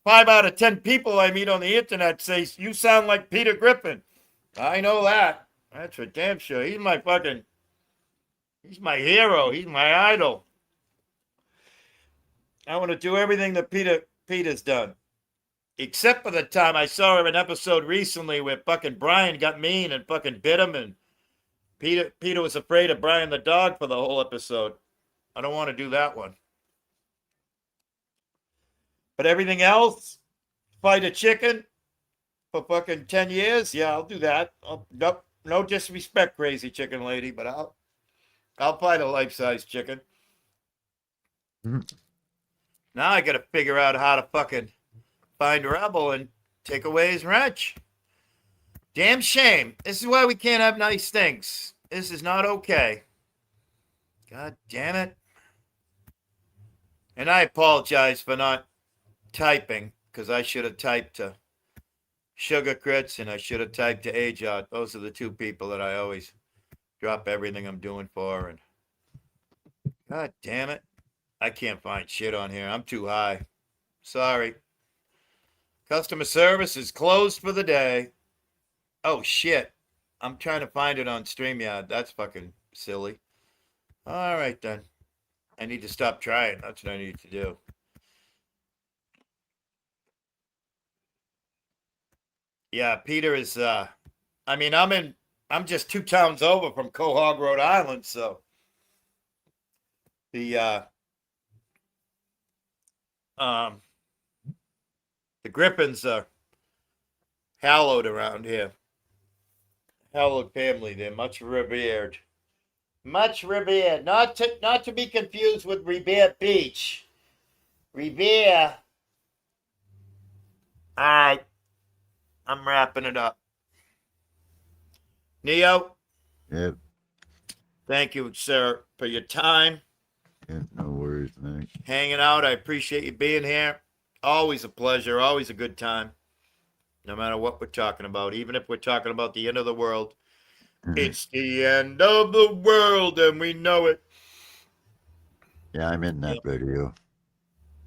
5 out of 10 people I meet on the internet say, you sound like Peter Griffin. I know that. That's for damn sure. He's my hero. He's my idol. I want to do everything that Peter's done. Except for the time I saw an episode recently where fucking Brian got mean and fucking bit him, and Peter was afraid of Brian the dog for the whole episode. I don't want to do that one. But everything else, fight a chicken for fucking 10 years, yeah, I'll do that. No disrespect, crazy chicken lady, but I'll fight a life-size chicken. Mhm. Now I got to figure out how to fucking find Rebel and take away his wrench. Damn shame. This is why we can't have nice things. This is not okay. God damn it. And I apologize for not typing, because I should have typed to Sugar Crits and I should have typed to Ajot. Those are the two people that I always drop everything I'm doing for. And God damn it. I can't find shit on here. I'm too high. Sorry. Customer service is closed for the day. Oh, shit. I'm trying to find it on StreamYard. That's fucking silly. All right, then. I need to stop trying. That's what I need to do. Yeah, Peter is, I mean, I'm just 2 towns over from Quahog, Rhode Island, so the Griffins are hallowed around here. Hallowed family. They're much revered. Much revered. Not to be confused with Revere Beach. Revere. All right. I'm wrapping it up. Neo, Yep. thank you, sir, for your time. Yeah, no worries, man. Hanging out. I appreciate you being here. Always a pleasure. Always a good time. No matter what we're talking about. Even if we're talking about the end of the world. It's the end of the world and we know it. Yeah, I'm in that video.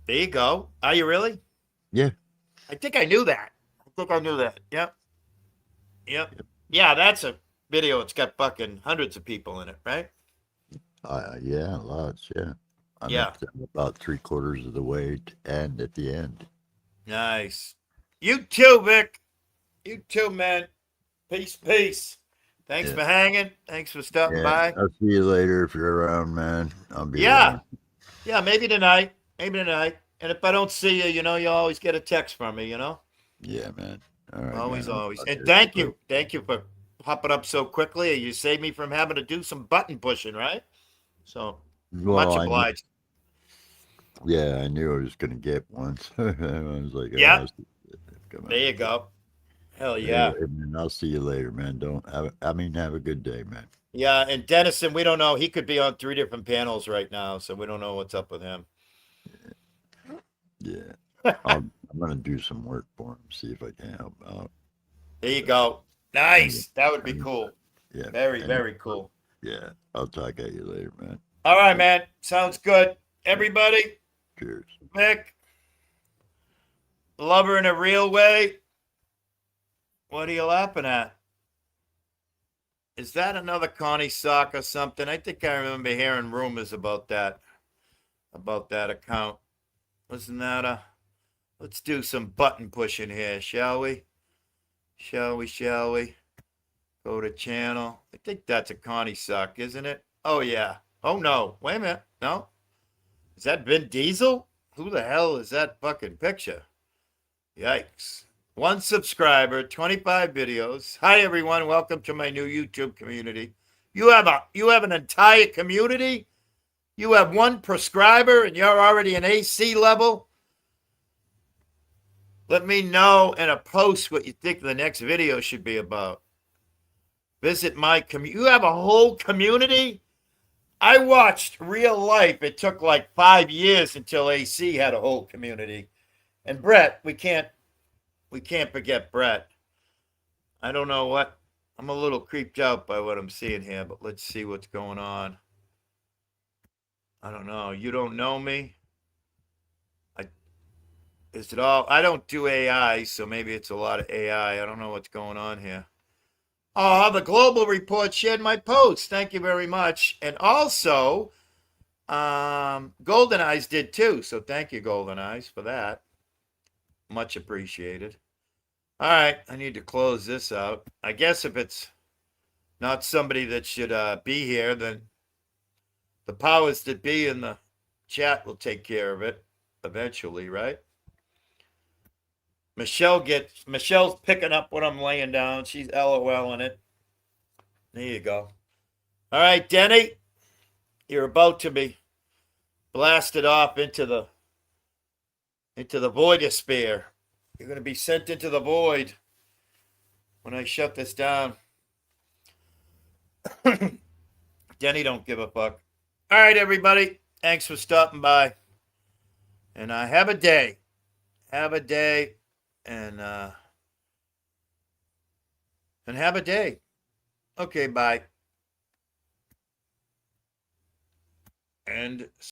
There you go. Are you really? Yeah. I think I knew that. Yep. Yeah, that's a video. It's got fucking hundreds of people in it, right? Yeah, lots, yeah. I'm Yeah. up to about 3/4 of the way and at the end. Nice. You too, Vic. You too, man. Peace. Thanks Yeah. for hanging. Thanks for stopping by. I'll see you later if you're around, man. I'll be Yeah. around. Yeah, maybe tonight. And if I don't see you, you always get a text from me, Yeah, man. All right, Always, man. always. I'll And talk thank to you. Thank you for hopping up so quickly. You saved me from having to do some button pushing, right? So, much Well, obliged. I knew I was going to get one. So I was like, Yeah. come on. There you go. Hell yeah. Anyway, man, I'll see you later, man. Have a good day, man. Yeah, and Dennison, we don't know. He could be on 3 different panels right now, so we don't know what's up with him. Yeah. I'm going to do some work for him, see if I can help out. There you go. Nice. That would be cool. Yeah. Very, very cool. Yeah. I'll talk at you later, man. All right, man. Sounds good. Everybody, Cheers. Vic, love her in a real way. What are you laughing at? Is that another Connie sock or something? I think I remember hearing rumors about that account. Wasn't that let's do some button pushing here, shall we? Shall we? Go to channel. I think that's a Connie sock, isn't it? Oh, yeah. Oh, no. Wait a minute. No? Is that Vin Diesel? Who the hell is that fucking picture? Yikes. 1 subscriber, 25 videos. Hi, everyone. Welcome to my new YouTube community. You have an entire community? You have 1 prescriber and you're already an AC level? Let me know in a post what you think the next video should be about. Visit my community. You have a whole community? I watched real life. It took like 5 years until AC had a whole community. And Brett, we can't forget Brett. I don't know what. I'm a little creeped out by what I'm seeing here, but let's see what's going on. I don't know. You don't know me? Is it all? I don't do AI, so maybe it's a lot of AI. I don't know what's going on here. Oh, the Global Report shared my post. Thank you very much. And also, Golden Eyes did too. So thank you, Golden Eyes, for that. Much appreciated. All right, I need to close this out. I guess if it's not somebody that should be here, then the powers that be in the chat will take care of it eventually, right? Michelle's picking up what I'm laying down. She's LOLing it. There you go. All right, Denny, you're about to be blasted off into the voidosphere. You're going to be sent into the void when I shut this down. Denny don't give a fuck. All right, everybody. Thanks for stopping by. And have a day. Have a day. And have a day. Okay, bye. And